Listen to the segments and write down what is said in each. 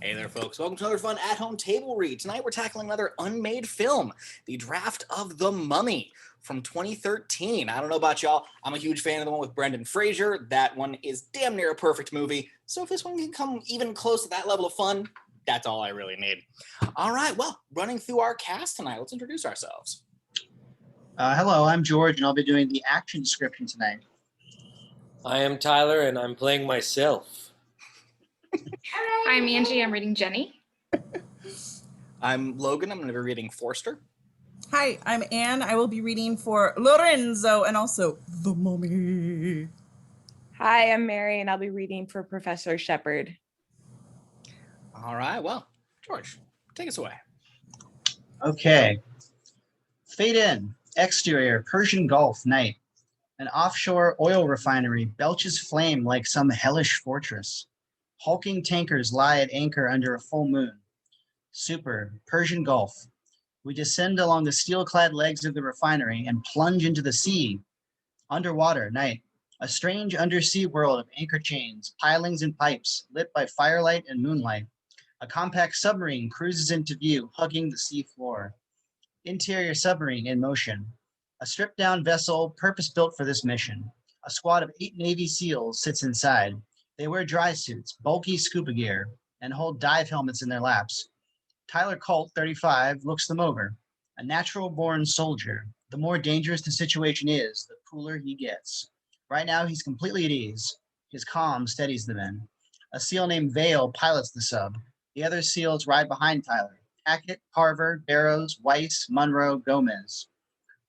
Hey there, folks. Welcome to another fun at-home table read. Tonight we're tackling another unmade film, The Draft of the Mummy from 2013. I don't know about y'all. I'm a huge fan of the one with Brendan Fraser. That one is damn near a perfect movie. So if this one can come even close to that level of fun, that's all I really need. All right, well, running through our cast tonight, let's introduce ourselves. Hello, I'm George, and I'll be doing the action description tonight. I am Tyler, and I'm playing myself. I'm Angi, I'm reading Jenny. I'm Logan, I'm going to be reading Forster. Hi, I'm Anne. I will be reading for Lorenzo and also the Mummy. Hi, I'm Mary, and I'll be reading for Professor Sheppard. All right, well, George, take us away. Okay. Fade in. Exterior, Persian Gulf, night. An offshore oil refinery belches flame like some hellish fortress. Hulking tankers lie at anchor under a full moon. Super, Persian Gulf. We descend along the steel-clad legs of the refinery and plunge into the sea. Underwater, night. A strange undersea world of anchor chains, pilings, and pipes, lit by firelight and moonlight. A compact submarine cruises into view, hugging the sea floor. Interior submarine in motion. A stripped-down vessel purpose-built for this mission. A squad of 8 Navy SEALs sits inside. They wear dry suits, bulky scuba gear, and hold dive helmets in their laps. Tyler Colt, 35, looks them over. A natural-born soldier. The more dangerous the situation is, the cooler he gets. Right now, he's completely at ease. His calm steadies the men. A SEAL named Vale pilots the sub. The other SEALs ride behind Tyler. Hackett, Carver, Barrows, Weiss, Munroe, Gomez.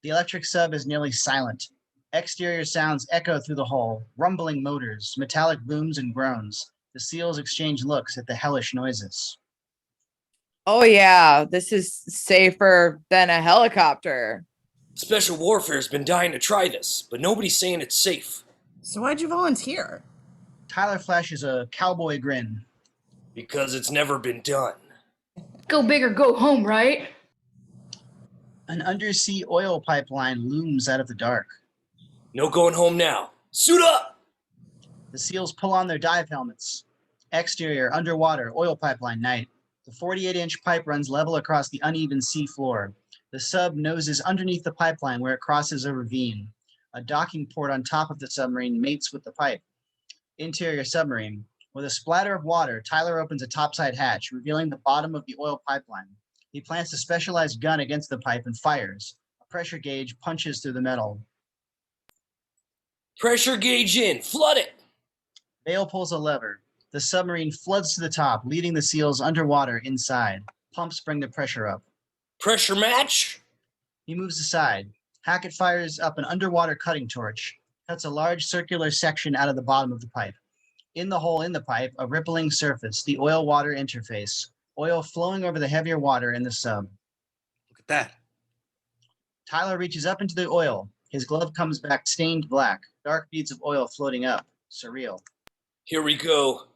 The electric sub is nearly silent. Exterior sounds echo through the hull, rumbling motors, metallic booms and groans. The SEALs exchange looks at the hellish noises. Oh yeah, this is safer than a helicopter. Special Warfare's been dying to try this, but nobody's saying it's safe. So why'd you volunteer? Tyler flashes a cowboy grin. Because it's never been done. Go big or go home, right? An undersea oil pipeline looms out of the dark. No going home now. Suit up! The SEALs pull on their dive helmets. Exterior, underwater, oil pipeline, night. The 48-inch pipe runs level across the uneven sea floor. The sub noses underneath the pipeline where it crosses a ravine. A docking port on top of the submarine mates with the pipe. Interior submarine. With a splatter of water, Tyler opens a topside hatch, revealing the bottom of the oil pipeline. He plants a specialized gun against the pipe and fires. A pressure gauge punches through the metal. Pressure gauge in. Flood it! Vale pulls a lever. The submarine floods to the top, leading the SEALs underwater inside. Pumps bring the pressure up. Pressure match? He moves aside. Hackett fires up an underwater cutting torch, cuts a large circular section out of the bottom of the pipe. In the hole in the pipe, a rippling surface, the oil-water interface. Oil flowing over the heavier water in the sub. Look at that. Tyler reaches up into the oil. His glove comes back stained black, dark beads of oil floating up. Surreal. Here we go.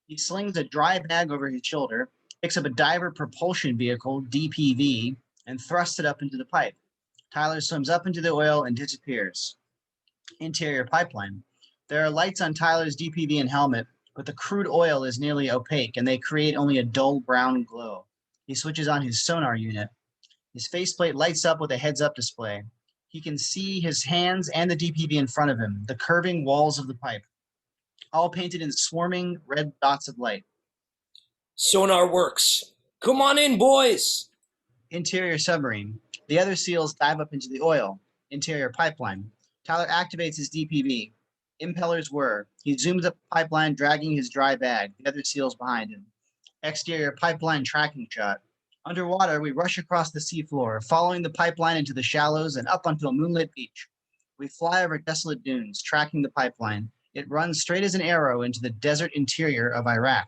He slings a dry bag over his shoulder, picks up a diver propulsion vehicle, DPV, and thrusts it up into the pipe. Tyler swims up into the oil and disappears. Interior pipeline. There are lights on Tyler's DPV and helmet, but the crude oil is nearly opaque and they create only a dull brown glow. He switches on his sonar unit. His faceplate lights up with a heads-up display. He can see his hands and the DPV in front of him, the curving walls of the pipe, all painted in swarming red dots of light. Sonar works. Come on in, boys! Interior submarine. The other SEALs dive up into the oil. Interior pipeline. Tyler activates his DPV. Impellers whir. He zooms up the pipeline, dragging his dry bag, the other SEALs behind him. Exterior pipeline tracking shot. Underwater, we rush across the seafloor, following the pipeline into the shallows and up onto a moonlit beach. We fly over desolate dunes, tracking the pipeline. It runs straight as an arrow into the desert interior of Iraq.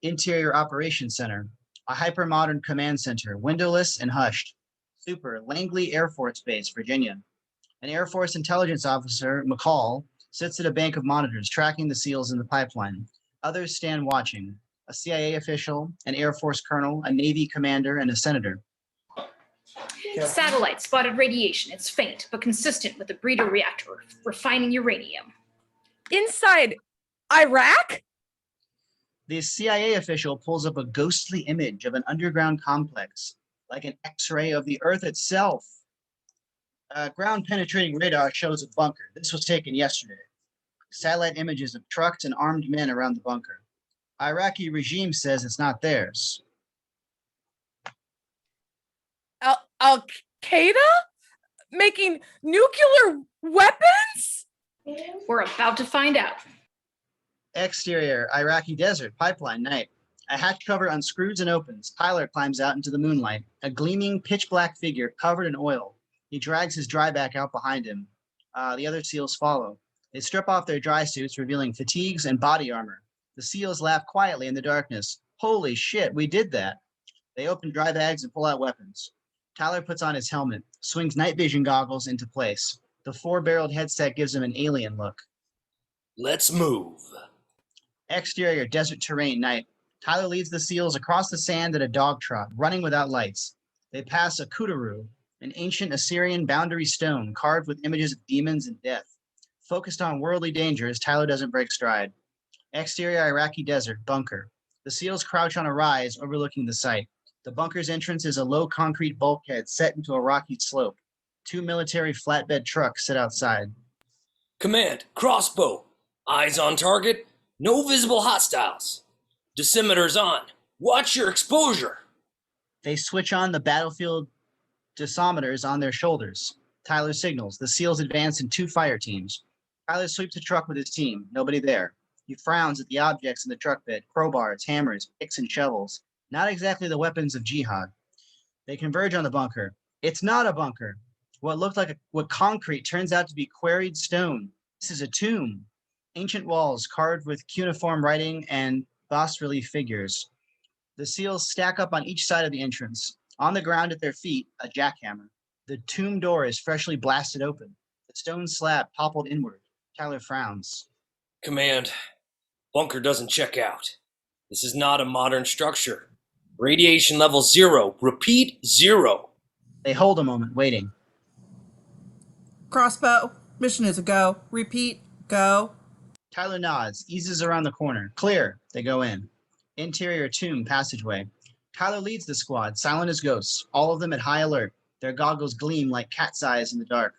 Interior Operations Center. A hyper-modern command center, windowless and hushed. Super, Langley Air Force Base, Virginia. An Air Force intelligence officer, McCall, sits at a bank of monitors, tracking the SEALs in the pipeline. Others stand watching. A CIA official, an Air Force colonel, a Navy commander, and a senator. Satellite spotted radiation. It's faint, but consistent with the breeder reactor, refining uranium. Inside Iraq? The CIA official pulls up a ghostly image of an underground complex, like an X-ray of the Earth itself. Ground-penetrating radar shows a bunker. This was taken yesterday. Satellite images of trucks and armed men around the bunker. Iraqi regime says it's not theirs. Al Qaeda making nuclear weapons? We're about to find out. Exterior, Iraqi desert, pipeline, night. A hatch cover unscrews and opens. Tyler climbs out into the moonlight, a gleaming, pitch-black figure covered in oil. He drags his dryback out behind him. The other SEALs follow. They strip off their dry suits, revealing fatigues and body armor. The SEALs laugh quietly in the darkness. Holy shit, we did that. They open dry bags and pull out weapons. Tyler puts on his helmet, swings night vision goggles into place. The 4-barreled headset gives him an alien look. Let's move. Exterior, desert terrain, night. Tyler leads the SEALs across the sand at a dog trot, running without lights. They pass a kuduru, an ancient Assyrian boundary stone carved with images of demons and death. Focused on worldly dangers, Tyler doesn't break stride. Exterior, Iraqi desert, bunker. The SEALs crouch on a rise overlooking the site. The bunker's entrance is a low concrete bulkhead set into a rocky slope. 2 military flatbed trucks sit outside. Command, crossbow. Eyes on target. No visible hostiles. Dosimeters on. Watch your exposure. They switch on the battlefield dosimeters on their shoulders. Tyler signals. The SEALs advance in 2 fire teams. Tyler sweeps the truck with his team. Nobody there. He frowns at the objects in the truck bed. Crowbars, hammers, picks, and shovels. Not exactly the weapons of jihad. They converge on the bunker. It's not a bunker. What concrete turns out to be quarried stone. This is a tomb. Ancient walls carved with cuneiform writing and bas-relief figures. The SEALs stack up on each side of the entrance. On the ground at their feet, a jackhammer. The tomb door is freshly blasted open. The stone slab toppled inward. Tyler frowns. Command, bunker doesn't check out. This is not a modern structure. Radiation level 0. Repeat, 0. They hold a moment, waiting. Crossbow. Mission is a go. Repeat. Go. Tyler nods, eases around the corner. Clear. They go in. Interior tomb passageway. Tyler leads the squad, silent as ghosts, all of them at high alert. Their goggles gleam like cat's eyes in the dark.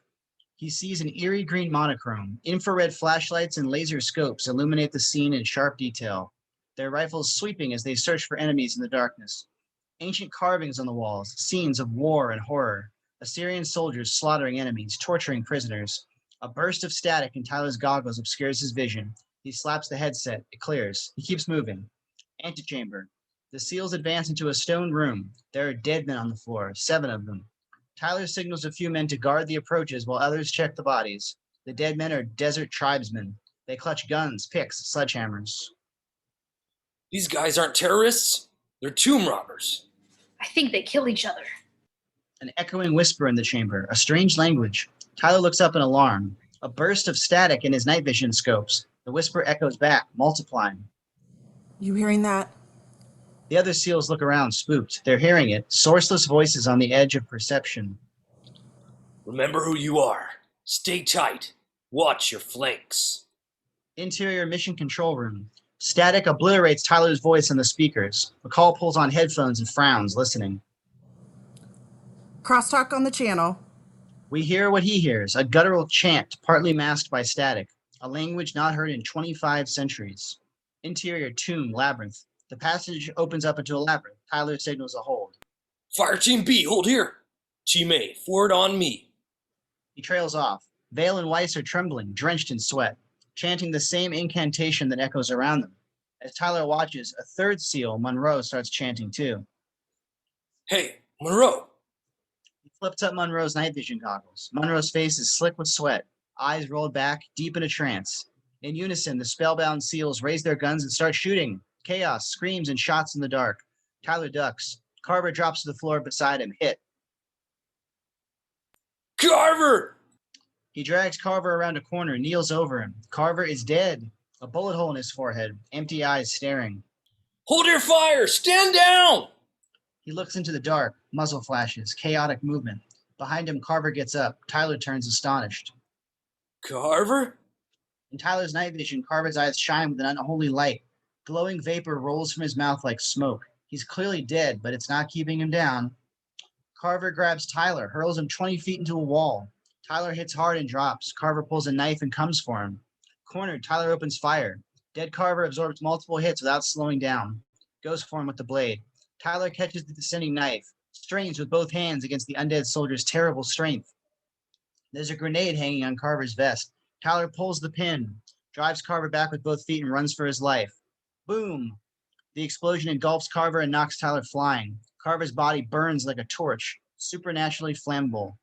He sees an eerie green monochrome. Infrared flashlights and laser scopes illuminate the scene in sharp detail. Their rifles sweeping as they search for enemies in the darkness. Ancient carvings on the walls, scenes of war and horror. Assyrian soldiers slaughtering enemies, torturing prisoners. A burst of static in Tyler's goggles obscures his vision. He slaps the headset. It clears. He keeps moving. Antechamber. The SEALs advance into a stone room. There are dead men on the floor, 7 of them. Tyler signals a few men to guard the approaches while others check the bodies. The dead men are desert tribesmen. They clutch guns, picks, sledgehammers. These guys aren't terrorists. They're tomb robbers. I think they kill each other. An echoing whisper in the chamber, a strange language. Tyler looks up in alarm. A burst of static in his night vision scopes. The whisper echoes back, multiplying. You hearing that? The other SEALs look around, spooked. They're hearing it, sourceless voices on the edge of perception. Remember who you are. Stay tight. Watch your flanks. Interior mission control room. Static obliterates Tyler's voice on the speakers. McCall pulls on headphones and frowns, listening. Crosstalk on the channel. We hear what he hears, a guttural chant partly masked by static, a language not heard in 25 centuries. Interior tomb labyrinth. The passage opens up into a labyrinth. Tyler signals a hold. Fire Team B, hold here. Team A, forward on me. He trails off. Vale and Weiss are trembling, drenched in sweat, chanting the same incantation that echoes around them. As Tyler watches, a third SEAL, Munroe, starts chanting too. Hey, Munroe. He flips up Munroe's night vision goggles. Munroe's face is slick with sweat, eyes rolled back, deep in a trance. In unison, the spellbound SEALs raise their guns and start shooting. Chaos, screams, and shots in the dark. Tyler ducks. Carver drops to the floor beside him, hit. Carver! He drags Carver around a corner, kneels over him. Carver is dead. A bullet hole in his forehead, empty eyes staring. Hold your fire! Stand down! He looks into the dark, muzzle flashes, chaotic movement. Behind him, Carver gets up. Tyler turns astonished. Carver? In Tyler's night vision, Carver's eyes shine with an unholy light. Glowing vapor rolls from his mouth like smoke. He's clearly dead, but it's not keeping him down. Carver grabs Tyler, hurls him 20 feet into a wall. Tyler hits hard and drops. Carver pulls a knife and comes for him. Cornered, Tyler opens fire. Dead Carver absorbs multiple hits without slowing down. Goes for him with the blade. Tyler catches the descending knife, strains with both hands against the undead soldier's terrible strength. There's a grenade hanging on Carver's vest. Tyler pulls the pin, drives Carver back with both feet and runs for his life. Boom! The explosion engulfs Carver and knocks Tyler flying. Carver's body burns like a torch, supernaturally flammable.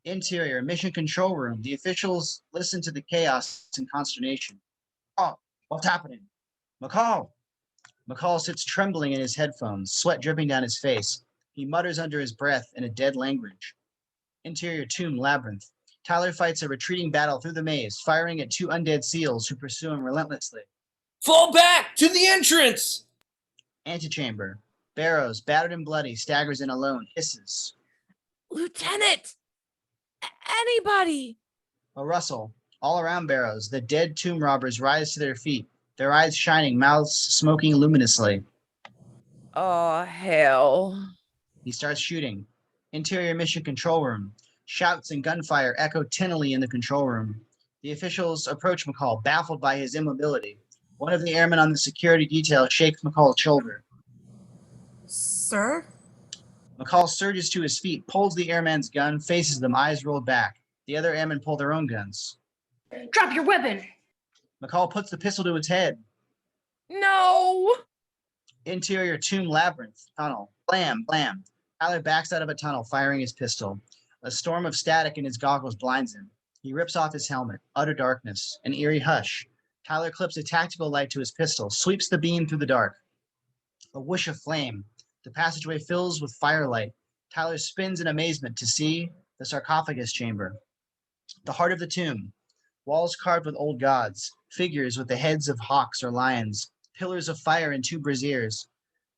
Interior, mission control room. The officials listen to the chaos and consternation. Oh, what's happening? McCall! McCall sits trembling in his headphones, sweat dripping down his face. He mutters under his breath in a dead language. Interior tomb labyrinth. Tyler fights a retreating battle through the maze, firing at 2 undead seals who pursue him relentlessly. Fall back to the entrance! Antechamber. Barrows, battered and bloody, staggers in alone, hisses. Lieutenant! Anybody! A rustle. All around Barrows, the dead tomb robbers rise to their feet, their eyes shining, mouths smoking luminously. Oh, hell. He starts shooting. Interior mission control room. Shouts and gunfire echo tinnily in the control room. The officials approach McCall, baffled by his immobility. One of the airmen on the security detail shakes McCall's shoulder. Sir? McCall surges to his feet, pulls the airman's gun, faces them, eyes rolled back. The other airmen pull their own guns. Drop your weapon! McCall puts the pistol to its head. No! Interior tomb labyrinth tunnel. Blam, blam. Tyler backs out of a tunnel, firing his pistol. A storm of static in his goggles blinds him. He rips off his helmet. Utter darkness. An eerie hush. Tyler clips a tactical light to his pistol, sweeps the beam through the dark. A whoosh of flame. The passageway fills with firelight. Tyler spins in amazement to see the sarcophagus chamber. The heart of the tomb. Walls carved with old gods. Figures with the heads of hawks or lions. Pillars of fire and 2 braziers.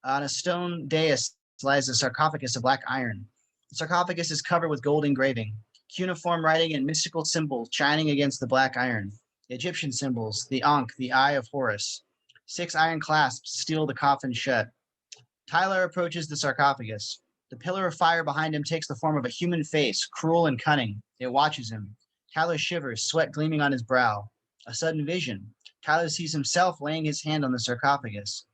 On a stone dais lies a sarcophagus of black iron. The sarcophagus is covered with gold engraving, cuneiform writing and mystical symbols shining against the black iron. Egyptian symbols, the Ankh, the Eye of Horus. 6 iron clasps seal the coffin shut. Tyler approaches the sarcophagus. The pillar of fire behind him takes the form of a human face, cruel and cunning. It watches him. Tyler shivers, sweat gleaming on his brow. A sudden vision. Tyler sees himself laying his hand on the sarcophagus.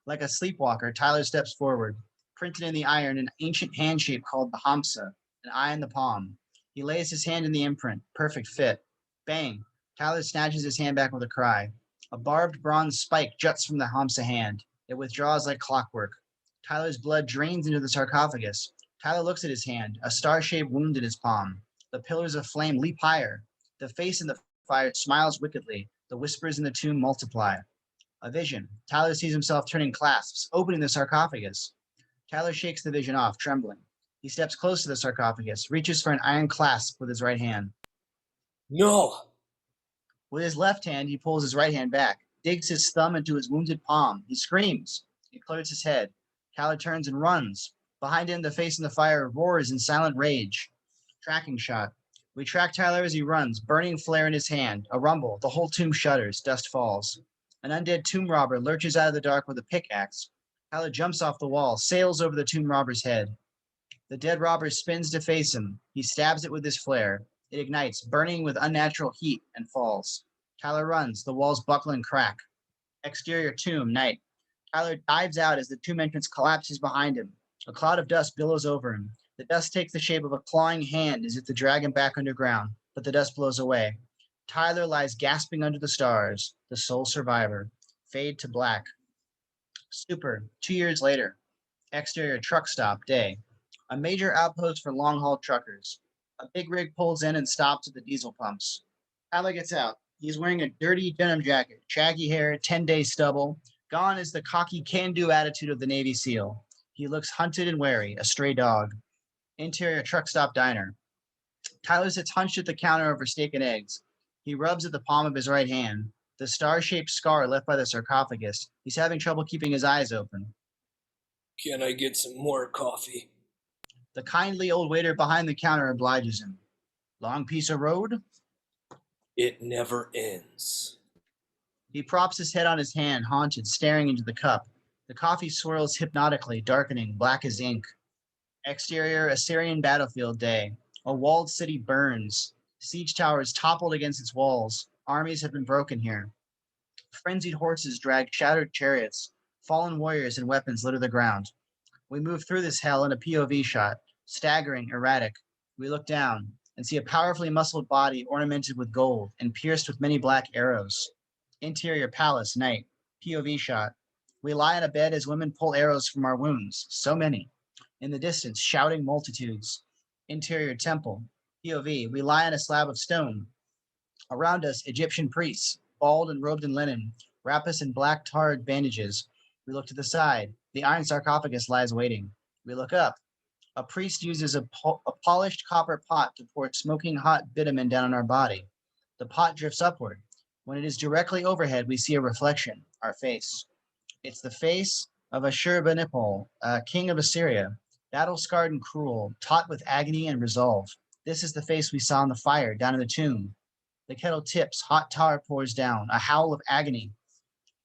Like a sleepwalker, Tyler steps forward. Printed in the iron, an ancient hand shape called the Hamsa, an eye in the palm. He lays his hand in the imprint, perfect fit. Bang! Tyler snatches his hand back with a cry. A barbed bronze spike juts from the Hamsa hand. It withdraws like clockwork. Tyler's blood drains into the sarcophagus. Tyler looks at his hand, a star-shaped wound in his palm. The pillars of flame leap higher. The face in the fire smiles wickedly. The whispers in the tomb multiply. A vision. Tyler sees himself turning clasps, opening the sarcophagus. Tyler shakes the vision off, trembling. He steps close to the sarcophagus, reaches for an iron clasp with his right hand. No! With his left hand, he pulls his right hand back, digs his thumb into his wounded palm. He screams. He clears his head. Tyler turns and runs. Behind him, the face in the fire roars in silent rage. Tracking shot. We track Tyler as he runs, burning flare in his hand. A rumble. The whole tomb shudders. Dust falls. An undead tomb robber lurches out of the dark with a pickaxe. Tyler jumps off the wall, sails over the tomb robber's head. The dead robber spins to face him. He stabs it with his flare. It ignites, burning with unnatural heat, and falls. Tyler runs. The walls buckle and crack. Exterior tomb, night. Tyler dives out as the tomb entrance collapses behind him. A cloud of dust billows over him. The dust takes the shape of a clawing hand as if to drag him back underground, but the dust blows away. Tyler lies gasping under the stars, the sole survivor. Fade to black. Super, 2 years later. Exterior truck stop, day. A major outpost for long-haul truckers. A big rig pulls in and stops at the diesel pumps. Tyler gets out. He's wearing a dirty denim jacket, shaggy hair, 10-day stubble. Gone is the cocky can-do attitude of the Navy SEAL. He looks hunted and wary, a stray dog. Interior truck stop diner. Tyler sits hunched at the counter over steak and eggs. He rubs at the palm of his right hand. The star-shaped scar left by the sarcophagus. He's having trouble keeping his eyes open. Can I get some more coffee? The kindly old waiter behind the counter obliges him. Long piece of road? It never ends. He props his head on his hand, haunted, staring into the cup. The coffee swirls hypnotically, darkening, black as ink. Exterior, Assyrian battlefield day. A walled city burns. Siege towers toppled against its walls. Armies have been broken here. Frenzied horses drag shattered chariots. Fallen warriors and weapons litter the ground. We move through this hell in a POV shot, staggering, erratic. We look down and see a powerfully muscled body ornamented with gold and pierced with many black arrows. Interior palace, night. POV shot. We lie on a bed as women pull arrows from our wounds. So many. In the distance, shouting multitudes. Interior temple. POV. We lie on a slab of stone. Around us, Egyptian priests, bald and robed in linen, wrap us in black tarred bandages. We look to the side. The iron sarcophagus lies waiting. We look up. A priest uses a polished copper pot to pour smoking hot bitumen down on our body. The pot drifts upward. When it is directly overhead, we see a reflection, our face. It's the face of Ashurbanipal, king of Assyria, battle-scarred and cruel, taut with agony and resolve. This is the face we saw in the fire down in the tomb. The kettle tips, hot tar pours down, a howl of agony.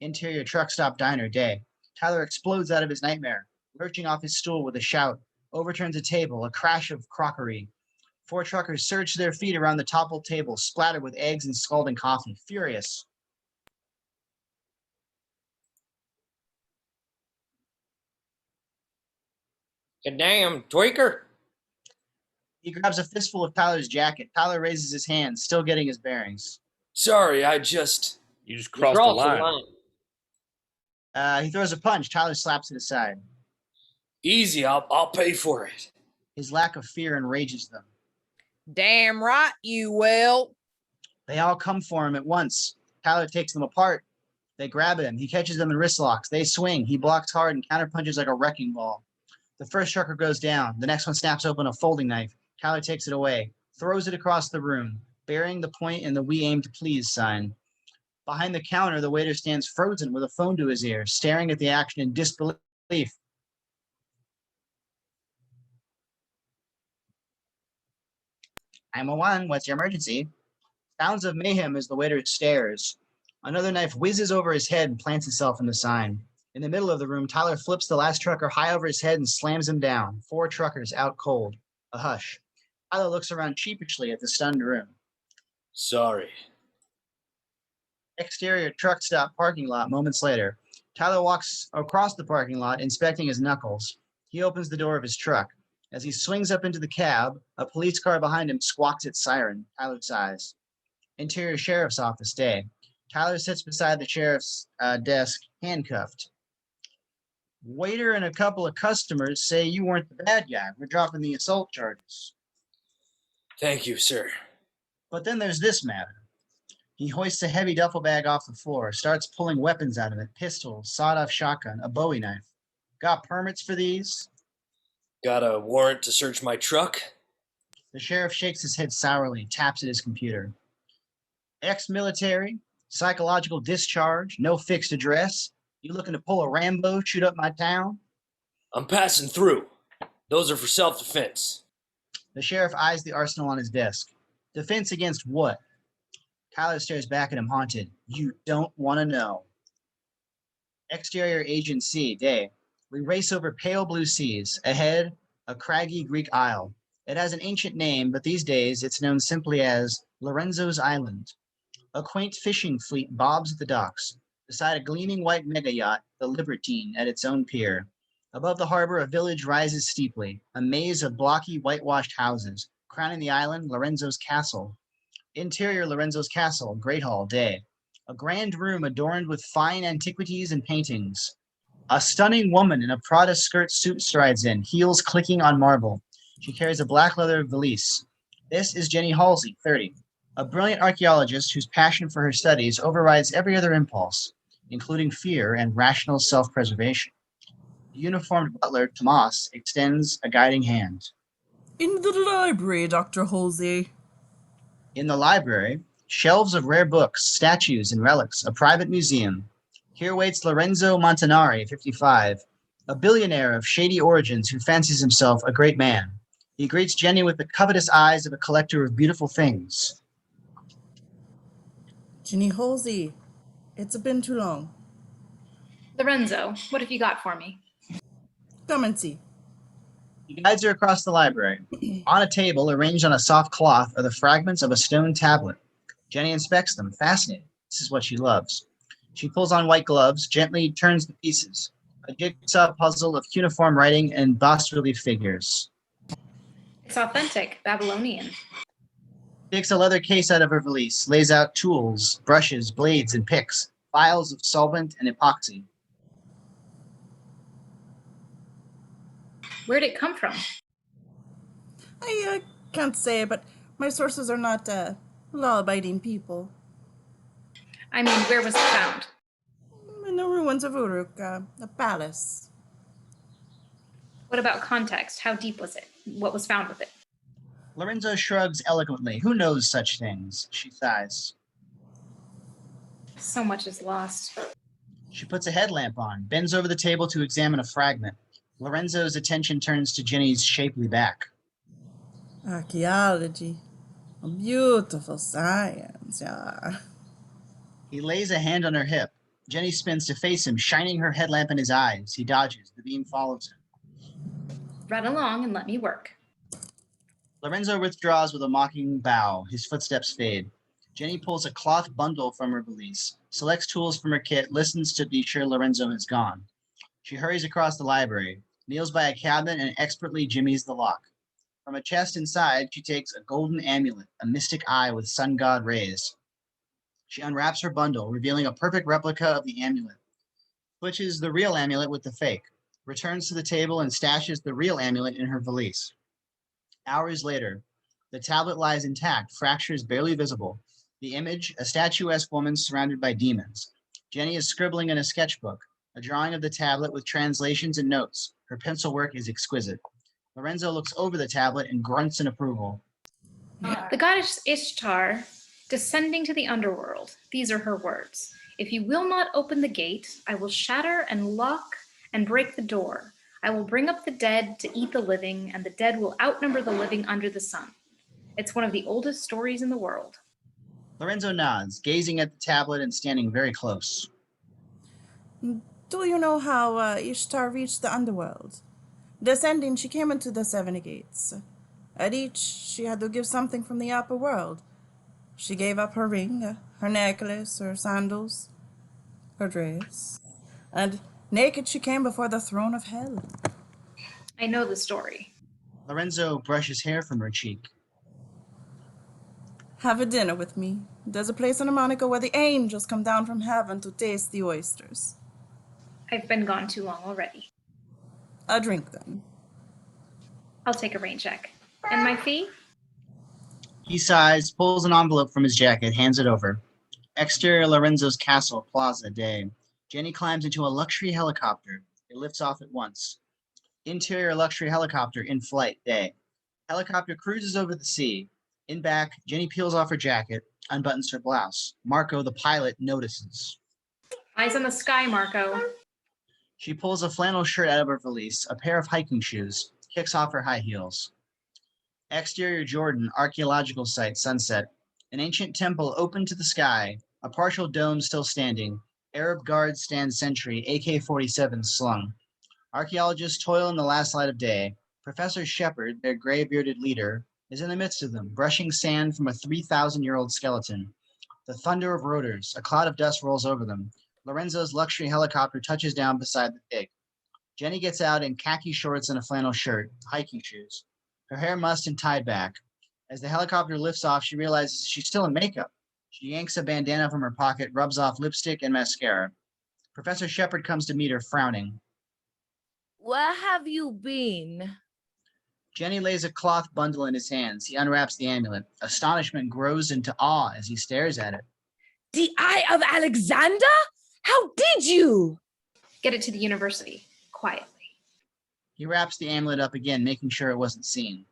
Interior truck stop diner, day. Tyler explodes out of his nightmare, lurching off his stool with a shout, overturns a table, a crash of crockery. 4 truckers surge to their feet around the toppled table, splattered with eggs and scalding coffee, furious. God damn, tweaker. He grabs a fistful of Tyler's jacket. Tyler raises his hand, still getting his bearings. Sorry, You just crossed the line. He throws a punch. Tyler slaps it aside. Easy, I'll pay for it. His lack of fear enrages them. Damn right you will. They all come for him at once. Tyler takes them apart. They grab him. He catches them in wrist locks. They swing. He blocks hard and counterpunches like a wrecking ball. The first trucker goes down. The next one snaps open a folding knife. Tyler takes it away, throws it across the room, burying the point in the "We aim to please" sign. Behind the counter, the waiter stands frozen with a phone to his ear, staring at the action in disbelief. I'm a one. What's your emergency? Sounds of mayhem as the waiter stares. Another knife whizzes over his head and plants itself in the sign. In the middle of the room, Tyler flips the last trucker high over his head and slams him down. 4 truckers out cold. A hush. Tyler looks around sheepishly at the stunned room. Sorry. Exterior truck stop parking lot moments later. Tyler walks across the parking lot, inspecting his knuckles. He opens the door of his truck. As he swings up into the cab, a police car behind him squawks its siren. Tyler sighs. Interior sheriff's office, day. Tyler sits beside the sheriff's desk, handcuffed. Waiter and a couple of customers say you weren't the bad guy. We're dropping the assault charges. Thank you, sir. But then there's this matter. He hoists a heavy duffel bag off the floor, starts pulling weapons out of it, pistols, sawed-off shotgun, a Bowie knife. Got permits for these? Got a warrant to search my truck? The sheriff shakes his head sourly, taps at his computer. Ex-military, psychological discharge, no fixed address. You looking to pull a Rambo, shoot up my town? I'm passing through. Those are for self-defense. The sheriff eyes the arsenal on his desk. Defense against what? Tyler stares back at him, haunted. You don't want to know. Exterior Agent C, day. We race over pale blue seas. Ahead, a craggy Greek isle. It has an ancient name, but these days it's known simply as Lorenzo's Island. A quaint fishing fleet bobs at the docks. Beside a gleaming white mega yacht, the Libertine, at its own pier. Above the harbor, a village rises steeply, a maze of blocky, whitewashed houses. Crowning the island, Lorenzo's Castle. Interior Lorenzo's Castle, Great Hall, day. A grand room adorned with fine antiquities and paintings. A stunning woman in a Prada skirt suit strides in, heels clicking on marble. She carries a black leather valise. This is Jenny Halsey, 30, a brilliant archaeologist whose passion for her studies overrides every other impulse, including fear and rational self-preservation. The uniformed butler, Tomas, extends a guiding hand. In the library, Dr. Halsey. In the library, shelves of rare books, statues, and relics, a private museum. Here waits Lorenzo Montanari, 55, a billionaire of shady origins who fancies himself a great man. He greets Jenny with the covetous eyes of a collector of beautiful things. Jenny Halsey, It's been too long. Lorenzo, what have you got for me? Come and see. He guides her across the library. On a table, arranged on a soft cloth, are the fragments of a stone tablet. Jenny inspects them, fascinated. This is what she loves. She pulls on white gloves, gently turns the pieces. A jigsaw puzzle of cuneiform writing and bas-relief figures. It's authentic, Babylonian. Takes a leather case out of her valise, lays out tools, brushes, blades, and picks, vials of solvent and epoxy. Where'd it come from? I can't say, but my sources are not law-abiding people. I mean, where was it found? In the ruins of Uruk, a palace. What about context? How deep was it? What was found with it? Lorenzo shrugs eloquently. Who knows such things? She sighs. So much is lost. She puts a headlamp on, bends over the table to examine a fragment. Lorenzo's attention turns to Jenny's shapely back. Archaeology. A beautiful science, yeah. He lays a hand on her hip. Jenny spins to face him, shining her headlamp in his eyes. He dodges. The beam follows him. Run along and let me work. Lorenzo withdraws with a mocking bow. His footsteps fade. Jenny pulls a cloth bundle from her valise, selects tools from her kit, listens to be sure Lorenzo has gone. She hurries across the library, kneels by a cabinet, and expertly jimmies the lock. From a chest inside, she takes a golden amulet, a mystic eye with sun god rays. She unwraps her bundle, revealing a perfect replica of the amulet. Switches the real amulet with the fake, returns to the table and stashes the real amulet in her valise. Hours later, the tablet lies intact, fractures barely visible. The image, a statuesque woman surrounded by demons. Jenny is scribbling in a sketchbook, a drawing of the tablet with translations and notes. Her pencil work is exquisite. Lorenzo looks over the tablet and grunts in approval. The goddess Ishtar, descending to the underworld. These are her words. If you will not open the gate, I will shatter and lock and break the door. I will bring up the dead to eat the living, and the dead will outnumber the living under the sun. It's one of the oldest stories in the world. Lorenzo nods, gazing at the tablet and standing very close. Do you know how Ishtar reached the underworld? Descending, she came into the 7 gates. At each, she had to give something from the upper world. She gave up her ring, her necklace, her sandals, her dress, and naked she came before the throne of hell. I know the story. Lorenzo brushes hair from her cheek. Have a dinner with me. There's a place in Monaco where the angels come down from heaven to taste the oysters. I've been gone too long already. A drink, then. I'll take a rain check. And my fee? He sighs, pulls an envelope from his jacket, hands it over. Exterior Lorenzo's castle, Plaza, day. Jenny climbs into a luxury helicopter. It lifts off at once. Interior luxury helicopter in flight, day. Helicopter cruises over the sea. In back, Jenny peels off her jacket, unbuttons her blouse. Marko, the pilot, notices. Eyes on the sky, Marko. She pulls a flannel shirt out of her valise, a pair of hiking shoes, kicks off her high heels. Exterior Jordan, archaeological site, sunset. An ancient temple open to the sky, a partial dome still standing. Arab guards stand sentry, AK-47 slung. Archaeologists toil in the last light of day. Professor Sheppard, their gray-bearded leader, is in the midst of them, brushing sand from a 3,000-year-old skeleton. The thunder of rotors, a cloud of dust rolls over them. Lorenzo's luxury helicopter touches down beside the pig. Jenny gets out in khaki shorts and a flannel shirt, hiking shoes. Her hair mussed and tied back. As the helicopter lifts off, she realizes she's still in makeup. She yanks a bandana from her pocket, rubs off lipstick and mascara. Professor Sheppard comes to meet her, frowning. Where have you been? Jenny lays a cloth bundle in his hands. He unwraps the amulet. Astonishment grows into awe as he stares at it. The Eye of Alexander? How did you? Get it to the university, quietly. He wraps the amulet up again, making sure it wasn't seen.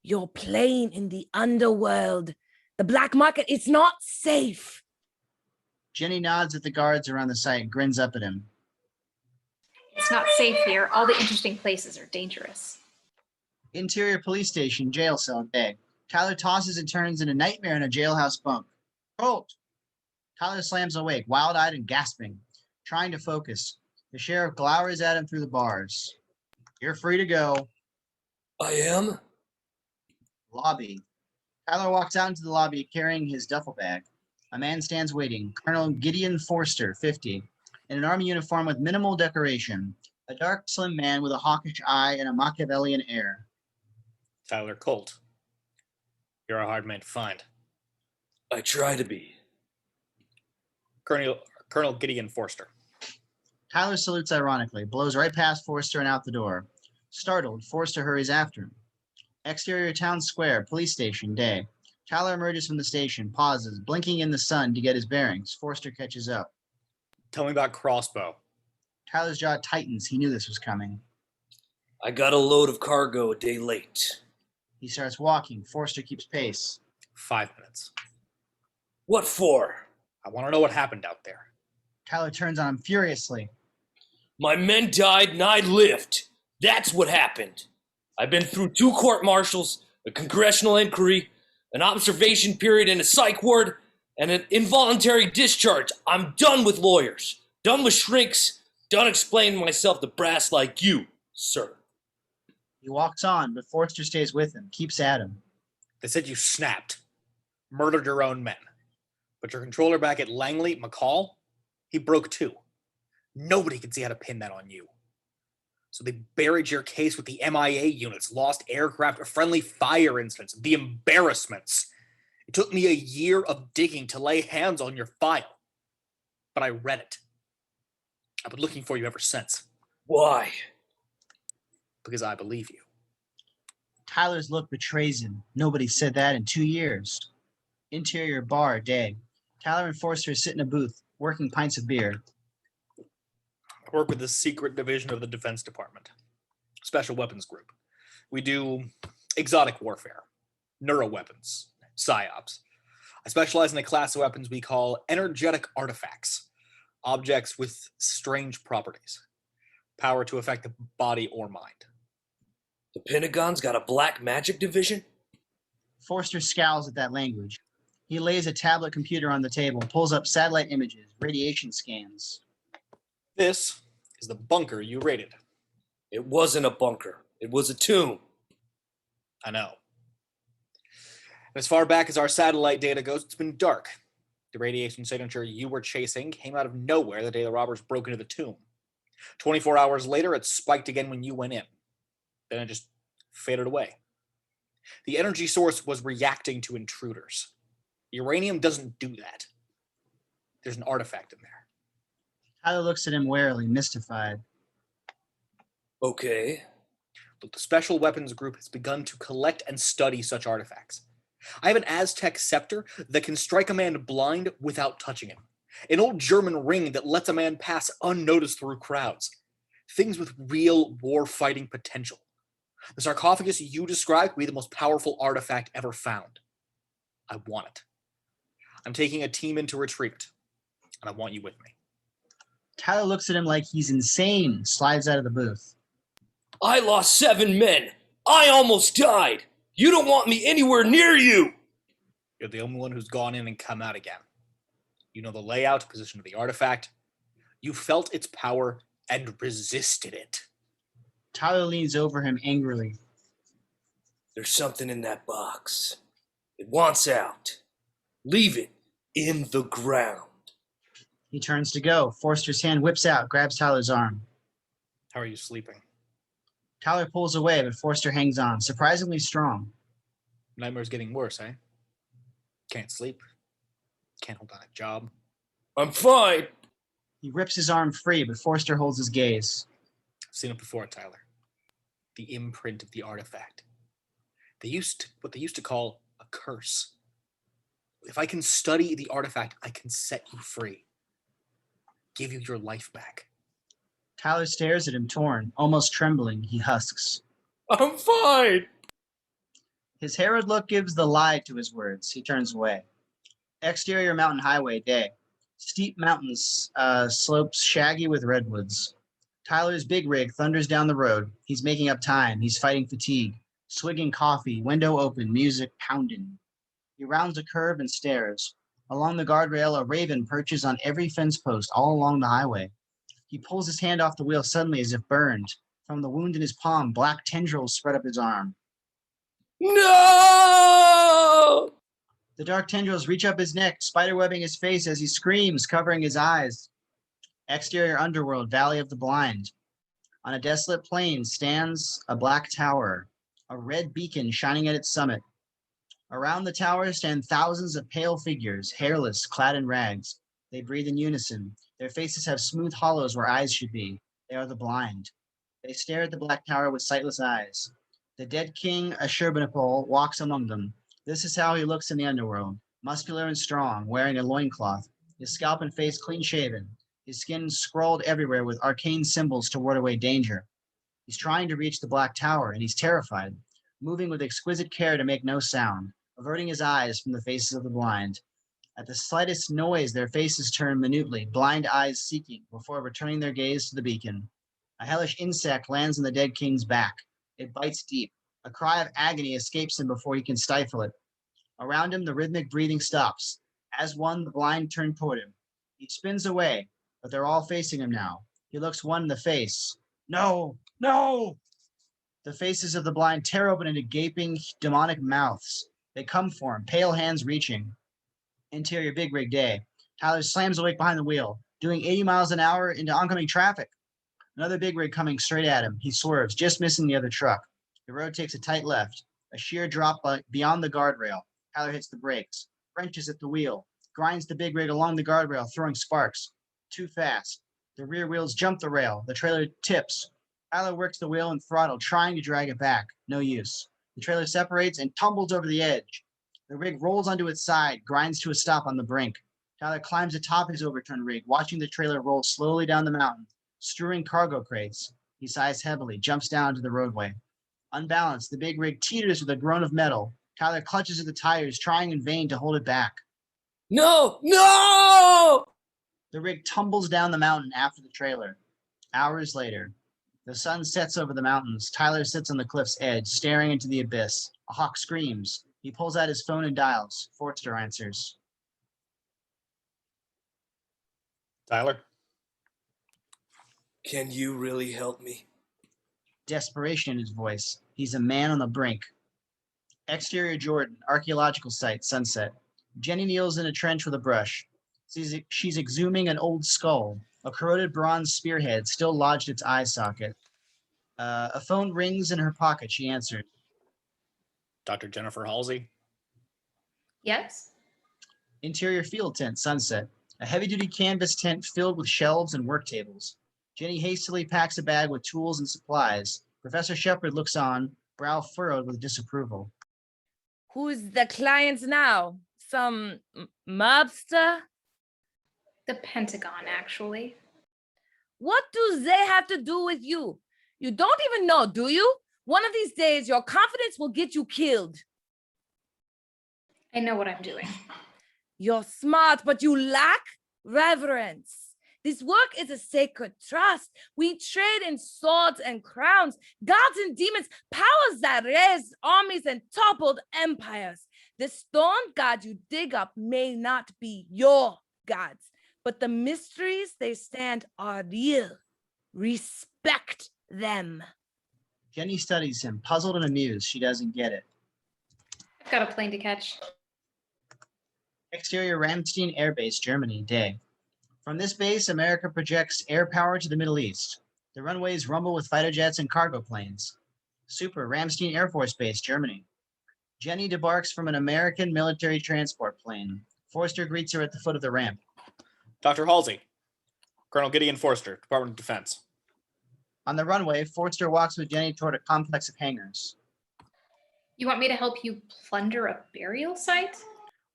You're playing in the underworld. The black market is not safe. Jenny nods at the guards around the site, grins up at him. It's not safe here. All the interesting places are dangerous. Interior police station, jail cell, day. Tyler tosses and turns in a nightmare in a jailhouse bunk. Colt! Tyler slams awake, wild-eyed and gasping, trying to focus. The sheriff glowers at him through the bars. You're free to go. I am? Lobby. Tyler walks out into the lobby carrying his duffel bag. A man stands waiting, Colonel Gideon Forster, 50, in an army uniform with minimal decoration, a dark, slim man with a hawkish eye and a Machiavellian air. Tyler Colt. You're a hard man to find. I try to be. Colonel Gideon Forster. Tyler salutes ironically, blows right past Forster and out the door. Startled, Forster hurries after him. Exterior town square, police station, day. Tyler emerges from the station, pauses, blinking in the sun to get his bearings. Forster catches up. Tell me about Crossbow. Tyler's jaw tightens. He knew this was coming. I got a load of cargo a day late. He starts walking. Forster keeps pace. 5 minutes. What for? I want to know what happened out there. Tyler turns on him furiously. My men died and I lived. That's what happened. I've been through 2 court-martials, a congressional inquiry, an observation period in a psych ward, and an involuntary discharge. I'm done with lawyers, done with shrinks, done explaining myself to brass like you, sir. He walks on, but Forster stays with him, keeps at him. They said you snapped, murdered your own men. But your controller back at Langley, McCall, he broke too. Nobody could see how to pin that on you. So they buried your case with the MIA units, lost aircraft, friendly fire incidents, the embarrassments. It took me a year of digging to lay hands on your file. But I read it. I've been looking for you ever since. Why? Because I believe you. Tyler's look betrays him. Nobody said that in 2 years. Interior bar, day. Tyler and Forster sit in a booth, working pints of beer. I work with the secret division of the Defense Department. Special Weapons Group. We do exotic warfare, neuroweapons, psyops. I specialize in a class of weapons we call energetic artifacts, objects with strange properties, power to affect the body or mind. The Pentagon's got a black magic division? Forster scowls at that language. He lays a tablet computer on the table, pulls up satellite images, radiation scans. This is the bunker you raided. It wasn't a bunker. It was a tomb. I know. As far back as our satellite data goes, it's been dark. The radiation signature you were chasing came out of nowhere the day the robbers broke into the tomb. 24 hours later, it spiked again when you went in. Then it just faded away. The energy source was reacting to intruders. Uranium doesn't do that. There's an artifact in there. Tyler looks at him warily, mystified. Okay. Look, the Special Weapons Group has begun to collect and study such artifacts. I have an Aztec scepter that can strike a man blind without touching him. An old German ring that lets a man pass unnoticed through crowds. Things with real war-fighting potential. The sarcophagus you described could be the most powerful artifact ever found. I want it. I'm taking a team in to retrieve it, and I want you with me. Tyler looks at him like he's insane, slides out of the booth. I lost 7 men. I almost died. You don't want me anywhere near you. You're the only one who's gone in and come out again. You know the layout, position of the artifact. You felt its power and resisted it. Tyler leans over him angrily. There's something in that box. It wants out. Leave it in the ground. He turns to go. Forster's hand whips out, grabs Tyler's arm. How are you sleeping? Tyler pulls away, but Forster hangs on, surprisingly strong. Nightmare's getting worse, eh? Can't sleep. Can't hold down a job. I'm fine. He rips his arm free, but Forster holds his gaze. I've seen it before, Tyler. The imprint of the artifact. What they used to call a curse. If I can study the artifact, I can set you free. Give you your life back. Tyler stares at him, torn, almost trembling. He husks. I'm fine. His harrowed look gives the lie to his words. He turns away. Exterior mountain highway, day. Steep mountains, slopes shaggy with redwoods. Tyler's big rig thunders down the road. He's making up time. He's fighting fatigue. Swigging coffee, window open, music pounding. He rounds a curve and stares. Along the guardrail, a raven perches on every fence post all along the highway. He pulls his hand off the wheel suddenly as if burned. From the wound in his palm, black tendrils spread up his arm. No! The dark tendrils reach up his neck, spiderwebbing his face as he screams, covering his eyes. Exterior underworld, Valley of the Blind. On a desolate plain stands a black tower, a red beacon shining at its summit. Around the tower stand thousands of pale figures, hairless, clad in rags. They breathe in unison. Their faces have smooth hollows where eyes should be. They are the blind. They stare at the black tower with sightless eyes. The dead king Ashurbanipal walks among them. This is how he looks in the underworld, muscular and strong, wearing a loincloth, his scalp and face clean-shaven, his skin scrawled everywhere with arcane symbols to ward away danger. He's trying to reach the black tower, and he's terrified, moving with exquisite care to make no sound, averting his eyes from the faces of the blind. At the slightest noise, their faces turn minutely, blind eyes seeking, before returning their gaze to the beacon. A hellish insect lands on the dead king's back. It bites deep. A cry of agony escapes him before he can stifle it. Around him, the rhythmic breathing stops. As one, the blind turn toward him. He spins away, but they're all facing him now. He looks one in the face. No! No! The faces of the blind tear open into gaping, demonic mouths. They come for him, pale hands reaching. Interior big rig day. Tyler slams awake behind the wheel, doing 80 miles an hour into oncoming traffic. Another big rig coming straight at him. He swerves, just missing the other truck. The road takes a tight left, a sheer drop beyond the guardrail. Tyler hits the brakes, wrenches at the wheel, grinds the big rig along the guardrail, throwing sparks. Too fast. The rear wheels jump the rail. The trailer tips. Tyler works the wheel and throttle, trying to drag it back. No use. The trailer separates and tumbles over the edge. The rig rolls onto its side, grinds to a stop on the brink. Tyler climbs atop his overturned rig, watching the trailer roll slowly down the mountain, strewing cargo crates. He sighs heavily, jumps down to the roadway. Unbalanced, the big rig teeters with a groan of metal. Tyler clutches at the tires, trying in vain to hold it back. No! No! The rig tumbles down the mountain after the trailer. Hours later, the sun sets over the mountains. Tyler sits on the cliff's edge, staring into the abyss. A hawk screams. He pulls out his phone and dials. Forster answers. Tyler? Can you really help me? Desperation in his voice. He's a man on the brink. Exterior Jordan, archaeological site, sunset. Jenny kneels in a trench with a brush. She's exhuming an old skull, a corroded bronze spearhead still lodged its eye socket. A phone rings in her pocket. She answered. Dr. Jennifer Halsey? Yes? Interior field tent, sunset. A heavy-duty canvas tent filled with shelves and work tables. Jenny hastily packs a bag with tools and supplies. Professor Sheppard looks on, brow furrowed with disapproval. Who's the client now? Some mobster? The Pentagon, actually. What do they have to do with you? You don't even know, do you? One of these days, your confidence will get you killed. I know what I'm doing. You're smart, but you lack reverence. This work is a sacred trust. We trade in swords and crowns, gods and demons, powers that raised armies and toppled empires. The stone god you dig up may not be your gods, but the mysteries they stand are real. Respect them. Jenny studies him, puzzled and amused. She doesn't get it. I've got a plane to catch. Exterior Ramstein Air Base, Germany, day. From this base, America projects air power to the Middle East. The runways rumble with fighter jets and cargo planes. Super Ramstein Air Force Base, Germany. Jenny debarks from an American military transport plane. Forster greets her at the foot of the ramp. Dr. Halsey. Colonel Gideon Forster, Department of Defense. On the runway, Forster walks with Jenny toward a complex of hangars. You want me to help you plunder a burial site?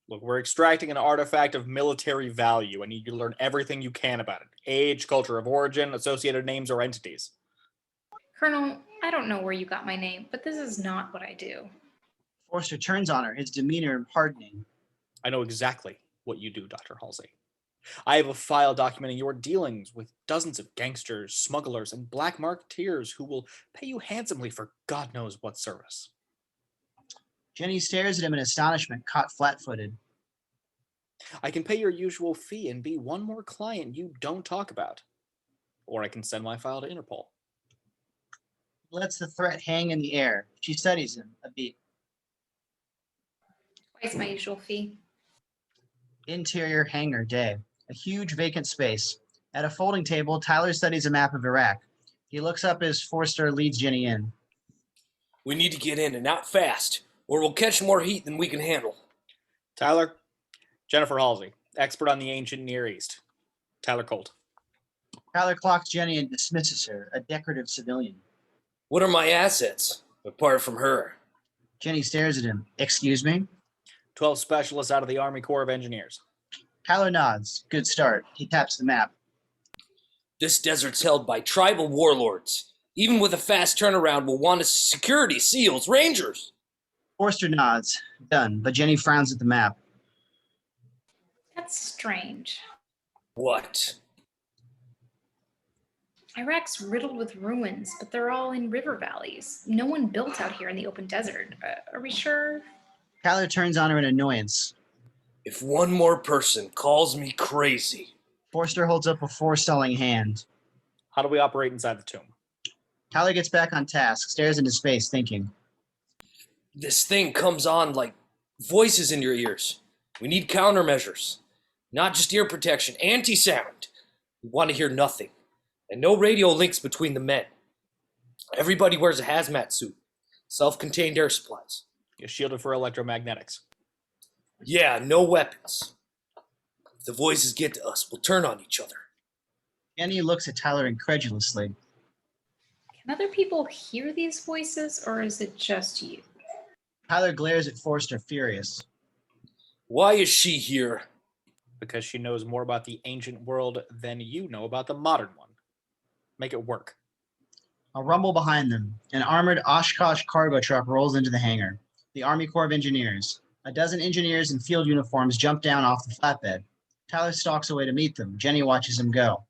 Look, we're extracting an artifact of military value. I need you to learn everything you can about it. Age, culture of origin, associated names or entities. Colonel, I don't know where you got my name, but this is not what I do. Forster turns on her, his demeanor hardening. I know exactly what you do, Dr. Halsey. I have a file documenting your dealings with dozens of gangsters, smugglers, and black marketeers who will pay you handsomely for God knows what service. Jenny stares at him in astonishment, caught flat-footed. I can pay your usual fee and be one more client you don't talk about. Or I can send my file to Interpol. He lets the threat hang in the air. She studies him a beat. Twice my usual fee. Interior hangar day. A huge vacant space. At a folding table, Tyler studies a map of Iraq. He looks up as Forster leads Jenny in. We need to get in and out fast, or we'll catch more heat than we can handle. Tyler, Jennifer Halsey, expert on the ancient Near East. Tyler Colt. Tyler clocks Jenny and dismisses her, a decorative civilian. What are my assets, apart from her? Jenny stares at him. Excuse me? 12 specialists out of the Army Corps of Engineers. Tyler nods. Good start. He taps the map. This desert's held by tribal warlords. Even with a fast turnaround, we'll want security, SEALs, Rangers. Forster nods. Done. But Jenny frowns at the map. That's strange. What? Iraq's riddled with ruins, but they're all in river valleys. No one built out here in the open desert. Are we sure? Tyler turns on her in annoyance. If one more person calls me crazy. Forster holds up a forestalling hand. How do we operate inside the tomb? Tyler gets back on task, stares into space, thinking. This thing comes on like voices in your ears. We need countermeasures. Not just ear protection, anti-sound. We want to hear nothing. And no radio links between the men. Everybody wears a hazmat suit. Self-contained air supplies. You're shielded for electromagnetics. Yeah, no weapons. If the voices get to us, we'll turn on each other. Jenny looks at Tyler incredulously. Can other people hear these voices, or is it just you? Tyler glares at Forster, furious. Why is she here? Because she knows more about the ancient world than you know about the modern one. Make it work. A rumble behind them. An armored Oshkosh cargo truck rolls into the hangar. The Army Corps of Engineers. A dozen engineers in field uniforms jump down off the flatbed. Tyler stalks away to meet them. Jenny watches him go.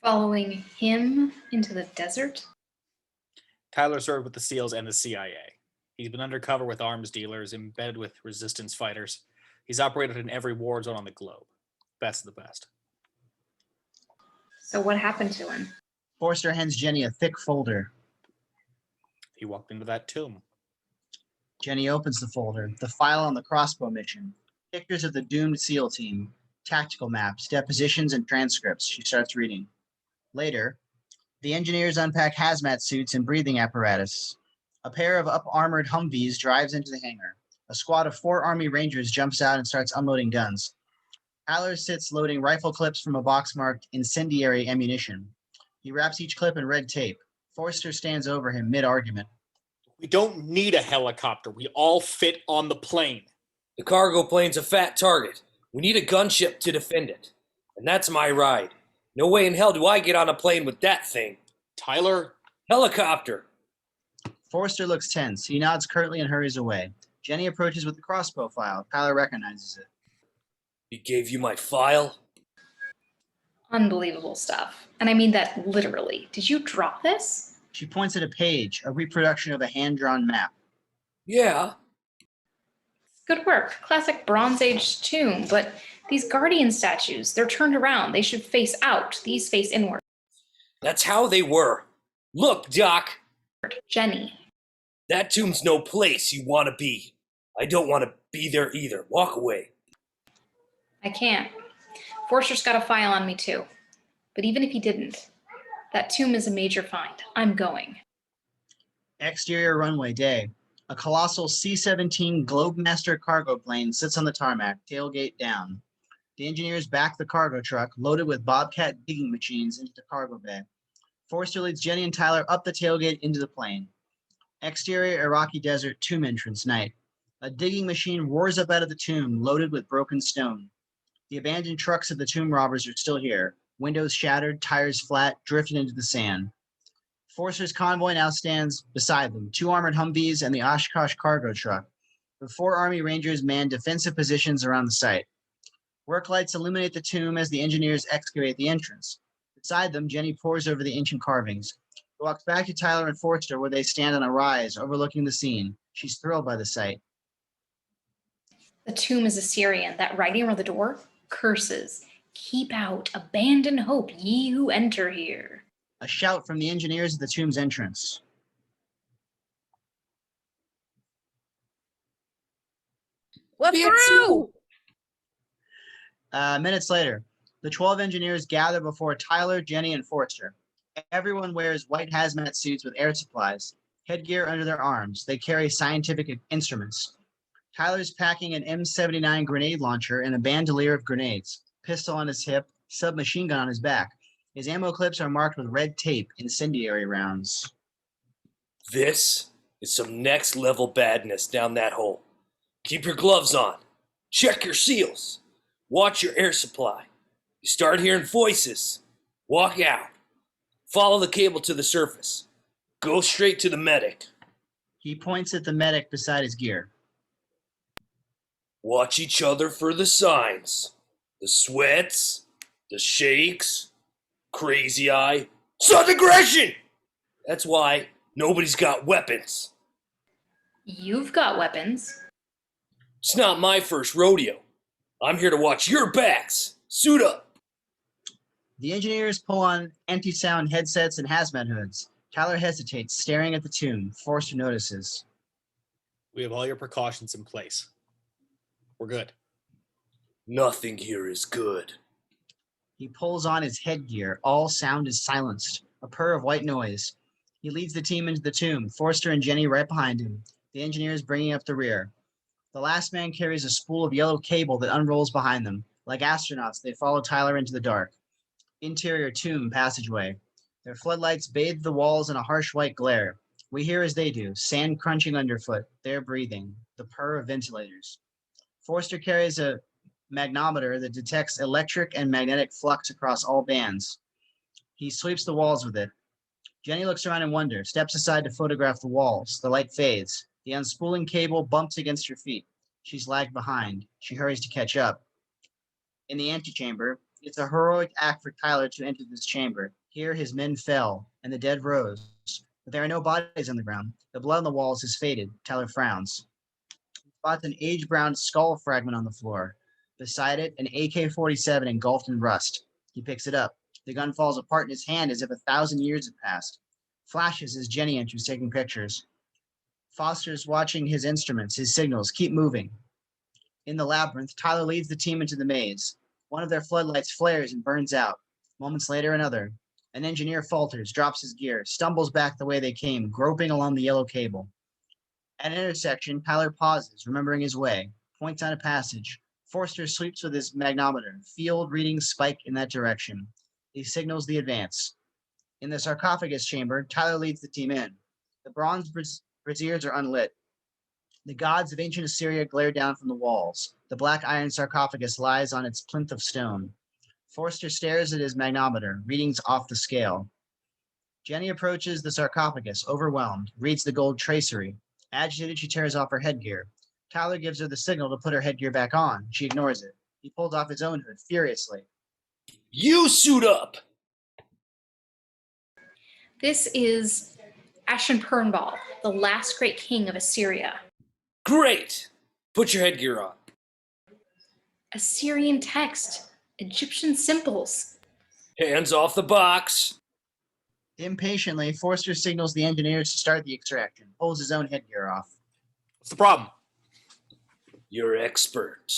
Following him into the desert? Tyler served with the SEALs and the CIA. He's been undercover with arms dealers, embedded with resistance fighters. He's operated in every war zone on the globe. Best of the best. So what happened to him? Forster hands Jenny a thick folder. He walked into that tomb. Jenny opens the folder. The file on the crossbow mission. Pictures of the doomed SEAL team. Tactical maps, depositions, and transcripts. She starts reading. Later, the engineers unpack hazmat suits and breathing apparatus. A pair of up-armored Humvees drives into the hangar. A squad of 4 Army Rangers jumps out and starts unloading guns. Tyler sits loading rifle clips from a box marked incendiary ammunition. He wraps each clip in red tape. Forster stands over him mid-argument. We don't need a helicopter. We all fit on the plane. The cargo plane's a fat target. We need a gunship to defend it. And that's my ride. No way in hell do I get on a plane with that thing. Tyler? Helicopter! Forster looks tense. He nods curtly and hurries away. Jenny approaches with the crossbow file. Tyler recognizes it. He gave you my file? Unbelievable stuff. And I mean that literally. Did you draw this? She points at a page, a reproduction of a hand-drawn map. Yeah. Good work. Classic Bronze Age tomb, but these guardian statues, they're turned around. They should face out. These face inward. That's how they were. Look, Doc. Jenny. That tomb's no place you want to be. I don't want to be there either. Walk away. I can't. Forster's got a file on me too. But even if he didn't, that tomb is a major find. I'm going. Exterior runway day. A colossal C-17 Globemaster cargo plane sits on the tarmac, tailgate down. The engineers back the cargo truck, loaded with Bobcat digging machines, into the cargo bay. Forster leads Jenny and Tyler up the tailgate into the plane. Exterior Iraqi desert tomb entrance night. A digging machine roars up out of the tomb, loaded with broken stone. The abandoned trucks of the tomb robbers are still here. Windows shattered, tires flat, drifted into the sand. Forster's convoy now stands beside them, 2 armored Humvees and the Oshkosh cargo truck. The 4 Army Rangers man defensive positions around the site. Work lights illuminate the tomb as the engineers excavate the entrance. Beside them, Jenny pores over the ancient carvings. She walks back to Tyler and Forster, where they stand on a rise overlooking the scene. She's thrilled by the sight. The tomb is Assyrian. That writing around the door curses. Keep out, abandon hope, ye who enter here. A shout from the engineers at the tomb's entrance. We're through! Minutes later, the 12 engineers gather before Tyler, Jenny, and Forster. Everyone wears white hazmat suits with air supplies, headgear under their arms. They carry scientific instruments. Tyler's packing an M79 grenade launcher and a bandolier of grenades, pistol on his hip, submachine gun on his back. His ammo clips are marked with red tape, incendiary rounds. This is some next level badness down that hole. Keep your gloves on. Check your seals. Watch your air supply. You start hearing voices. Walk out. Follow the cable to the surface. Go straight to the medic. He points at the medic beside his gear. Watch each other for the signs. The sweats, the shakes, crazy eye, sudden aggression! That's why nobody's got weapons. You've got weapons. It's not my first rodeo. I'm here to watch your backs. Suit up. The engineers pull on anti-sound headsets and hazmat hoods. Tyler hesitates, staring at the tomb. Forster notices. We have all your precautions in place. We're good. Nothing here is good. He pulls on his headgear. All sound is silenced. A purr of white noise. He leads the team into the tomb, Forster and Jenny right behind him. The engineers bringing up the rear. The last man carries a spool of yellow cable that unrolls behind them. Like astronauts, they follow Tyler into the dark. Interior tomb passageway. Their floodlights bathe the walls in a harsh white glare. We hear as they do, sand crunching underfoot, their breathing, the purr of ventilators. Forster carries a magnometer that detects electric and magnetic flux across all bands. He sweeps the walls with it. Jenny looks around in wonder, steps aside to photograph the walls. The light fades. The unspooling cable bumps against her feet. She's lagged behind. She hurries to catch up. In the antechamber, it's a heroic act for Tyler to enter this chamber. Here his men fell, and the dead rose. But there are no bodies on the ground. The blood on the walls has faded. Tyler frowns. He spots an age-browned skull fragment on the floor. Beside it, an AK-47 engulfed in rust. He picks it up. The gun falls apart in his hand as if 1,000 years have passed. Flashes as Jenny enters, taking pictures. Foster's watching his instruments, his signals, keep moving. In the labyrinth, Tyler leads the team into the maze. One of their floodlights flares and burns out. Moments later, another. An engineer falters, drops his gear, stumbles back the way they came, groping along the yellow cable. At an intersection, Tyler pauses, remembering his way, points out a passage. Forster sweeps with his magnometer. Field readings spike in that direction. He signals the advance. In the sarcophagus chamber, Tyler leads the team in. The bronze braziers are unlit. The gods of ancient Assyria glare down from the walls. The black iron sarcophagus lies on its plinth of stone. Forster stares at his magnometer, readings off the scale. Jenny approaches the sarcophagus, overwhelmed, reads the gold tracery. Agitated, she tears off her headgear. Tyler gives her the signal to put her headgear back on. She ignores it. He pulls off his own hood furiously. You suit up! This is Ashurbanipal, the last great king of Assyria. Great! Put your headgear on. Assyrian text, Egyptian symbols. Hands off the box. Impatiently, Forster signals the engineers to start the extraction, pulls his own headgear off. What's the problem? You're expert.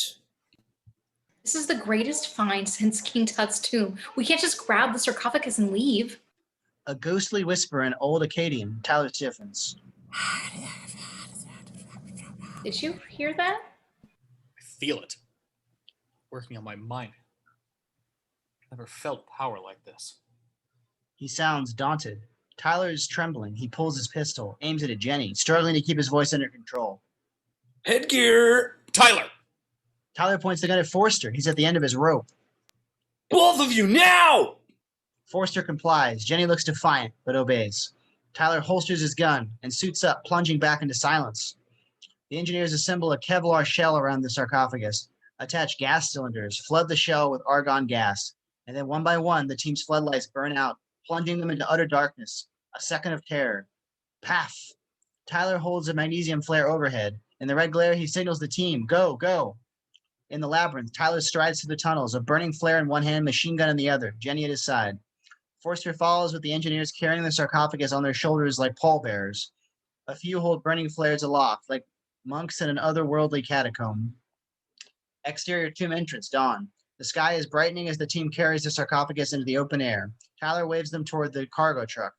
This is the greatest find since King Tut's tomb. We can't just grab the sarcophagus and leave. A ghostly whisper in Old Akkadian. Tyler stiffens. Did you hear that? I feel it. Working on my mind. I've never felt power like this. He sounds daunted. Tyler is trembling. He pulls his pistol, aims it at Jenny, struggling to keep his voice under control. Headgear! Tyler! Tyler points the gun at Forster. He's at the end of his rope. Both of you now! Forster complies. Jenny looks defiant, but obeys. Tyler holsters his gun and suits up, plunging back into silence. The engineers assemble a Kevlar shell around the sarcophagus, attach gas cylinders, flood the shell with argon gas, and then one by one, the team's floodlights burn out, plunging them into utter darkness. A second of terror. Paff! Tyler holds a magnesium flare overhead. In the red glare, he signals the team, go, go. In the labyrinth, Tyler strides through the tunnels, a burning flare in one hand, machine gun in the other, Jenny at his side. Forster follows with the engineers carrying the sarcophagus on their shoulders like pallbearers. A few hold burning flares aloft, like monks in an otherworldly catacomb. Exterior tomb entrance, dawn. The sky is brightening as the team carries the sarcophagus into the open air. Tyler waves them toward the cargo truck.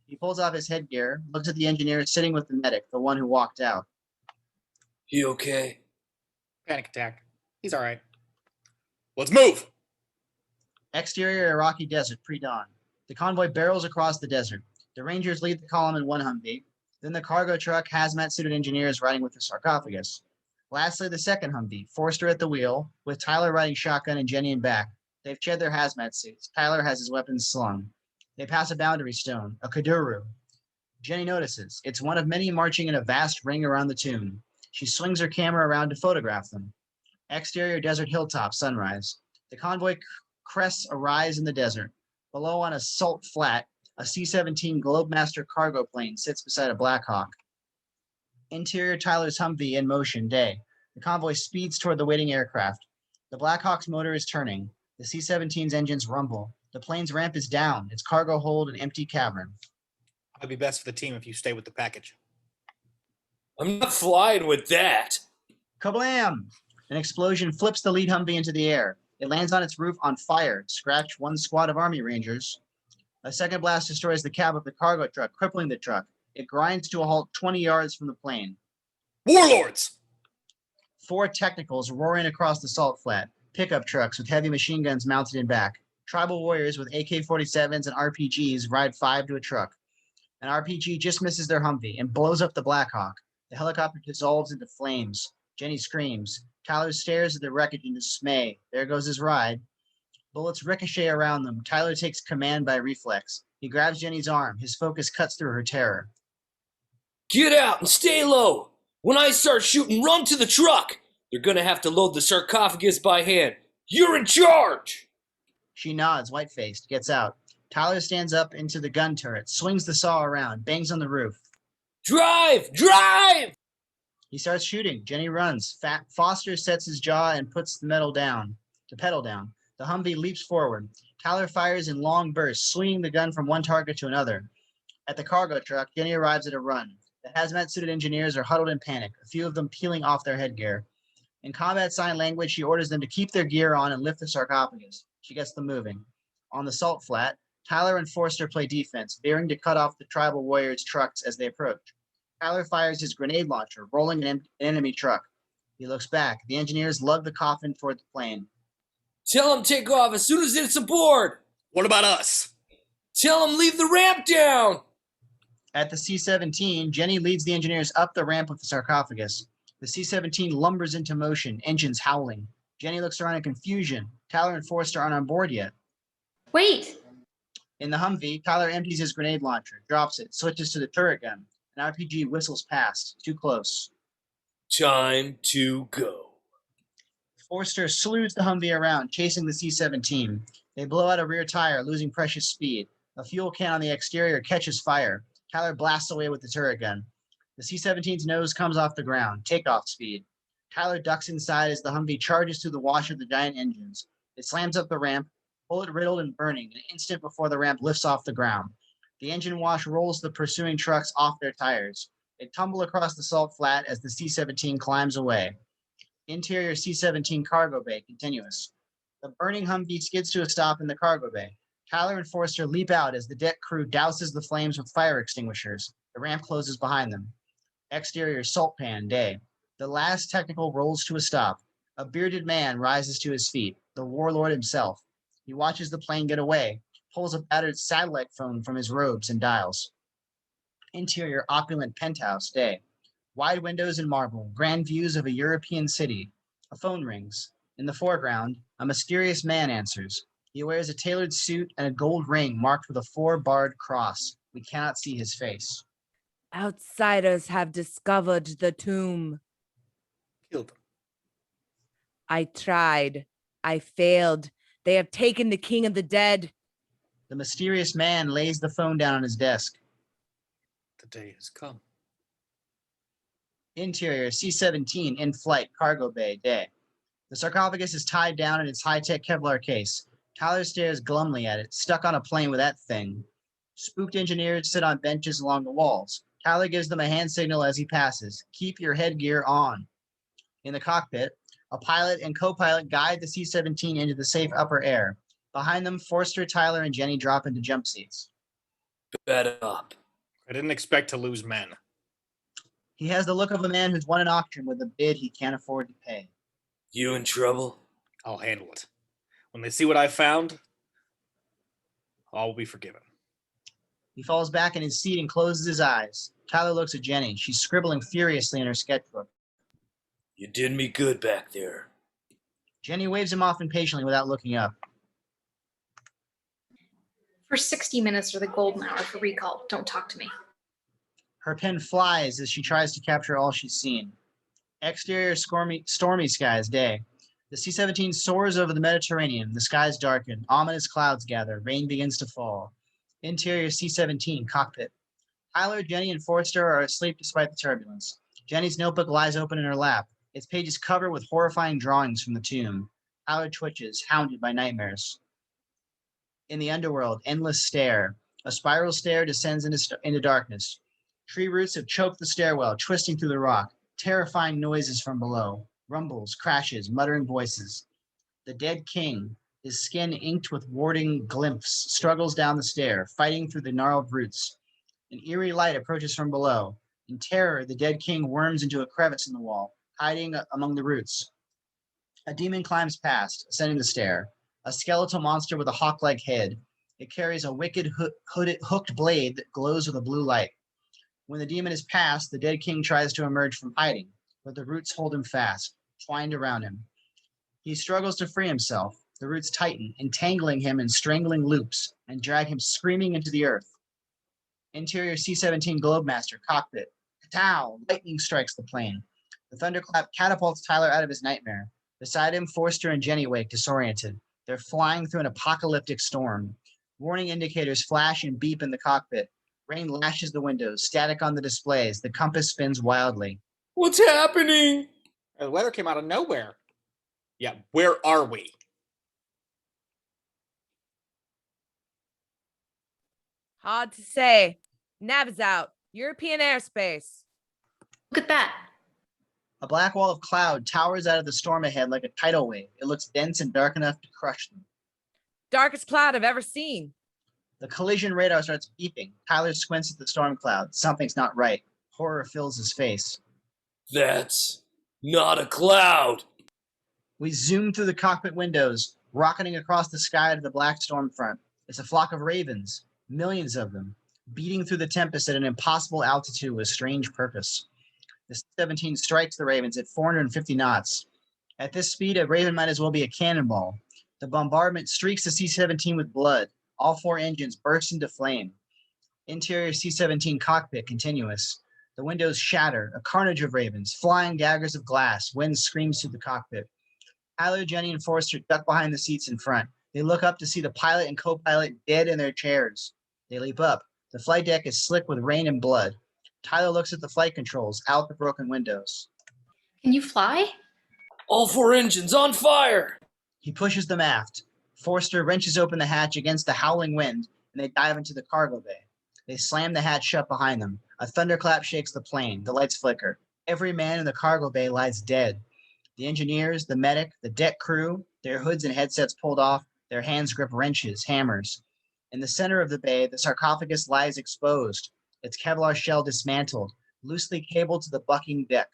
He pulls off his headgear, looks at the engineer sitting with the medic, the one who walked out. He okay? Panic attack. He's all right. Let's move! Exterior Iraqi desert, pre-dawn. The convoy barrels across the desert. The Rangers lead the column in one Humvee. Then the cargo truck, hazmat-suited engineers riding with the sarcophagus. Lastly, the second Humvee, Forster at the wheel, with Tyler riding shotgun and Jenny in back. They've shed their hazmat suits. Tyler has his weapons slung. They pass a boundary stone, a kaduru. Jenny notices. It's one of many marching in a vast ring around the tomb. She swings her camera around to photograph them. Exterior desert hilltop, sunrise. The convoy crests a rise in the desert. Below on a salt flat, a C-17 Globemaster cargo plane sits beside a Blackhawk. Interior Tyler's Humvee in motion, day. The convoy speeds toward the waiting aircraft. The Blackhawk's motor is turning. The C-17's engines rumble. The plane's ramp is down, its cargo hold an empty cavern. It'd be best for the team if you stay with the package. I'm not flying with that. Kablam! An explosion flips the lead Humvee into the air. It lands on its roof on fire, scratched one squad of Army Rangers. A second blast destroys the cab of the cargo truck, crippling the truck. It grinds to a halt 20 yards from the plane. Warlords! 4 technicals roaring across the salt flat. Pickup trucks with heavy machine guns mounted in back. Tribal warriors with AK-47s and RPGs ride 5 to a truck. An RPG just misses their Humvee and blows up the Blackhawk. The helicopter dissolves into flames. Jenny screams. Tyler stares at the wreckage in dismay. There goes his ride. Bullets ricochet around them. Tyler takes command by reflex. He grabs Jenny's arm. His focus cuts through her terror. Get out and stay low. When I start shooting, run to the truck. They're gonna have to load the sarcophagus by hand. You're in charge. She nods, white-faced, gets out. Tyler stands up into the gun turret, swings the saw around, bangs on the roof. Drive! Drive! He starts shooting. Jenny runs. Foster sets his jaw and puts the pedal down. The Humvee leaps forward. Tyler fires in long bursts, swinging the gun from one target to another. At the cargo truck, Jenny arrives at a run. The hazmat-suited engineers are huddled in panic, a few of them peeling off their headgear. In combat sign language, she orders them to keep their gear on and lift the sarcophagus. She gets them moving. On the salt flat, Tyler and Forster play defense, daring to cut off the tribal warriors' trucks as they approach. Tyler fires his grenade launcher, rolling an enemy truck. He looks back. The engineers lug the coffin toward the plane. Tell them take off as soon as it's aboard. What about us? Tell them leave the ramp down. At the C-17, Jenny leads the engineers up the ramp with the sarcophagus. The C-17 lumbers into motion, engines howling. Jenny looks around in confusion. Tyler and Forster aren't on board yet. Wait! In the Humvee, Tyler empties his grenade launcher, drops it, switches to the turret gun. An RPG whistles past, too close. Time to go. Forster slews the Humvee around, chasing the C-17. They blow out a rear tire, losing precious speed. A fuel can on the exterior catches fire. Tyler blasts away with the turret gun. The C-17's nose comes off the ground, takeoff speed. Tyler ducks inside as the Humvee charges through the wash of the giant engines. It slams up the ramp, bullet riddled and burning, an instant before the ramp lifts off the ground. The engine wash rolls the pursuing trucks off their tires. They tumble across the salt flat as the C-17 climbs away. Interior C-17 cargo bay, continuous. The burning Humvee skids to a stop in the cargo bay. Tyler and Forster leap out as the deck crew douses the flames with fire extinguishers. The ramp closes behind them. Exterior salt pan, day. The last technical rolls to a stop. A bearded man rises to his feet, the warlord himself. He watches the plane get away, pulls a battered satellite phone from his robes and dials. Interior opulent penthouse, day. Wide windows in marble, grand views of a European city. A phone rings. In the foreground, a mysterious man answers. He wears a tailored suit and a gold ring marked with a 4-barred cross. We cannot see his face. Outsiders have discovered the tomb. Killed them. I tried. I failed. They have taken the king of the dead. The mysterious man lays the phone down on his desk. The day has come. Interior, C-17, in flight, cargo bay, day. The sarcophagus is tied down in its high-tech Kevlar case. Tyler stares glumly at it, stuck on a plane with that thing. Spooked engineers sit on benches along the walls. Tyler gives them a hand signal as he passes. Keep your headgear on. In the cockpit, a pilot and co-pilot guide the C-17 into the safe upper air. Behind them, Forster, Tyler, and Jenny drop into jump seats. Bed up. I didn't expect to lose men. He has the look of a man who's won an auction with a bid he can't afford to pay. You in trouble? I'll handle it. When they see what I found, all will be forgiven. He falls back in his seat and closes his eyes. Tyler looks at Jenny. She's scribbling furiously in her sketchbook. You did me good back there. Jenny waves him off impatiently without looking up. For 60 minutes or the golden hour for recall. Don't talk to me. Her pen flies as she tries to capture all she's seen. Exterior stormy skies, day. The C-17 soars over the Mediterranean. The skies darken. Ominous clouds gather. Rain begins to fall. Interior C-17, cockpit. Tyler, Jenny, and Forster are asleep despite the turbulence. Jenny's notebook lies open in her lap. Its pages covered with horrifying drawings from the tomb. Tyler twitches, hounded by nightmares. In the underworld, endless stair. A spiral stair descends into darkness. Tree roots have choked the stairwell, twisting through the rock. Terrifying noises from below. Rumbles, crashes, muttering voices. The dead king, his skin inked with warding glimpses, struggles down the stair, fighting through the gnarled roots. An eerie light approaches from below. In terror, the dead king worms into a crevice in the wall, hiding among the roots. A demon climbs past, ascending the stair. A skeletal monster with a hawk-like head. It carries a wicked hooked blade that glows with a blue light. When the demon is past, the dead king tries to emerge from hiding, but the roots hold him fast, twined around him. He struggles to free himself. The roots tighten, entangling him in strangling loops, and drag him screaming into the earth. Interior C-17 Globemaster, cockpit. Katow! Lightning strikes the plane. The thunderclap catapults Tyler out of his nightmare. Beside him, Forster and Jenny wake, disoriented. They're flying through an apocalyptic storm. Warning indicators flash and beep in the cockpit. Rain lashes the windows, static on the displays. The compass spins wildly. What's happening? The weather came out of nowhere. Yeah, where are we? Hard to say. Nav's out. European airspace. Look at that. A black wall of cloud towers out of the storm ahead like a tidal wave. It looks dense and dark enough to crush them. Darkest cloud I've ever seen. The collision radar starts beeping. Tyler squints at the storm cloud. Something's not right. Horror fills his face. That's not a cloud. We zoom through the cockpit windows, rocketing across the sky to the black storm front. It's a flock of ravens, millions of them, beating through the tempest at an impossible altitude with strange purpose. The C-17 strikes the ravens at 450 knots. At this speed, a raven might as well be a cannonball. The bombardment streaks the C-17 with blood. All four engines burst into flame. Interior C-17 cockpit continuous. The windows shatter, a carnage of ravens, flying daggers of glass. Wind screams through the cockpit. Tyler, Jenny, and Forster duck behind the seats in front. They look up to see the pilot and co-pilot dead in their chairs. They leap up. The flight deck is slick with rain and blood. Tyler looks at the flight controls, out the broken windows. Can you fly? All four engines on fire. He pushes them aft. Forster wrenches open the hatch against the howling wind, and they dive into the cargo bay. They slam the hatch shut behind them. A thunderclap shakes the plane. The lights flicker. Every man in the cargo bay lies dead. The engineers, the medic, the deck crew, their hoods and headsets pulled off, their hands grip wrenches, hammers. In the center of the bay, the sarcophagus lies exposed, its Kevlar shell dismantled, loosely cabled to the bucking deck.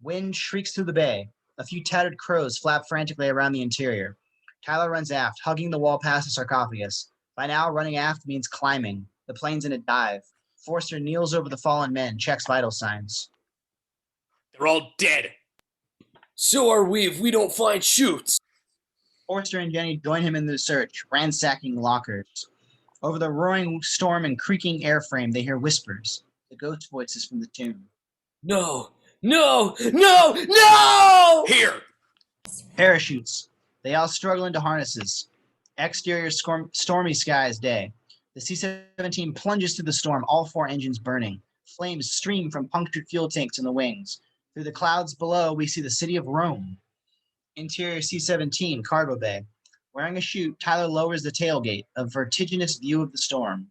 Wind shrieks through the bay. A few tattered crows flap frantically around the interior. Tyler runs aft, hugging the wall past the sarcophagus. By now, running aft means climbing. The plane's in a dive. Forster kneels over the fallen men, checks vital signs. They're all dead. So are we if we don't find chutes. Forster and Jenny join him in the search, ransacking lockers. Over the roaring storm and creaking airframe, they hear whispers, the ghost voices from the tomb. No, no, no, no! Here! Parachutes. They all struggle into harnesses. Exterior stormy skies day. The C-17 plunges through the storm, all four engines burning. Flames stream from punctured fuel tanks in the wings. Through the clouds below, we see the city of Rome. Interior C-17, cargo bay. Wearing a chute, Tyler lowers the tailgate, a vertiginous view of the storm.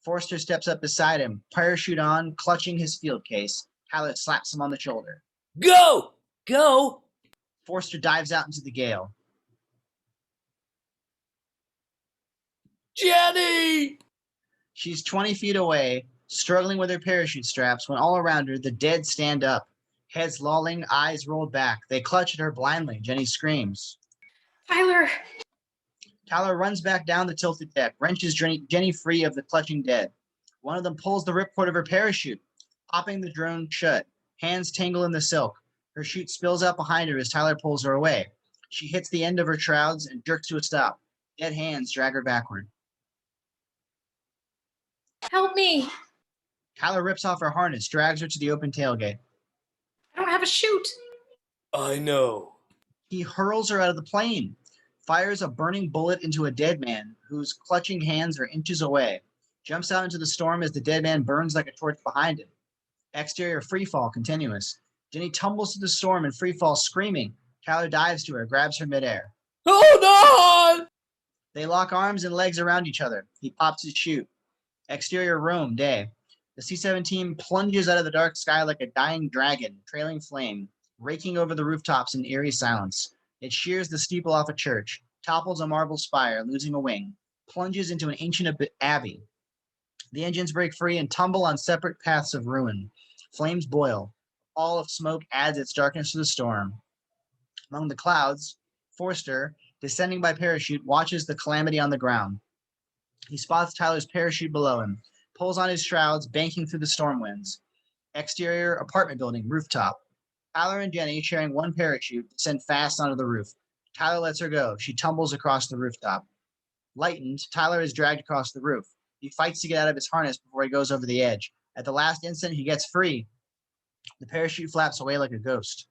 Forster steps up beside him, parachute on, clutching his field case. Tyler slaps him on the shoulder. Go! Go! Forster dives out into the gale. Jenny! She's 20 feet away, struggling with her parachute straps, when all around her, the dead stand up. Heads lolling, eyes rolled back. They clutch at her blindly. Jenny screams. Tyler! Tyler runs back down the tilted deck, wrenches Jenny free of the clutching dead. One of them pulls the ripcord of her parachute, popping the drone shut. Hands tangle in the silk. Her chute spills out behind her as Tyler pulls her away. She hits the end of her shrouds and jerks to a stop. Dead hands drag her backward. Help me! Tyler rips off her harness, drags her to the open tailgate. I don't have a chute. I know. He hurls her out of the plane, fires a burning bullet into a dead man whose clutching hands are inches away, jumps out into the storm as the dead man burns like a torch behind him. Exterior freefall continuous. Jenny tumbles to the storm in freefall screaming. Tyler dives to her, grabs her midair. Hold on! They lock arms and legs around each other. He pops his chute. Exterior room, day. The C-17 plunges out of the dark sky like a dying dragon, trailing flame, raking over the rooftops in eerie silence. It shears the steeple off a church, topples a marble spire, losing a wing, plunges into an ancient abbey. The engines break free and tumble on separate paths of ruin. Flames boil. All of smoke adds its darkness to the storm. Among the clouds, Forster, descending by parachute, watches the calamity on the ground. He spots Tyler's parachute below him, pulls on his shrouds, banking through the storm winds. Exterior apartment building, rooftop. Tyler and Jenny, sharing one parachute, descend fast onto the roof. Tyler lets her go. She tumbles across the rooftop. Lightened, Tyler is dragged across the roof. He fights to get out of his harness before he goes over the edge. At the last instant, he gets free. The parachute flaps away like a ghost.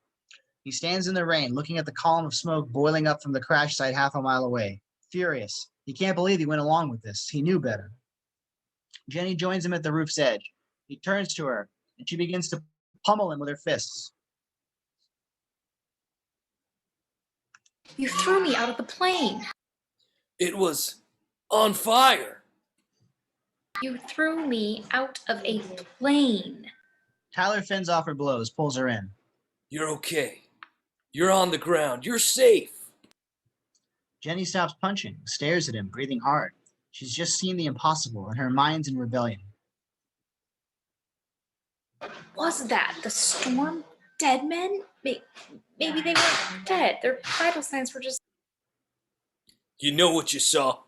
He stands in the rain, looking at the column of smoke boiling up from the crash site half a mile away. Furious. He can't believe he went along with this. He knew better. Jenny joins him at the roof's edge. He turns to her, and she begins to pummel him with her fists. You threw me out of the plane. It was on fire. You threw me out of a plane. Tyler fends off her blows, pulls her in. You're okay. You're on the ground. You're safe. Jenny stops punching, stares at him, breathing hard. She's just seen the impossible, and her mind's in rebellion. Was that the storm? Dead men? Maybe they weren't dead. Their vital signs were just... You know what you saw.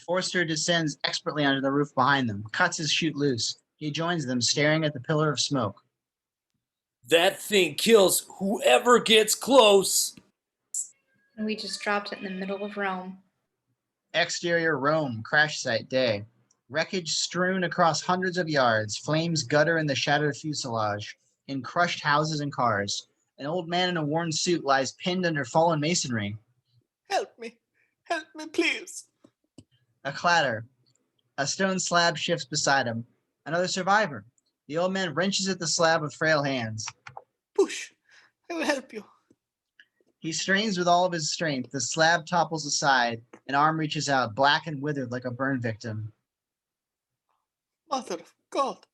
Forster descends expertly onto the roof behind them, cuts his chute loose. He joins them, staring at the pillar of smoke. That thing kills whoever gets close. And we just dropped it in the middle of Rome. Exterior Rome, crash site day. Wreckage strewn across hundreds of yards, flames gutter in the shattered fuselage, in crushed houses and cars. An old man in a worn suit lies pinned under fallen masonry. Help me, please. A clatter. A stone slab shifts beside him. Another survivor. The old man wrenches at the slab with frail hands. Push, I will help you. He strains with all of his strength. The slab topples aside. An arm reaches out, black and withered like a burn victim. Mother of God.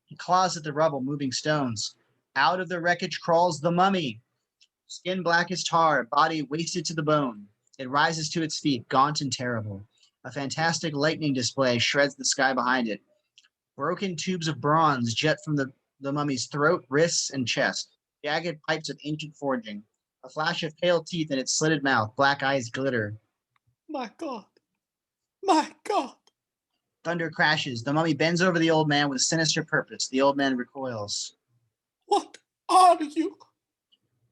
He claws at the rubble, moving stones. Out of the wreckage crawls the mummy. Skin black as tar, body wasted to the bone. It rises to its feet, gaunt and terrible. A fantastic lightning display shreds the sky behind it. Broken tubes of bronze jet from the mummy's throat, wrists, and chest. Jagged pipes of ancient forging. A flash of pale teeth in its slitted mouth. Black eyes glitter. My God. My God. Thunder crashes. The mummy bends over the old man with sinister purpose. The old man recoils. What are you?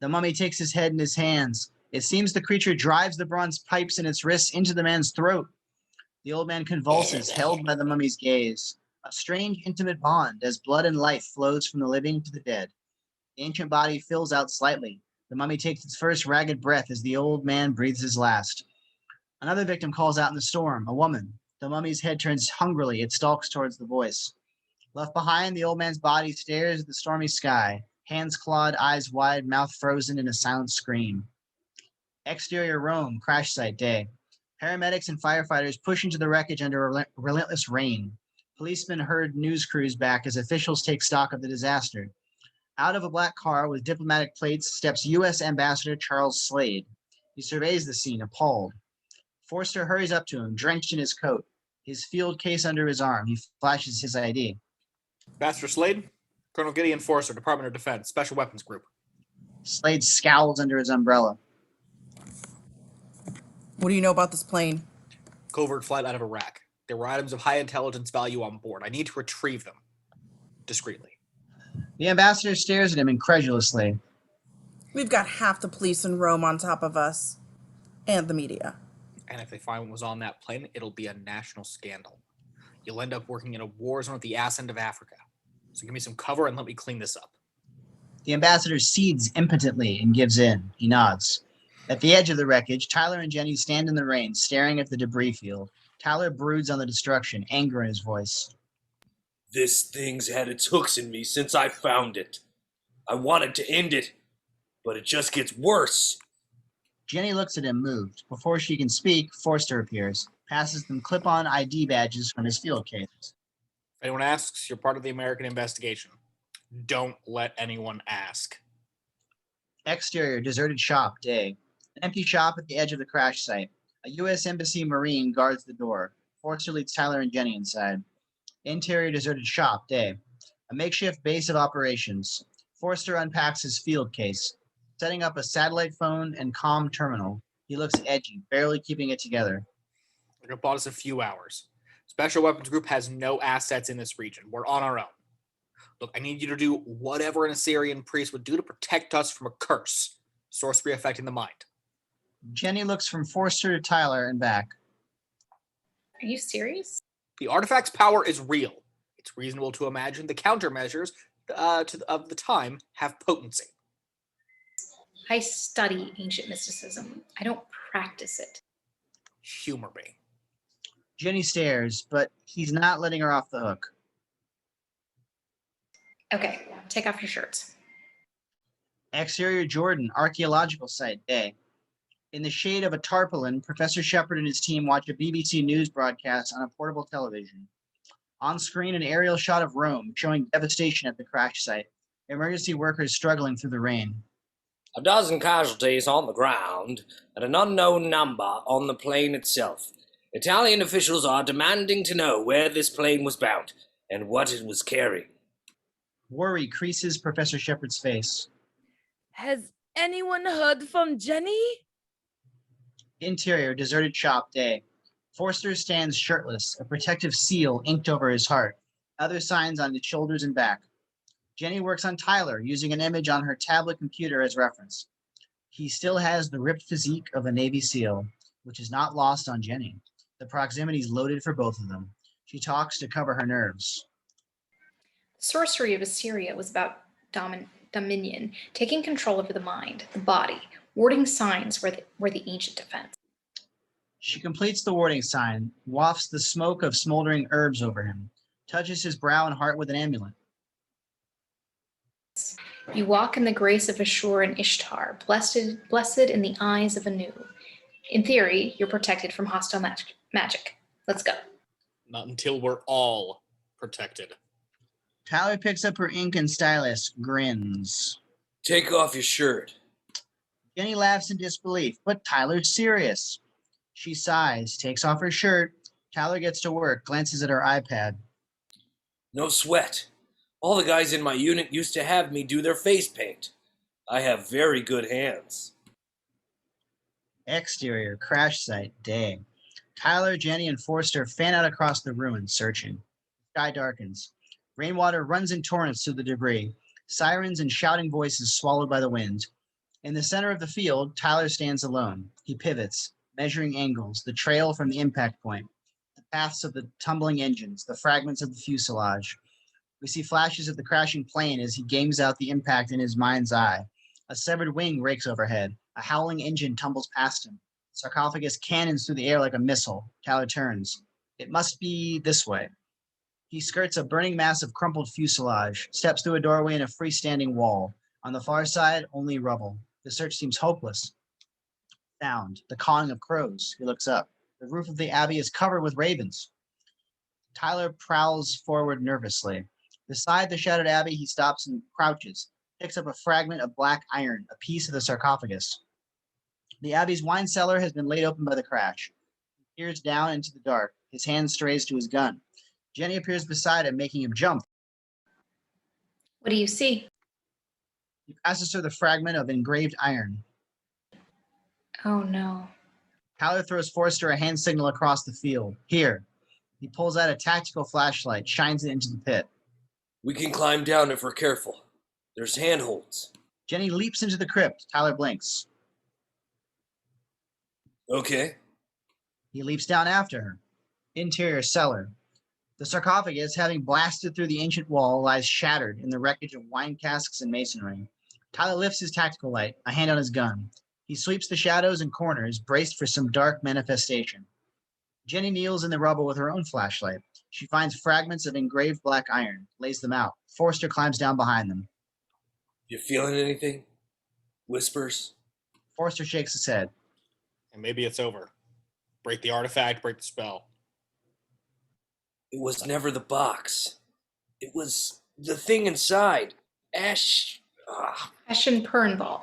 The mummy takes his head in his hands. It seems the creature drives the bronze pipes in its wrists into the man's throat. The old man convulses, held by the mummy's gaze. A strange, intimate bond as blood and life flows from the living to the dead. The ancient body fills out slightly. The mummy takes its first ragged breath as the old man breathes his last. Another victim calls out in the storm, a woman. The mummy's head turns hungrily. It stalks towards the voice. Left behind, the old man's body stares at the stormy sky, hands clawed, eyes wide, mouth frozen in a silent scream. Exterior Rome, crash site day. Paramedics and firefighters push into the wreckage under relentless rain. Policemen herd news crews back as officials take stock of the disaster. Out of a black car with diplomatic plates steps U.S. Ambassador Charles Slade. He surveys the scene, appalled. Forster hurries up to him, drenched in his coat, his field case under his arm. He flashes his ID. Ambassador Slade, Colonel Gideon Forster, Department of Defense, Special Weapons Group. Slade scowls under his umbrella. What do you know about this plane? Covert flight out of Iraq. There were items of high intelligence value on board. I need to retrieve them. Discreetly. The ambassador stares at him incredulously. We've got half the police in Rome on top of us. And the media. And if they find what was on that plane, it'll be a national scandal. You'll end up working in a war zone at the ass end of Africa. So give me some cover and let me clean this up. The ambassador cedes impotently and gives in. He nods. At the edge of the wreckage, Tyler and Jenny stand in the rain, staring at the debris field. Tyler broods on the destruction, anger in his voice. This thing's had its hooks in me since I found it. I wanted to end it, but it just gets worse. Jenny looks at him, moved. Before she can speak, Forster appears, passes them clip-on ID badges from his field case. If anyone asks, you're part of the American investigation. Don't let anyone ask. Exterior, deserted shop, day. An empty shop at the edge of the crash site. A U.S. Embassy Marine guards the door. Forster leads Tyler and Jenny inside. Interior, deserted shop, day. A makeshift base of operations. Forster unpacks his field case, setting up a satellite phone and comm terminal. He looks edgy, barely keeping it together. It bought us a few hours. Special Weapons Group has no assets in this region. We're on our own. Look, I need you to do whatever an Assyrian priest would do to protect us from a curse. Sorcery affecting the mind. Jenny looks from Forster to Tyler and back. Are you serious? The artifact's power is real. It's reasonable to imagine the countermeasures of the time have potency. I study ancient mysticism. I don't practice it. Humor me. Jenny stares, but he's not letting her off the hook. Okay, take off your shirts. Exterior Jordan, archaeological site, day. In the shade of a tarpaulin, Professor Sheppard and his team watch a BBC News broadcast on a portable television. On screen, an aerial shot of Rome, showing devastation at the crash site. Emergency workers struggling through the rain. A dozen casualties on the ground, and an unknown number on the plane itself. Italian officials are demanding to know where this plane was bound, and what it was carrying. Worry creases Professor Sheppard's face. Has anyone heard from Jenny? Interior, deserted shop, day. Forster stands shirtless, a protective seal inked over his heart. Other signs on his shoulders and back. Jenny works on Tyler, using an image on her tablet computer as reference. He still has the ripped physique of a Navy SEAL, which is not lost on Jenny. The proximity's loaded for both of them. She talks to cover her nerves. The sorcery of Assyria was about dominion, taking control over the mind, the body. Warding signs were the ancient defense. She completes the warding sign, wafts the smoke of smoldering herbs over him, touches his brow and heart with an amulet. You walk in the grace of Ashur and Ishtar, blessed in the eyes of Anu. In theory, you're protected from hostile magic. Let's go. Not until we're all protected. Tyler picks up her ink and stylus, grins. Take off your shirt. Jenny laughs in disbelief, but Tyler's serious. She sighs, takes off her shirt. Tyler gets to work, glances at her iPad. No sweat. All the guys in my unit used to have me do their face paint. I have very good hands. Exterior, crash site, day. Tyler, Jenny, and Forster fan out across the ruins, searching. Sky darkens. Rainwater runs in torrents through the debris. Sirens and shouting voices swallowed by the wind. In the center of the field, Tyler stands alone. He pivots, measuring angles, the trail from the impact point, the paths of the tumbling engines, the fragments of the fuselage. We see flashes of the crashing plane as he games out the impact in his mind's eye. A severed wing rakes overhead. A howling engine tumbles past him. Sarcophagus cannons through the air like a missile. Tyler turns. It must be this way. He skirts a burning mass of crumpled fuselage, steps through a doorway in a freestanding wall. On the far side, only rubble. The search seems hopeless. Sound, the cawing of crows. He looks up. The roof of the abbey is covered with ravens. Tyler prowls forward nervously. Beside the shattered abbey, he stops and crouches, picks up a fragment of black iron, a piece of the sarcophagus. The abbey's wine cellar has been laid open by the crash. He peers down into the dark. His hand strays to his gun. Jenny appears beside him, making him jump. What do you see? He passes her the fragment of engraved iron. Oh no. Tyler throws Forster a hand signal across the field. Here. He pulls out a tactical flashlight, shines it into the pit. We can climb down if we're careful. There's handholds. Jenny leaps into the crypt. Tyler blinks. Okay. He leaps down after her. Interior cellar. The sarcophagus, having blasted through the ancient wall, lies shattered in the wreckage of wine casks and masonry. Tyler lifts his tactical light, a hand on his gun. He sweeps the shadows and corners, braced for some dark manifestation. Jenny kneels in the rubble with her own flashlight. She finds fragments of engraved black iron, lays them out. Forster climbs down behind them. You feeling anything? Whispers? Forster shakes his head. And maybe it's over. Break the artifact, break the spell. It was never the box. It was the thing inside. Ash Ashen Pernball.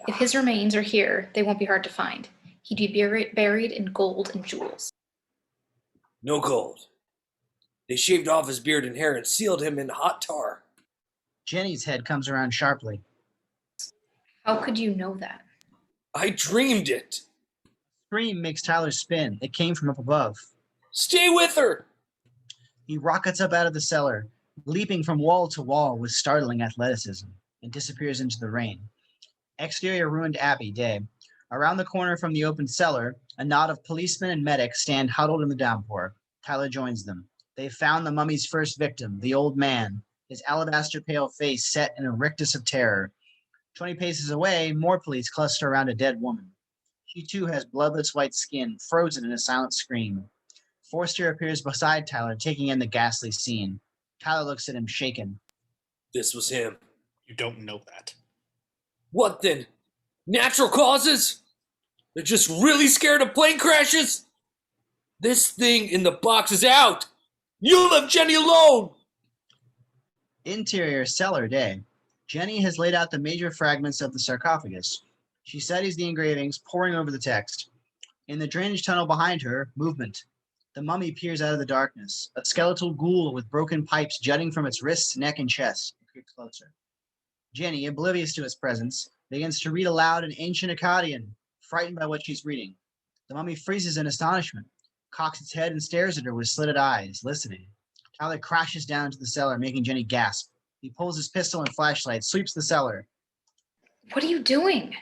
If his remains are here, they won't be hard to find. He'd be buried in gold and jewels. No gold. They shaved off his beard and hair and sealed him in hot tar. Jenny's head comes around sharply. How could you know that? I dreamed it. Scream makes Tyler spin. It came from up above. Stay with her! He rockets up out of the cellar, leaping from wall to wall with startling athleticism, and disappears into the rain. Exterior ruined abbey day. Around the corner from the open cellar, a knot of policemen and medics stand huddled in the downpour. Tyler joins them. They've found the mummy's first victim, the old man, his alabaster pale face set in a rictus of terror. 20 paces away, more police cluster around a dead woman. She too has bloodless white skin, frozen in a silent scream. Forster appears beside Tyler, taking in the ghastly scene. Tyler looks at him, shaken. This was him. You don't know that. What then? Natural causes? They're just really scared of plane crashes? This thing in the box is out! You left Jenny alone! Interior cellar day. Jenny has laid out the major fragments of the sarcophagus. She studies the engravings, poring over the text. In the drainage tunnel behind her, movement. The mummy peers out of the darkness, a skeletal ghoul with broken pipes jutting from its wrists, neck, and chest. It creeps closer. Jenny, oblivious to its presence, begins to read aloud in ancient Akkadian, frightened by what she's reading. The mummy freezes in astonishment, cocks its head and stares at her with slitted eyes, listening. Tyler crashes down into the cellar, making Jenny gasp. He pulls his pistol and flashlight, sweeps the cellar. What are you doing?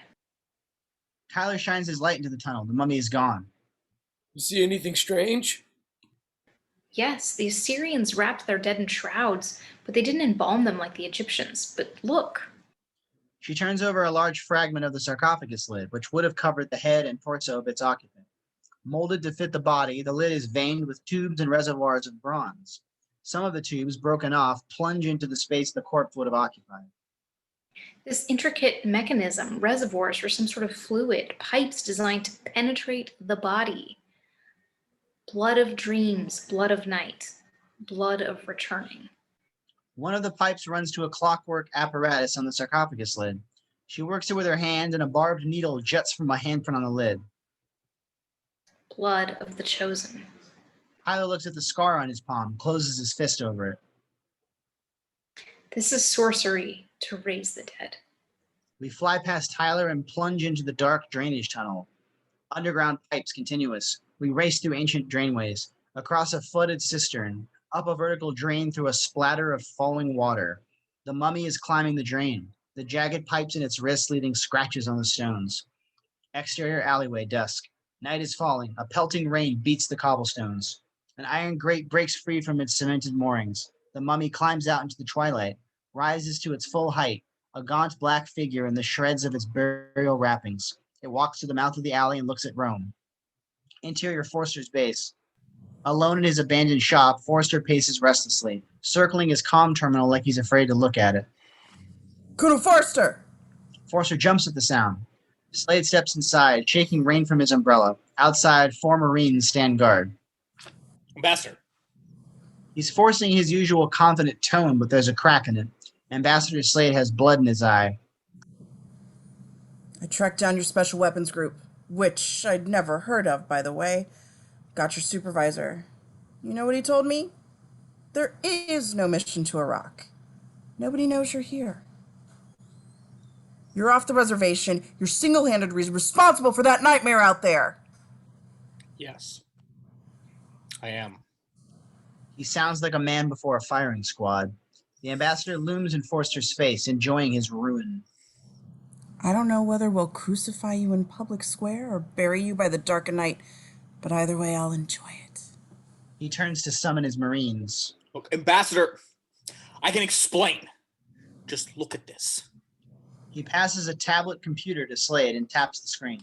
Tyler shines his light into the tunnel. The mummy is gone. You see anything strange? Yes, the Assyrians wrapped their dead in shrouds, but they didn't embalm them like the Egyptians. But look. She turns over a large fragment of the sarcophagus lid, which would have covered the head and torso of its occupant. Molded to fit the body, the lid is veined with tubes and reservoirs of bronze. Some of the tubes, broken off, plunge into the space the corpse would have occupied. This intricate mechanism, reservoirs for some sort of fluid, pipes designed to penetrate the body. Blood of dreams, blood of night, blood of returning. One of the pipes runs to a clockwork apparatus on the sarcophagus lid. She works it with her hand, and a barbed needle juts from a handprint on the lid. Blood of the chosen. Tyler looks at the scar on his palm, closes his fist over it. This is sorcery to raise the dead. We fly past Tyler and plunge into the dark drainage tunnel. Underground pipes continuous. We race through ancient drainways, across a flooded cistern, up a vertical drain through a splatter of falling water. The mummy is climbing the drain, the jagged pipes in its wrists leaving scratches on the stones. Exterior alleyway, dusk. Night is falling. A pelting rain beats the cobblestones. An iron grate breaks free from its cemented moorings. The mummy climbs out into the twilight, rises to its full height, a gaunt black figure in the shreds of its burial wrappings. It walks to the mouth of the alley and looks at Rome. Interior Forster's base. Alone in his abandoned shop, Forster paces restlessly, circling his comm terminal like he's afraid to look at it. Colonel Forster! Forster jumps at the sound. Slade steps inside, shaking rain from his umbrella. Outside, 4 Marines stand guard. Ambassador. He's forcing his usual confident tone, but there's a crack in it. Ambassador Slade has blood in his eye. I tracked down your special weapons group, which I'd never heard of, by the way. Got your supervisor. You know what he told me? There is no mission to Iraq. Nobody knows you're here. You're off the reservation. You're single-handedly responsible for that nightmare out there. Yes. I am. He sounds like a man before a firing squad. The ambassador looms in Forster's face, enjoying his ruin. I don't know whether we'll crucify you in public square or bury you by the dark of night, but either way, I'll enjoy it. He turns to summon his Marines. Look, Ambassador, I can explain. Just look at this. He passes a tablet computer to Slade and taps the screen.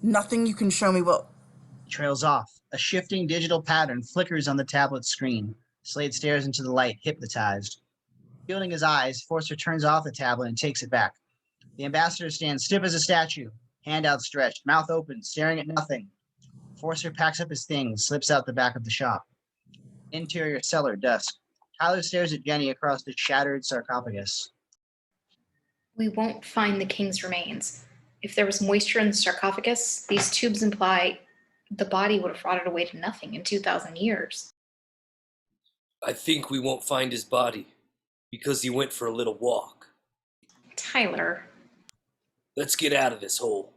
Nothing you can show me will... He trails off. A shifting digital pattern flickers on the tablet screen. Slade stares into the light, hypnotized. Shielding his eyes, Forster turns off the tablet and takes it back. The ambassador stands stiff as a statue, hand outstretched, mouth open, staring at nothing. Forster packs up his things, slips out the back of the shop. Interior cellar, dusk. Tyler stares at Jenny across the shattered sarcophagus. We won't find the king's remains. If there was moisture in the sarcophagus, these tubes imply the body would have rotted away to nothing in 2,000 years. I think we won't find his body because he went for a little walk. Tyler. Let's get out of this hole.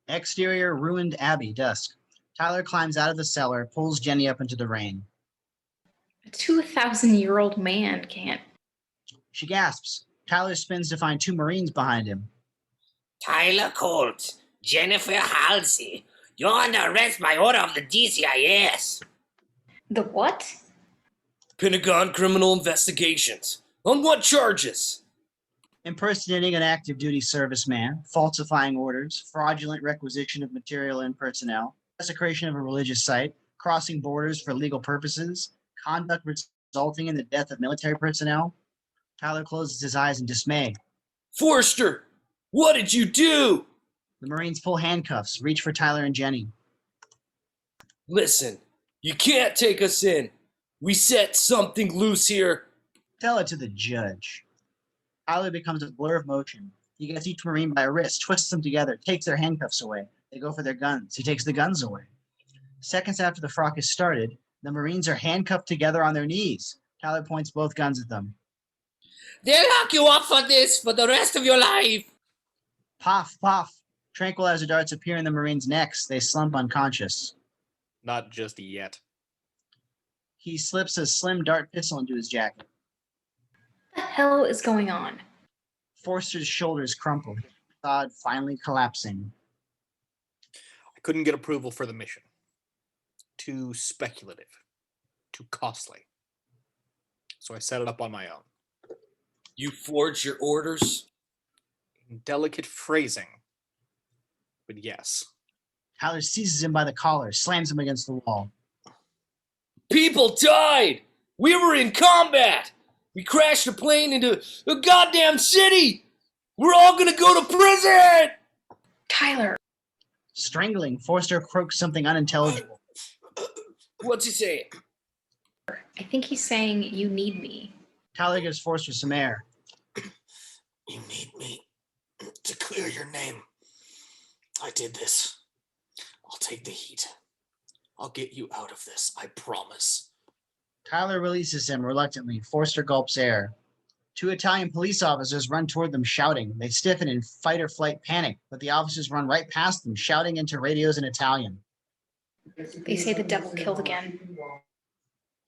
Exterior ruined abbey, dusk. Tyler climbs out of the cellar, pulls Jenny up into the rain. A 2,000-year-old man can't. She gasps. Tyler spins to find 2 Marines behind him. Tyler Colt, Jennifer Halsey, you're under arrest by order of the DCIS. The what? Pentagon Criminal Investigations. On what charges? Impersonating an active duty serviceman, falsifying orders, fraudulent requisition of material and personnel, desecration of a religious site, crossing borders for legal purposes, conduct resulting in the death of military personnel. Tyler closes his eyes in dismay. Forster, what did you do? The Marines pull handcuffs, reach for Tyler and Jenny. Listen, you can't take us in. We set something loose here. Tell it to the judge. Tyler becomes a blur of motion. He gets each Marine by a wrist, twists them together, takes their handcuffs away. They go for their guns. He takes the guns away. Seconds after the fracas started, the Marines are handcuffed together on their knees. Tyler points both guns at them. They'll lock you up for this for the rest of your life. Puff, puff. Tranquilizer darts appear in the Marines' necks. They slump unconscious. Not just yet. He slips a slim dart pistol into his jacket. What the hell is going on? Forster's shoulders crumple, facade finally collapsing. I couldn't get approval for the mission. Too speculative. Too costly. So I set it up on my own. You forged your orders? In delicate phrasing. But yes. Tyler seizes him by the collar, slams him against the wall. People died! We were in combat! We crashed a plane into a goddamn city! We're all gonna go to prison! Tyler. Strangling, Forster croaks something unintelligible. What's he saying? I think he's saying you need me. Tyler gives Forster some air. You need me to clear your name. I did this. I'll take the heat. I'll get you out of this, I promise. Tyler releases him reluctantly. Forster gulps air. 2 Italian police officers run toward them shouting. They stiffen in fight or flight panic, but the officers run right past them, shouting into radios in Italian. They say the devil killed again.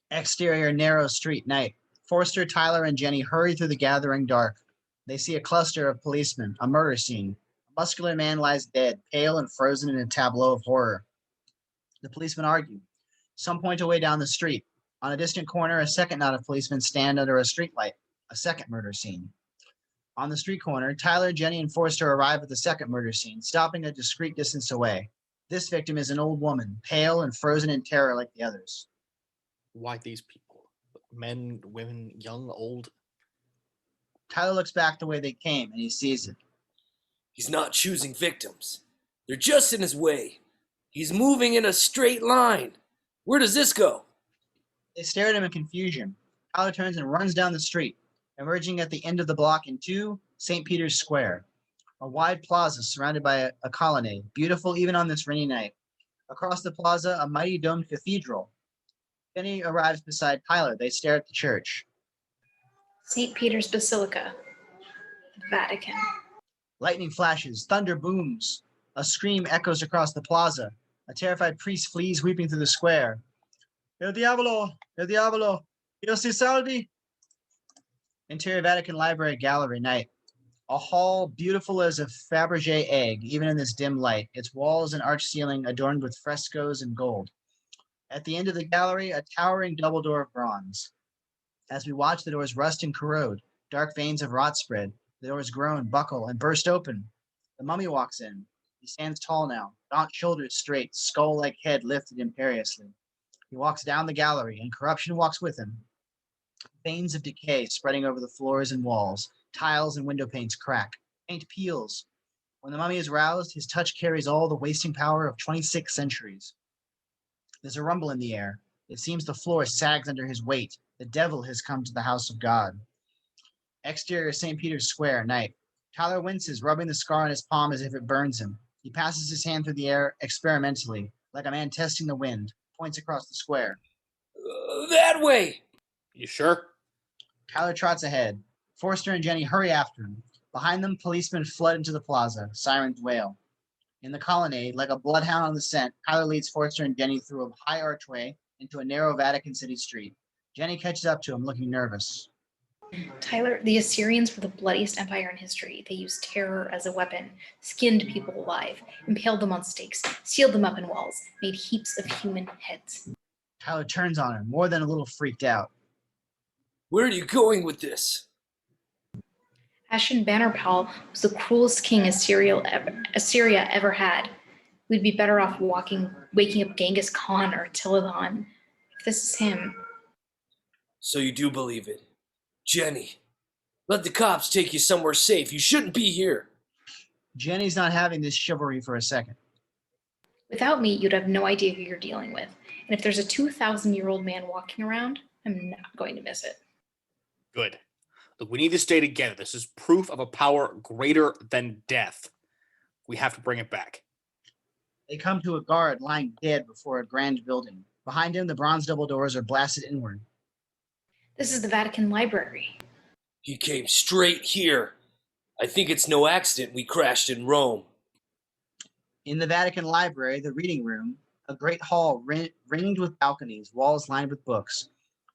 Exterior narrow street night. Forster, Tyler, and Jenny hurry through the gathering dark. They see a cluster of policemen, a murder scene. A muscular man lies dead, pale and frozen in a tableau of horror. The policemen argue. Some point away down the street. On a distant corner, a second knot of policemen stand under a streetlight. A second murder scene. On the street corner, Tyler, Jenny, and Forster arrive at the second murder scene, stopping a discreet distance away. This victim is an old woman, pale and frozen in terror like the others. Why these people? Men, women, young, old? Tyler looks back the way they came, and he sees it. He's not choosing victims. They're just in his way. He's moving in a straight line. Where does this go? They stare at him in confusion. Tyler turns and runs down the street, emerging at the end of the block into St. Peter's Square, a wide plaza surrounded by a colonnade, beautiful even on this rainy night. Across the plaza, a mighty domed cathedral. Jenny arrives beside Tyler. They stare at the church. St. Peter's Basilica, the Vatican. Lightning flashes, thunder booms. A scream echoes across the plaza. A terrified priest flees weeping through the square. El diavolo! El diavolo! Dios te salve! Interior Vatican Library Gallery night. A hall beautiful as a Fabergé egg, even in this dim light, its walls and arched ceiling adorned with frescoes and gold. At the end of the gallery, a towering double door of bronze. As we watch, the doors rust and corrode. Dark veins of rot spread. The doors groan, buckle, and burst open. The mummy walks in. He stands tall now, gaunt shoulders straight, skull-like head lifted imperiously. He walks down the gallery, and corruption walks with him. Veins of decay spreading over the floors and walls. Tiles and window panes crack. Paint peels. When the mummy is roused, his touch carries all the wasting power of 26 centuries. There's a rumble in the air. It seems the floor sags under his weight. The devil has come to the house of God. Exterior St. Peter's Square, night. Tyler winces, rubbing the scar on his palm as if it burns him. He passes his hand through the air experimentally, like a man testing the wind, points across the square. That way! You sure? Tyler trots ahead. Forster and Jenny hurry after him. Behind them, policemen flood into the plaza. Sirens wail. In the colonnade, like a bloodhound on the scent, Tyler leads Forster and Jenny through a high archway into a narrow Vatican City street. Jenny catches up to him, looking nervous. Tyler, the Assyrians were the bloodiest empire in history. They used terror as a weapon, skinned people alive, impaled them on stakes, sealed them up in walls, made heaps of human heads. Tyler turns on him, more than a little freaked out. Where are you going with this? Ashurbanipal was the cruelest king Assyria ever had. We'd be better off waking up Genghis Khan or Attila if this is him. So you do believe it. Jenny, let the cops take you somewhere safe. You shouldn't be here. Jenny's not having this chivalry for a second. Without me, you'd have no idea who you're dealing with. And if there's a 2,000-year-old man walking around, I'm not going to miss it. Good. Look, we need to stay together. This is proof of a power greater than death. We have to bring it back. They come to a guard lying dead before a grand building. Behind him, the bronze double doors are blasted inward. This is the Vatican Library. He came straight here. I think it's no accident we crashed in Rome. In the Vatican Library, the reading room, a great hall ringed with balconies, walls lined with books.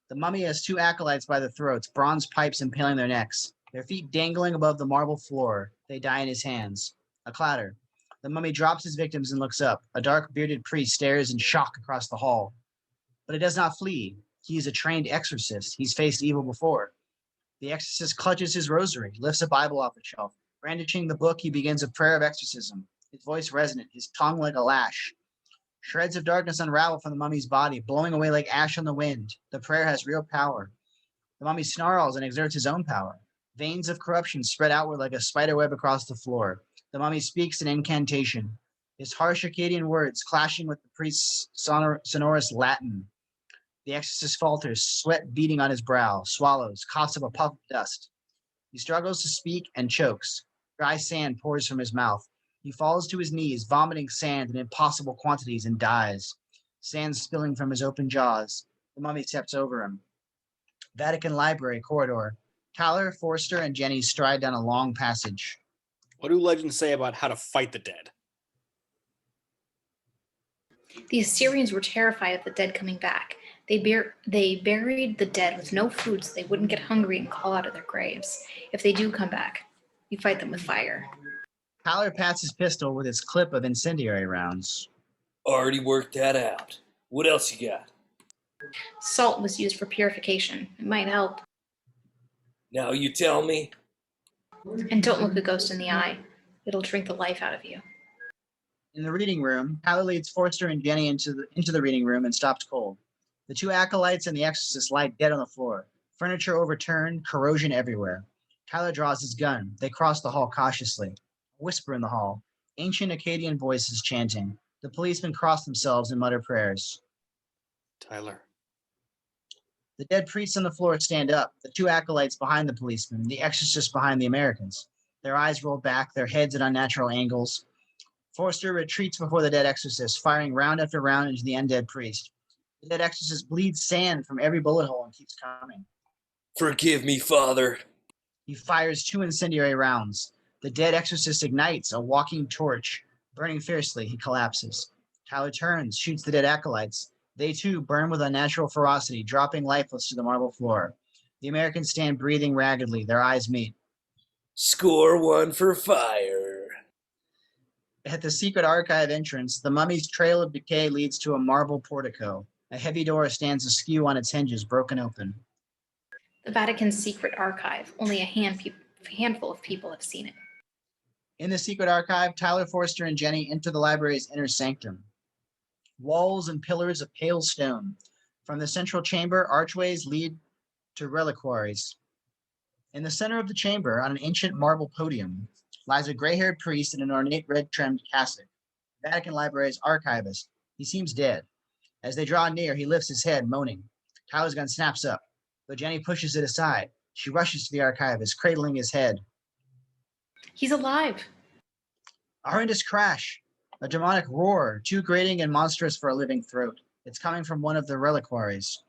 The mummy has two acolytes by the throats, bronze pipes impaling their necks, their feet dangling above the marble floor. They die in his hands. A clatter. The mummy drops his victims and looks up. A dark bearded priest stares in shock across the hall. But he does not flee. He is a trained exorcist. He's faced evil before. The exorcist clutches his rosary, lifts a Bible off the shelf. Brandishing the book, he begins a prayer of exorcism, his voice resonant, his tongue like a lash. Shreds of darkness unravel from the mummy's body, blowing away like ash on the wind. The prayer has real power. The mummy snarls and exerts his own power. Veins of corruption spread outward like a spider web across the floor. The mummy speaks an incantation, his harsh Akkadian words clashing with the priest's sonorous Latin. The exorcist falters, sweat beading on his brow, swallows, coughs up a puff of dust. He struggles to speak and chokes. Dry sand pours from his mouth. He falls to his knees, vomiting sand in impossible quantities, and dies. Sand spilling from his open jaws. The mummy steps over him. Vatican Library corridor. Tyler, Forster, and Jenny stride down a long passage. What do legends say about how to fight the dead? The Assyrians were terrified of the dead coming back. They buried the dead with no food so they wouldn't get hungry and crawl out of their graves. If they do come back, you fight them with fire. Tyler pats his pistol with its clip of incendiary rounds. Already worked that out. What else you got? Salt was used for purification. It might help. Now you tell me. And don't look a ghost in the eye. It'll drink the life out of you. In the reading room, Tyler leads Forster and Jenny into the reading room and stops cold. The two acolytes and the exorcist lie dead on the floor. Furniture overturned, corrosion everywhere. Tyler draws his gun. They cross the hall cautiously. A whisper in the hall. Ancient Akkadian voices chanting. The policemen cross themselves and mutter prayers. Tyler. The dead priests on the floor stand up, the two acolytes behind the policemen, the exorcist behind the Americans. Their eyes roll back, their heads at unnatural angles. Forster retreats before the dead exorcist, firing round after round into the undead priest. The dead exorcist bleeds sand from every bullet hole and keeps coming. Forgive me, Father. He fires 2 incendiary rounds. The dead exorcist ignites, a walking torch. Burning fiercely, he collapses. Tyler turns, shoots the dead acolytes. They too burn with unnatural ferocity, dropping lifeless to the marble floor. The Americans stand breathing raggedly, their eyes meet. Score 1 for fire. At the secret archive entrance, the mummy's trail of decay leads to a marble portico. A heavy door stands askew on its hinges, broken open. The Vatican's secret archive. Only a handful of people have seen it. In the secret archive, Tyler, Forster, and Jenny enter the library's inner sanctum. Walls and pillars of pale stone. From the central chamber, archways lead to reliquaries. In the center of the chamber, on an ancient marble podium, lies a gray-haired priest in an ornate red-trimmed cassock. Vatican Library's archivist. He seems dead. As they draw near, he lifts his head, moaning. Tyler's gun snaps up, but Jenny pushes it aside. She rushes to the archivist, cradling his head. He's alive. A horrendous crash. A demonic roar, too grating and monstrous for a living throat. It's coming from one of the reliquaries.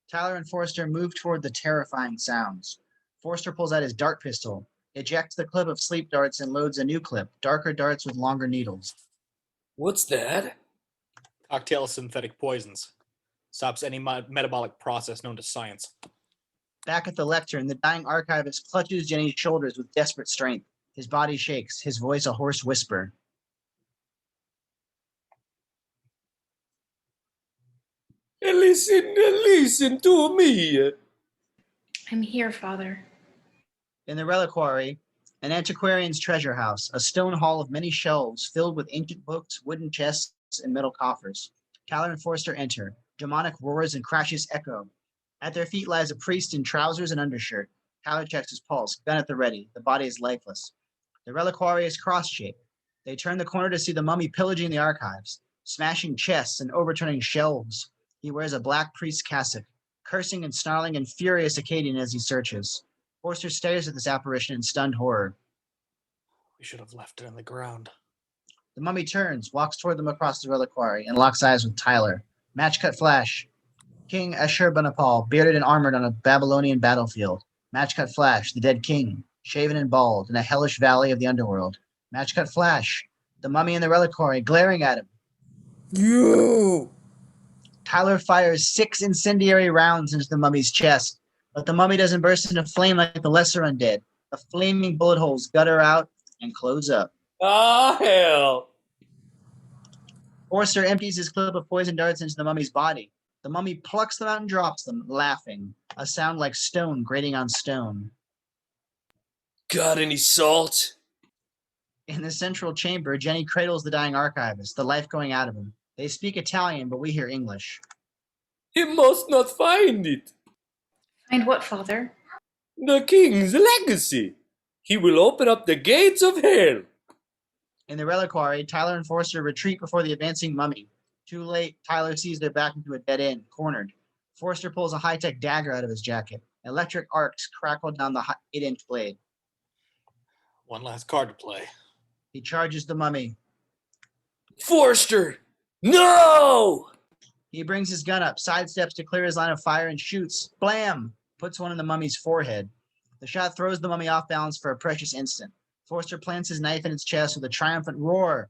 Tyler and Forster move toward the terrifying sounds. Forster pulls out his dart pistol, ejects the clip of sleep darts, and loads a new clip, darker darts with longer needles. What's that? Cocktail of synthetic poisons. Stops any metabolic process known to science. Back at the lectern, the dying archivist clutches Jenny's shoulders with desperate strength. His body shakes, his voice a hoarse whisper. Listen to me. I'm here, Father. In the reliquary, an antiquarian's treasure house, a stone hall of many shelves filled with ancient books, wooden chests, and metal coffers. Tyler and Forster enter. Demonic roars and crashes echo. At their feet lies a priest in trousers and undershirt. Tyler checks his pulse, gun at the ready. The body is lifeless. The reliquary is cross-shaped. They turn the corner to see the mummy pillaging the archives, smashing chests and overturning shelves. He wears a black priest's cassock, cursing and snarling in furious Akkadian as he searches. Forster stares at this apparition in stunned horror. We should have left it in the ground. The mummy turns, walks toward them across the reliquary, and locks eyes with Tyler. Match cut flash. King Ashurbanipal, bearded and armored on a Babylonian battlefield. Match cut flash. The dead king, shaven and bald, in a hellish valley of the underworld. Match cut flash. The mummy in the reliquary, glaring at him. You! Tyler fires 6 incendiary rounds into the mummy's chest, but the mummy doesn't burst into flame like the lesser undead. The flaming bullet holes gutter out and close up. Ah, hell. Forster empties his clip of poison darts into the mummy's body. The mummy plucks them out and drops them, laughing, a sound like stone grating on stone. Got any salt? In the central chamber, Jenny cradles the dying archivist, the life going out of him. They speak Italian, but we hear English. He must not find it. Find what, Father? The king's legacy. He will open up the gates of hell. In the reliquary, Tyler and Forster retreat before the advancing mummy. Too late, Tyler sees their back into a dead end, cornered. Forster pulls a high-tech dagger out of his jacket. Electric arcs crackle down the 8-inch blade. One last card to play. He charges the mummy. Forster! No! He brings his gun up, sidesteps to clear his line of fire, and shoots. Blam! Puts one in the mummy's forehead. The shot throws the mummy off balance for a precious instant. Forster plants his knife in its chest with a triumphant roar.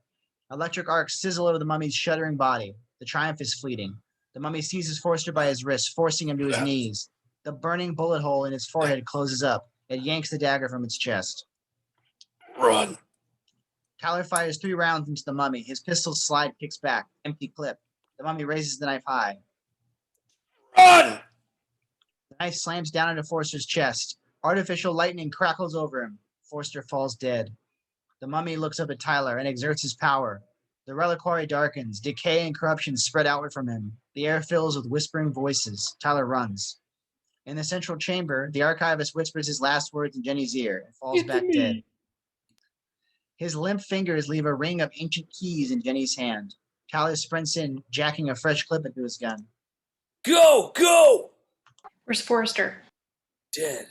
Electric arcs sizzle over the mummy's shuddering body. The triumph is fleeting. The mummy seizes Forster by his wrist, forcing him to his knees. The burning bullet hole in his forehead closes up. It yanks the dagger from its chest. Run! Tyler fires 3 rounds into the mummy. His pistol's slide kicks back. Empty clip. The mummy raises the knife high. Run! The knife slams down into Forster's chest. Artificial lightning crackles over him. Forster falls dead. The mummy looks up at Tyler and exerts his power. The reliquary darkens. Decay and corruption spread outward from him. The air fills with whispering voices. Tyler runs. In the central chamber, the archivist whispers his last words in Jenny's ear and falls back dead. His limp fingers leave a ring of ancient keys in Jenny's hand. Tyler sprints in, jacking a fresh clip into his gun. Go! Go! Where's Forster? Dead.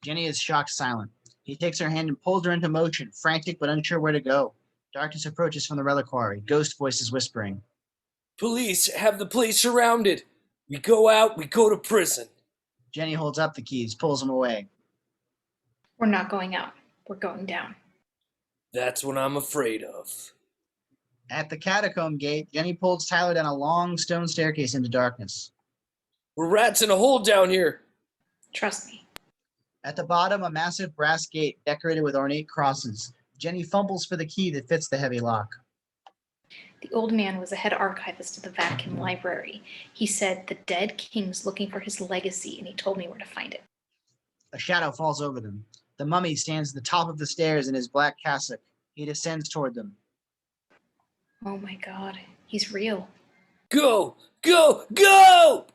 Jenny is shocked silent. He takes her hand and pulls her into motion, frantic but unsure where to go. Darkness approaches from the reliquary, ghost voices whispering. Police have the place surrounded. We go out, we go to prison. Jenny holds up the keys, pulls them away. We're not going out. We're going down. That's what I'm afraid of. At the catacomb gate, Jenny pulls Tyler down a long stone staircase into darkness. We're rats in a hole down here. Trust me. At the bottom, a massive brass gate decorated with ornate crosses. Jenny fumbles for the key that fits the heavy lock. The old man was a head archivist at the Vatican Library. He said the dead king's looking for his legacy, and he told me where to find it. A shadow falls over them. The mummy stands at the top of the stairs in his black cassock. He descends toward them. Oh my God, he's real. Go! Go! Go!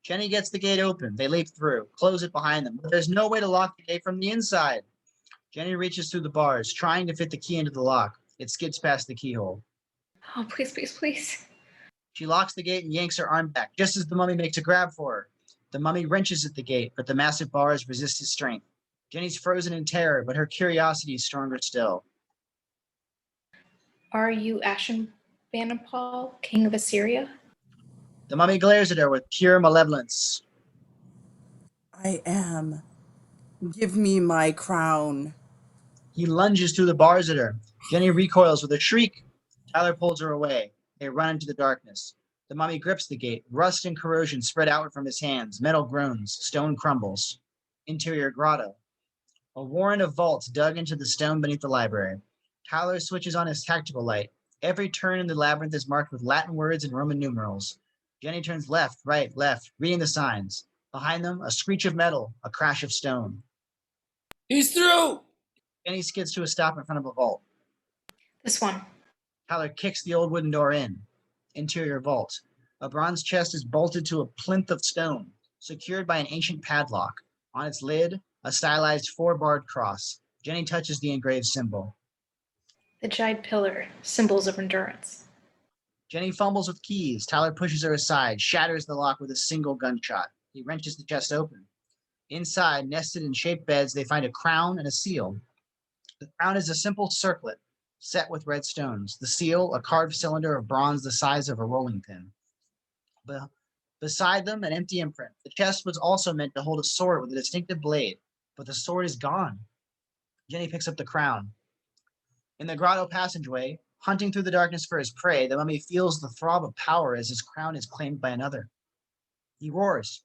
Jenny gets the gate open. They leap through, close it behind them. But there's no way to lock the gate from the inside. Jenny reaches through the bars, trying to fit the key into the lock. It skids past the keyhole. Oh, please, please, please. She locks the gate and yanks her arm back, just as the mummy makes a grab for her. The mummy wrenches at the gate, but the massive bars resist his strength. Jenny's frozen in terror, but her curiosity is stronger still. Are you Ashurbanipal, king of Assyria? The mummy glares at her with pure malevolence. I am. Give me my crown. He lunges through the bars at her. Jenny recoils with a shriek. Tyler pulls her away. They run into the darkness. The mummy grips the gate. Rust and corrosion spread outward from his hands. Metal groans. Stone crumbles. Interior grotto. A warren of vaults dug into the stone beneath the library. Tyler switches on his tactical light. Every turn in the labyrinth is marked with Latin words and Roman numerals. Jenny turns left, right, left, reading the signs. Behind them, a screech of metal, a crash of stone. He's through! Jenny skids to a stop in front of a vault. This one. Tyler kicks the old wooden door in. Interior vault. A bronze chest is bolted to a plinth of stone, secured by an ancient padlock. On its lid, a stylized four-barred cross. Jenny touches the engraved symbol. The giant pillar, symbols of endurance. Jenny fumbles with keys. Tyler pushes her aside, shatters the lock with a single gunshot. He wrenches the chest open. Inside, nested in shaped beds, they find a crown and a seal. The crown is a simple circlet, set with red stones. The seal, a carved cylinder of bronze the size of a rolling pin. Beside them, an empty imprint. The chest was also meant to hold a sword with a distinctive blade, but the sword is gone. Jenny picks up the crown. In the grotto passageway, hunting through the darkness for his prey, the mummy feels the throb of power as his crown is claimed by another. He roars.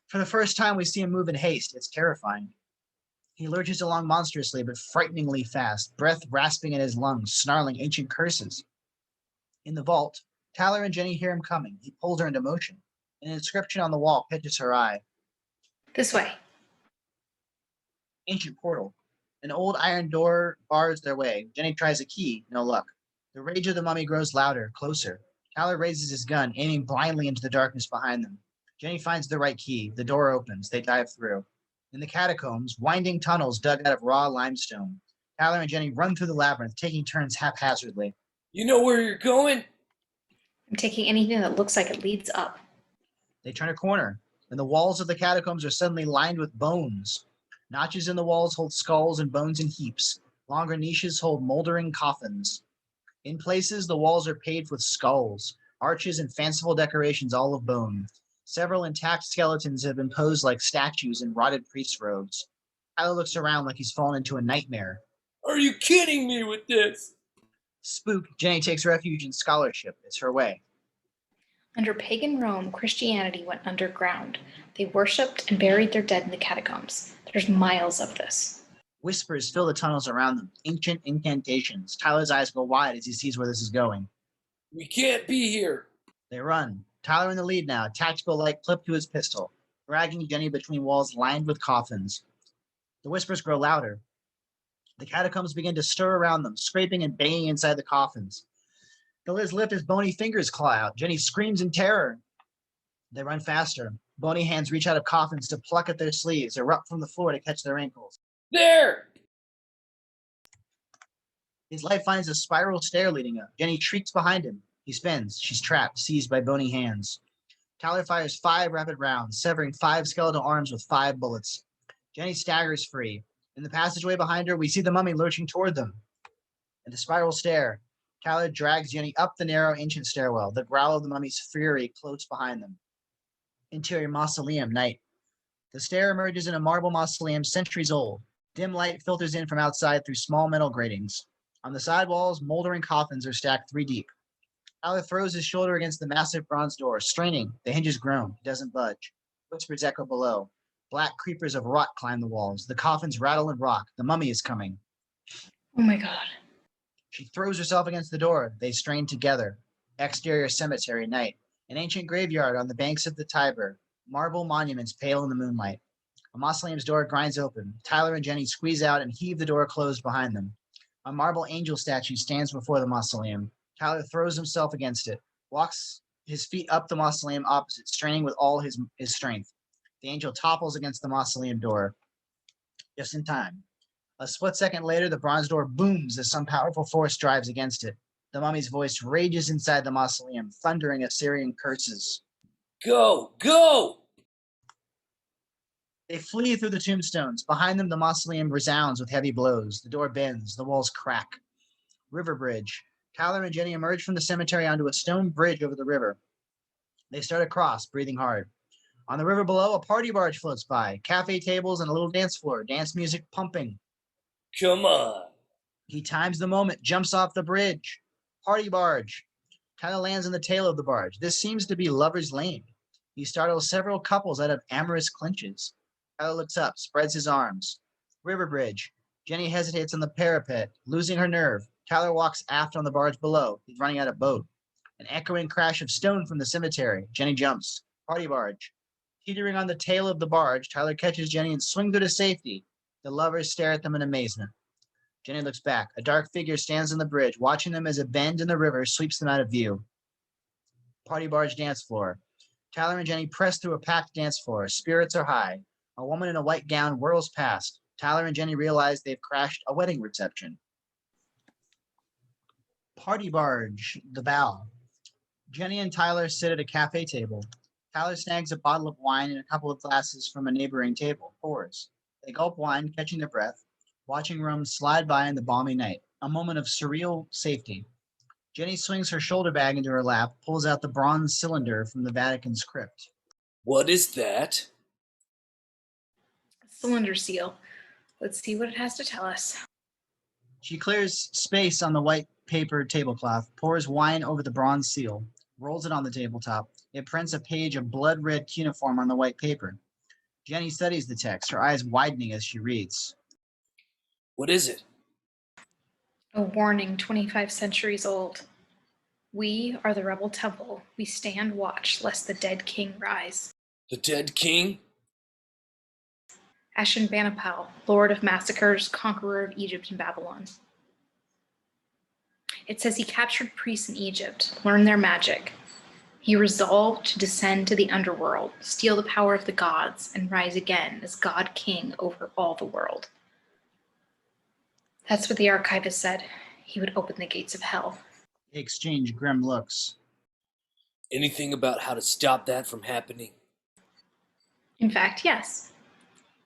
For the first time, we see him move in haste. It's terrifying. He lurches along monstrously, but frighteningly fast, breath rasping in his lungs, snarling ancient curses. In the vault, Tyler and Jenny hear him coming. He pulls her into motion. An inscription on the wall catches her eye. This way. Ancient portal. An old iron door bars their way. Jenny tries a key. No luck. The rage of the mummy grows louder, closer. Tyler raises his gun, aiming blindly into the darkness behind them. Jenny finds the right key. The door opens. They dive through. In the catacombs, winding tunnels dug out of raw limestone. Tyler and Jenny run through the labyrinth, taking turns haphazardly. You know where you're going? I'm taking anything that looks like it leads up. They turn a corner, and the walls of the catacombs are suddenly lined with bones. Notches in the walls hold skulls and bones in heaps. Longer niches hold moldering coffins. In places, the walls are paved with skulls, arches, and fanciful decorations all of bone. Several intact skeletons have been posed like statues in rotted priest robes. Tyler looks around like he's fallen into a nightmare. Are you kidding me with this? Spooked, Jenny takes refuge in scholarship. It's her way. Under pagan Rome, Christianity went underground. They worshipped and buried their dead in the catacombs. There's miles of this. Whispers fill the tunnels around them, ancient incantations. Tyler's eyes go wide as he sees where this is going. We can't be here. They run. Tyler in the lead now, tactical light clipped to his pistol, dragging Jenny between walls lined with coffins. The whispers grow louder. The catacombs begin to stir around them, scraping and banging inside the coffins. The Liz lift his bony fingers claw out. Jenny screams in terror. They run faster. Bony hands reach out of coffins to pluck at their sleeves, erupt from the floor to catch their ankles. There! His light finds a spiral stair leading up. Jenny shrieks behind him. He spins. She's trapped, seized by bony hands. Tyler fires 5 rapid rounds, severing 5 skeletal arms with 5 bullets. Jenny staggers free. In the passageway behind her, we see the mummy lurching toward them. In the spiral stair, Tyler drags Jenny up the narrow ancient stairwell, the growl of the mummy's fury close behind them. Interior mausoleum, night. The stair emerges in a marble mausoleum centuries old. Dim light filters in from outside through small metal gratings. On the side walls, moldering coffins are stacked 3 deep. Tyler throws his shoulder against the massive bronze door, straining. The hinges groan. He doesn't budge. Whispers echo below. Black creepers of rot climb the walls. The coffins rattle and rock. The mummy is coming. Oh my God. She throws herself against the door. They strain together. Exterior cemetery, night. An ancient graveyard on the banks of the Tiber. Marble monuments pale in the moonlight. A mausoleum's door grinds open. Tyler and Jenny squeeze out and heave the door closed behind them. A marble angel statue stands before the mausoleum. Tyler throws himself against it, walks his feet up the mausoleum opposite, straining with all his strength. The angel topples against the mausoleum door. Just in time. A split second later, the bronze door booms as some powerful force drives against it. The mummy's voice rages inside the mausoleum, thundering Assyrian curses. Go! Go! They flee through the tombstones. Behind them, the mausoleum resounds with heavy blows. The door bends. The walls crack. River bridge. Tyler and Jenny emerge from the cemetery onto a stone bridge over the river. They start across, breathing hard. On the river below, a party barge floats by. Cafe tables and a little dance floor. Dance music pumping. Come on. He times the moment, jumps off the bridge. Party barge. Tyler lands on the tail of the barge. This seems to be Lover's Lane. He startles several couples out of amorous clinches. Tyler looks up, spreads his arms. River bridge. Jenny hesitates on the parapet, losing her nerve. Tyler walks aft on the barge below. He's running out of boat. An echoing crash of stone from the cemetery. Jenny jumps. Party barge. Teetering on the tail of the barge, Tyler catches Jenny and swings her to safety. The lovers stare at them in amazement. Jenny looks back. A dark figure stands on the bridge, watching them as a bend in the river sweeps them out of view. Party barge dance floor. Tyler and Jenny press through a packed dance floor. Spirits are high. A woman in a white gown whirls past. Tyler and Jenny realize they've crashed a wedding reception. Party barge, the bow. Jenny and Tyler sit at a cafe table. Tyler snags a bottle of wine and a couple of glasses from a neighboring table, pours. They gulp wine, catching their breath, watching rooms slide by in the balmy night, a moment of surreal safety. Jenny swings her shoulder bag into her lap, pulls out the bronze cylinder from the Vatican's crypt. What is that? Cylinder seal. Let's see what it has to tell us. She clears space on the white paper tablecloth, pours wine over the bronze seal, rolls it on the tabletop. It prints a page of blood-red cuneiform on the white paper. Jenny studies the text, her eyes widening as she reads. What is it? A warning 25 centuries old. We are the rebel temple. We stand watch lest the dead king rise. The dead king? Ashurbanipal, lord of massacres, conqueror of Egypt and Babylon. It says he captured priests in Egypt, learned their magic. He resolved to descend to the underworld, steal the power of the gods, and rise again as God King over all the world. That's what the archivist said. He would open the gates of hell. They exchange grim looks. Anything about how to stop that from happening? In fact, yes.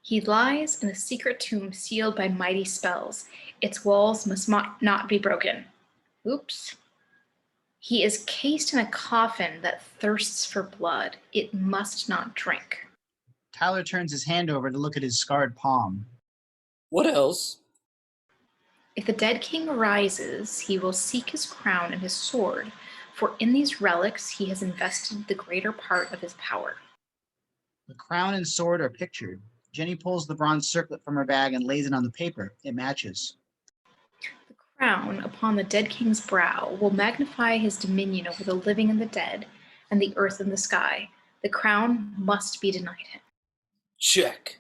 He lies in a secret tomb sealed by mighty spells. Its walls must not be broken. Oops. He is cased in a coffin that thirsts for blood. It must not drink. Tyler turns his hand over to look at his scarred palm. What else? If the dead king arises, he will seek his crown and his sword, for in these relics he has invested the greater part of his power. The crown and sword are pictured. Jenny pulls the bronze circlet from her bag and lays it on the paper. It matches. The crown upon the dead king's brow will magnify his dominion over the living and the dead, and the earth and the sky. The crown must be denied him. Check.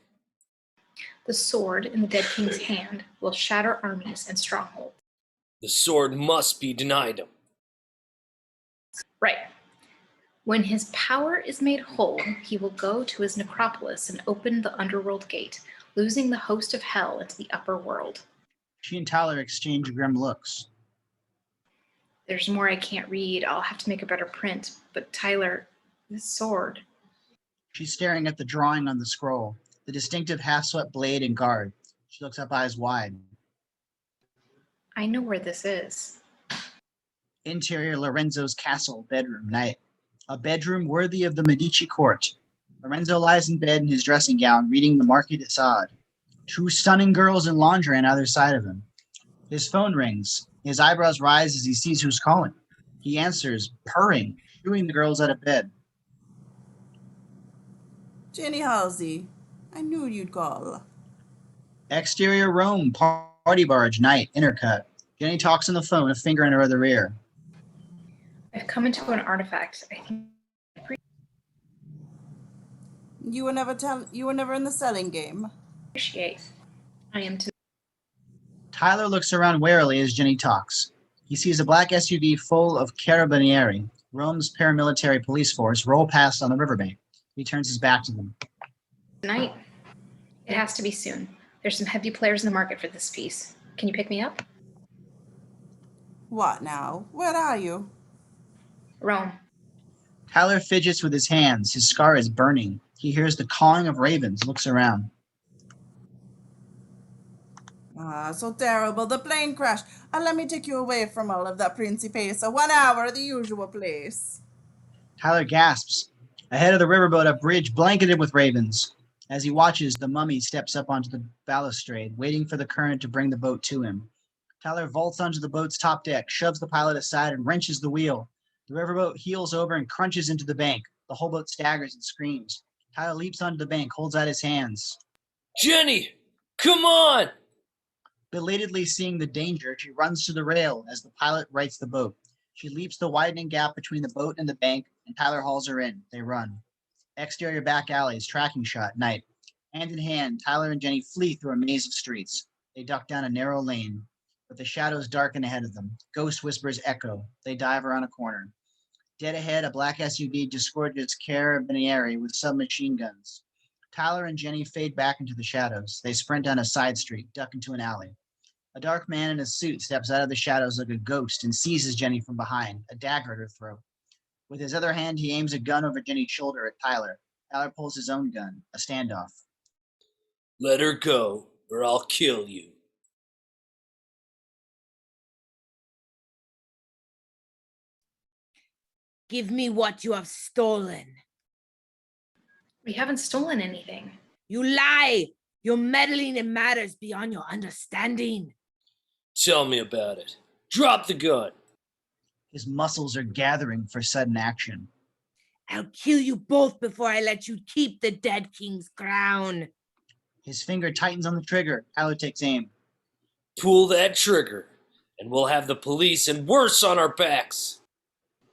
The sword in the dead king's hand will shatter armies and strongholds. The sword must be denied him. Right. When his power is made whole, he will go to his necropolis and open the underworld gate, losing the host of hell into the upper world. She and Tyler exchange grim looks. There's more I can't read. I'll have to make a better print. But Tyler, this sword. She's staring at the drawing on the scroll, the distinctive half-swept blade and guard. She looks up eyes wide. I know where this is. Interior Lorenzo's castle bedroom night. A bedroom worthy of the Medici court. Lorenzo lies in bed in his dressing gown, reading the Marquis de Sade. Two stunning girls in lingerie on either side of him. His phone rings. His eyebrows rise as he sees who's calling. He answers, purring, shooing the girls out of bed. Jenny Halsey, I knew you'd call. Exterior Rome, party barge, night, intercut. Jenny talks on the phone, a finger in her other ear. I've come into an artifact. I think You were never in the selling game. appreciate. I am to. Tyler looks around warily as Jenny talks. He sees a black SUV full of Carabinieri, Rome's paramilitary police force, roll past on the riverbank. He turns his back to them. Tonight. It has to be soon. There's some heavy players in the market for this piece. Can you pick me up? What now? Where are you? Rome. Tyler fidgets with his hands. His scar is burning. He hears the cawing of ravens, looks around. Ah, so terrible. The plane crashed. And let me take you away from all of that Principessa. 1 hour, the usual place. Tyler gasps. Ahead of the riverboat, a bridge blanketed with ravens. As he watches, the mummy steps up onto the balustrade, waiting for the current to bring the boat to him. Tyler vaults onto the boat's top deck, shoves the pilot aside, and wrenches the wheel. The riverboat heels over and crunches into the bank. The whole boat staggers and screams. Tyler leaps onto the bank, holds out his hands. Jenny, come on! Belatedly seeing the danger, she runs to the rail as the pilot rights the boat. She leaps the widening gap between the boat and the bank, and Tyler hauls her in. They run. Exterior back alleys, tracking shot, night. Hand in hand, Tyler and Jenny flee through a maze of streets. They duck down a narrow lane, but the shadows darken ahead of them. Ghost whispers echo. They dive around a corner. Dead ahead, a black SUV disgorges Carabinieri with submachine guns. Tyler and Jenny fade back into the shadows. They sprint down a side street, duck into an alley. A dark man in a suit steps out of the shadows like a ghost and seizes Jenny from behind, a dagger at her throat. With his other hand, he aims a gun over Jenny's shoulder at Tyler. Tyler pulls his own gun, a standoff. Let her go, or I'll kill you. Give me what you have stolen. We haven't stolen anything. You lie! You're meddling in matters beyond your understanding. Tell me about it. Drop the gun. His muscles are gathering for sudden action. I'll kill you both before I let you keep the dead king's crown. His finger tightens on the trigger. Tyler takes aim. Pull that trigger, and we'll have the police and worse on our backs.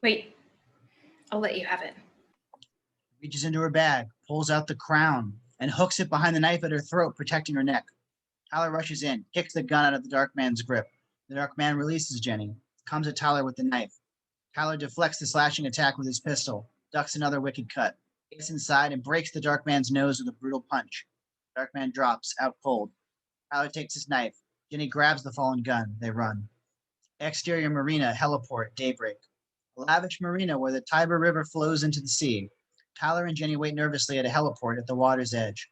Wait. I'll let you have it. Reaches into her bag, pulls out the crown, and hooks it behind the knife at her throat, protecting her neck. Tyler rushes in, kicks the gun out of the dark man's grip. The dark man releases Jenny, comes at Tyler with the knife. Tyler deflects the slashing attack with his pistol, ducks another wicked cut, gets inside and breaks the dark man's nose with a brutal punch. The dark man drops, out cold. Tyler takes his knife. Jenny grabs the fallen gun. They run. Exterior marina, heliport, daybreak. A lavish marina where the Tiber River flows into the sea. Tyler and Jenny wait nervously at a heliport at the water's edge.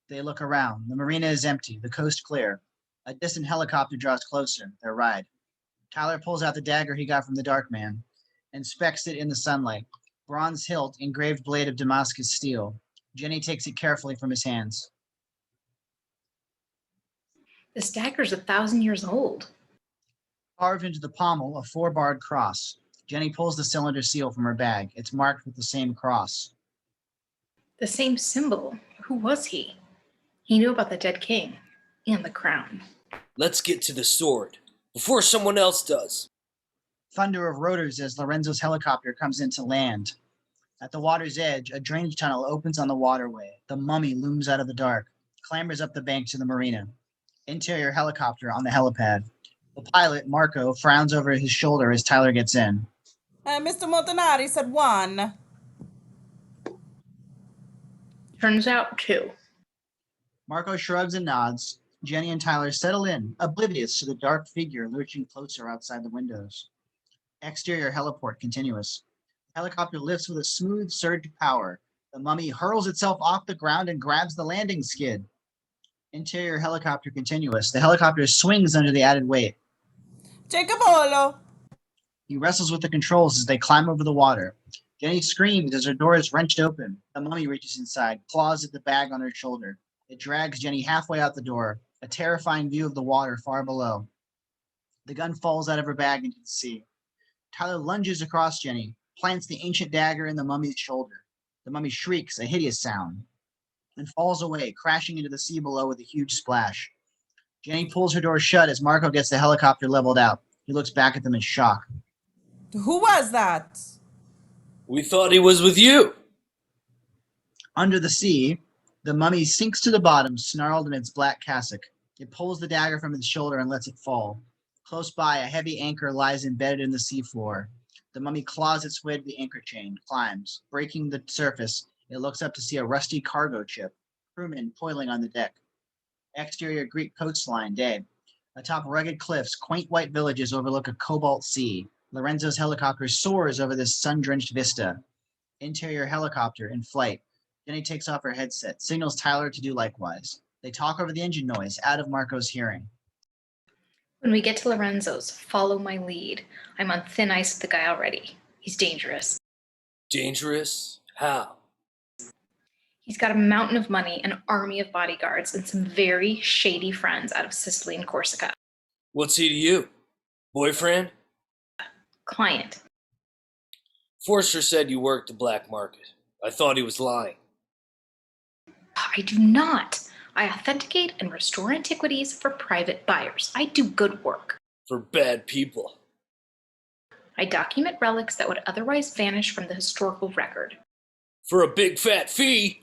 They look around. The marina is empty, the coast clear. A distant helicopter draws closer, their ride. Tyler pulls out the dagger he got from the dark man, inspects it in the sunlight. Bronze hilt, engraved blade of Damascus steel. Jenny takes it carefully from his hands. This dagger's 1,000 years old. Carved into the pommel, a 4-barred cross. Jenny pulls the cylinder seal from her bag. It's marked with the same cross. The same symbol. Who was he? He knew about the dead king and the crown. Let's get to the sword, before someone else does. Thunder of rotors as Lorenzo's helicopter comes into land. At the water's edge, a drainage tunnel opens on the waterway. The mummy looms out of the dark, clambers up the bank to the marina. Interior helicopter on the helipad. The pilot, Marko, frowns over his shoulder as Tyler gets in. Mr. Montanari said 1. Turns out 2. Marko shrugs and nods. Jenny and Tyler settle in, oblivious to the dark figure lurching closer outside the windows. Exterior heliport continuous. The helicopter lifts with a smooth surge of power. The mummy hurls itself off the ground and grabs the landing skid. Interior helicopter continuous. The helicopter swings under the added weight. Jacobolo! He wrestles with the controls as they climb over the water. Jenny screams as her door is wrenched open. The mummy reaches inside, claws at the bag on her shoulder. It drags Jenny halfway out the door, a terrifying view of the water far below. The gun falls out of her bag into the sea. Tyler lunges across Jenny, plants the ancient dagger in the mummy's shoulder. The mummy shrieks, a hideous sound, and falls away, crashing into the sea below with a huge splash. Jenny pulls her door shut as Marko gets the helicopter leveled out. He looks back at them in shock. Who was that? We thought he was with you. Under the sea, the mummy sinks to the bottom, snarled in its black cassock. It pulls the dagger from its shoulder and lets it fall. Close by, a heavy anchor lies embedded in the seafloor. The mummy claws its way to the anchor chain, climbs. Breaking the surface, it looks up to see a rusty cargo ship. Crewmen toiling on the deck. Exterior Greek coastline, day. Atop rugged cliffs, quaint white villages overlook a cobalt sea. Lorenzo's helicopter soars over this sun-drenched vista. Interior helicopter in flight. Jenny takes off her headset, signals Tyler to do likewise. They talk over the engine noise, out of Marko's hearing. When we get to Lorenzo's, follow my lead. I'm on thin ice with the guy already. He's dangerous. Dangerous? How? He's got a mountain of money, an army of bodyguards, and some very shady friends out of Sicily and Corsica. What's he to you? Boyfriend? Client. Forster said you worked the black market. I thought he was lying. I do not. I authenticate and restore antiquities for private buyers. I do good work. For bad people. I document relics that would otherwise vanish from the historical record. For a big fat fee.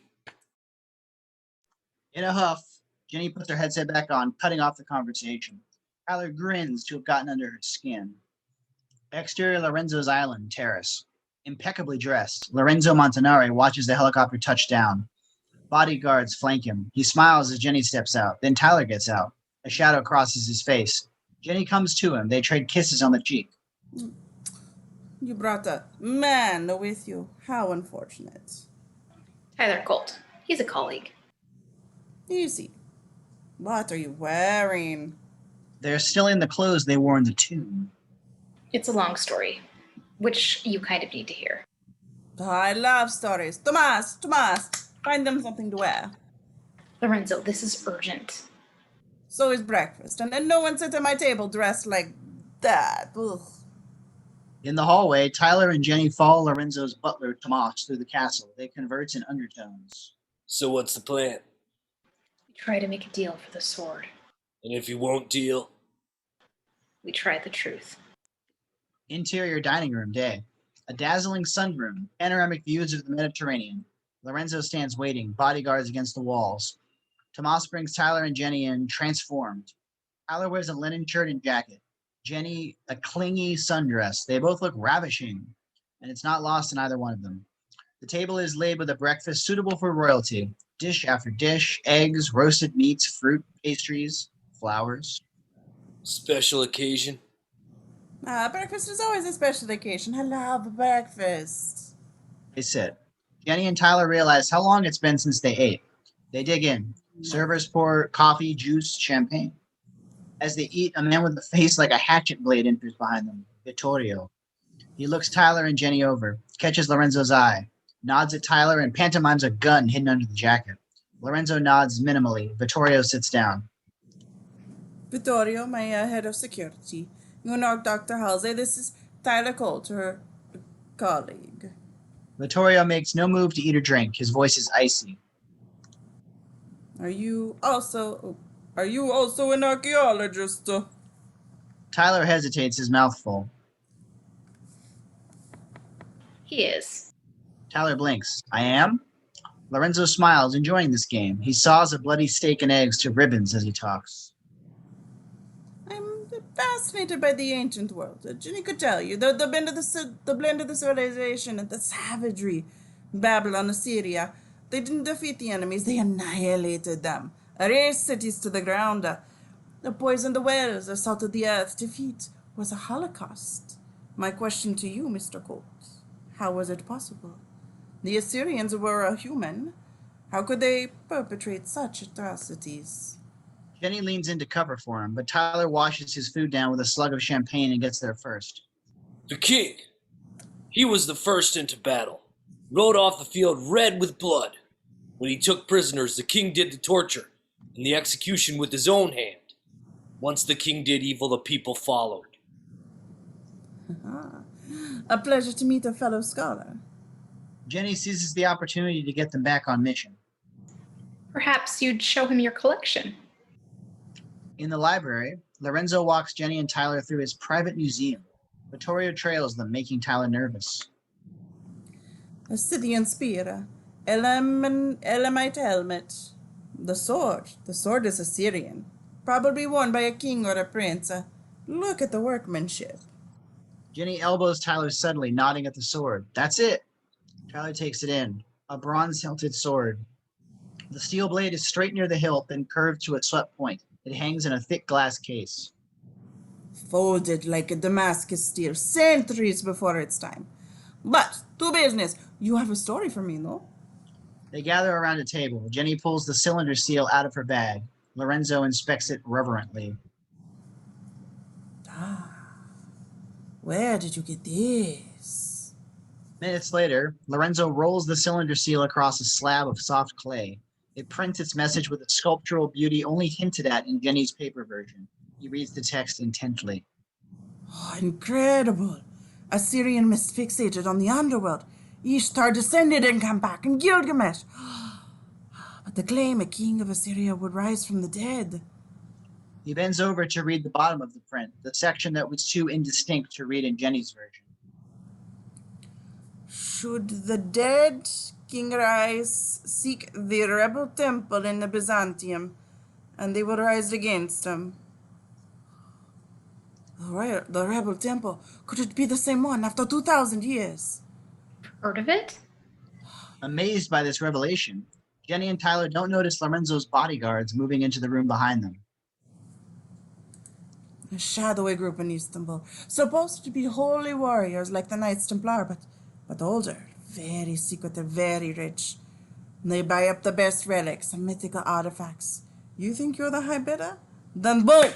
In a huff, Jenny puts her headset back on, cutting off the conversation. Tyler grins to have gotten under her skin. Exterior Lorenzo's Island, terrace. Impeccably dressed, Lorenzo Montanari watches the helicopter touch down. Bodyguards flank him. He smiles as Jenny steps out. Then Tyler gets out. A shadow crosses his face. Jenny comes to him. They trade kisses on the cheek. You brought a man with you. How unfortunate. Tyler Colt. He's a colleague. Easy. What are you wearing? They're still in the clothes they wore in the tomb. It's a long story, which you kind of need to hear. I love stories. Tomas, find them something to wear. Lorenzo, this is urgent. So is breakfast, and then no one sits at my table dressed like that. Ugh. In the hallway, Tyler and Jenny follow Lorenzo's butler, Tomas, through the castle. They converse in undertones. So what's the plan? We try to make a deal for the sword. And if you won't deal? We try the truth. Interior dining room, day. A dazzling sunroom, panoramic views of the Mediterranean. Lorenzo stands waiting, bodyguards against the walls. Tomas brings Tyler and Jenny in, transformed. Tyler wears a linen shirt and jacket. Jenny, a clingy sundress. They both look ravishing, and it's not lost in either one of them. The table is laid with a breakfast suitable for royalty. Dish after dish, eggs, roasted meats, fruit, pastries, flowers. Special occasion? Breakfast is always a special occasion. I love breakfast. They sit. Jenny and Tyler realize how long it's been since they ate. They dig in. Servers pour coffee, juice, champagne. As they eat, a man with a face like a hatchet blade enters behind them, Vittorio. He looks Tyler and Jenny over, catches Lorenzo's eye, nods at Tyler, and pantomimes a gun hidden under the jacket. Lorenzo nods minimally. Vittorio sits down. Vittorio, my head of security. You know Dr. Halsey. This is Tyler Colt, her colleague. Vittorio makes no move to eat or drink. His voice is icy. Are you also an archaeologist? Tyler hesitates, his mouth full. He is. Tyler blinks. I am? Lorenzo smiles, enjoying this game. He saws a bloody steak and eggs to ribbons as he talks. I'm Fascinated by the ancient world. Ginny could tell you. The blend of the civilization and the savagery. Babylon, Assyria. They didn't defeat the enemies, they annihilated them. Erased cities to the ground. They poisoned the wells, assaulted the earth. Defeat was a holocaust. My question to you, Mr. Colt, how was it possible? The Assyrians were a human. How could they perpetrate such atrocities? Jenny leans in to cover for him, but Tyler washes his food down with a slug of champagne and gets there first. The king. He was the first into battle. Rode off the field red with blood. When he took prisoners, the king did the torture and the execution with his own hand. Once the king did evil, the people followed. A pleasure to meet a fellow scholar. Jenny seizes the opportunity to get them back on mission. Perhaps you'd show him your collection. In the library, Lorenzo walks Jenny and Tyler through his private museum. Vittorio trails them, making Tyler nervous. A Scythian spear, Elamite helmet. The sword is Assyrian, probably worn by a king or a prince. Look at the workmanship. Jenny elbows Tyler suddenly, nodding at the sword. That's it. Tyler takes it in. A bronze-hilted sword. The steel blade is straight near the hilt, then curved to a swept point. It hangs in a thick glass case. Folded like a Damascus steel, centuries before its time. But, to business. You have a story for me, no? They gather around a table. Jenny pulls the cylinder seal out of her bag. Lorenzo inspects it reverently. Where did you get this? Minutes later, Lorenzo rolls the cylinder seal across a slab of soft clay. It prints its message with a sculptural beauty only hinted at in Jenny's paper version. He reads the text intently. Oh, incredible. Assyrian mist fixated on the underworld. Ishtar descended and came back, and Gilgamesh. But the claim a king of Assyria would rise from the dead. He bends over to read the bottom of the print, the section that was too indistinct to read in Jenny's version. Should the dead king rise, seek the rebel temple in the Byzantium, and they will rise against him. The rebel temple, could it be the same one after 2,000 years? Heard of it? Amazed by this revelation, Jenny and Tyler don't notice Lorenzo's bodyguards moving into the room behind them. A shadowy group in Istanbul, supposed to be holy warriors like the Knights Templar, but older, very secretive, very rich. They buy up the best relics and mythical artifacts. You think you're the high bidder? Then boom!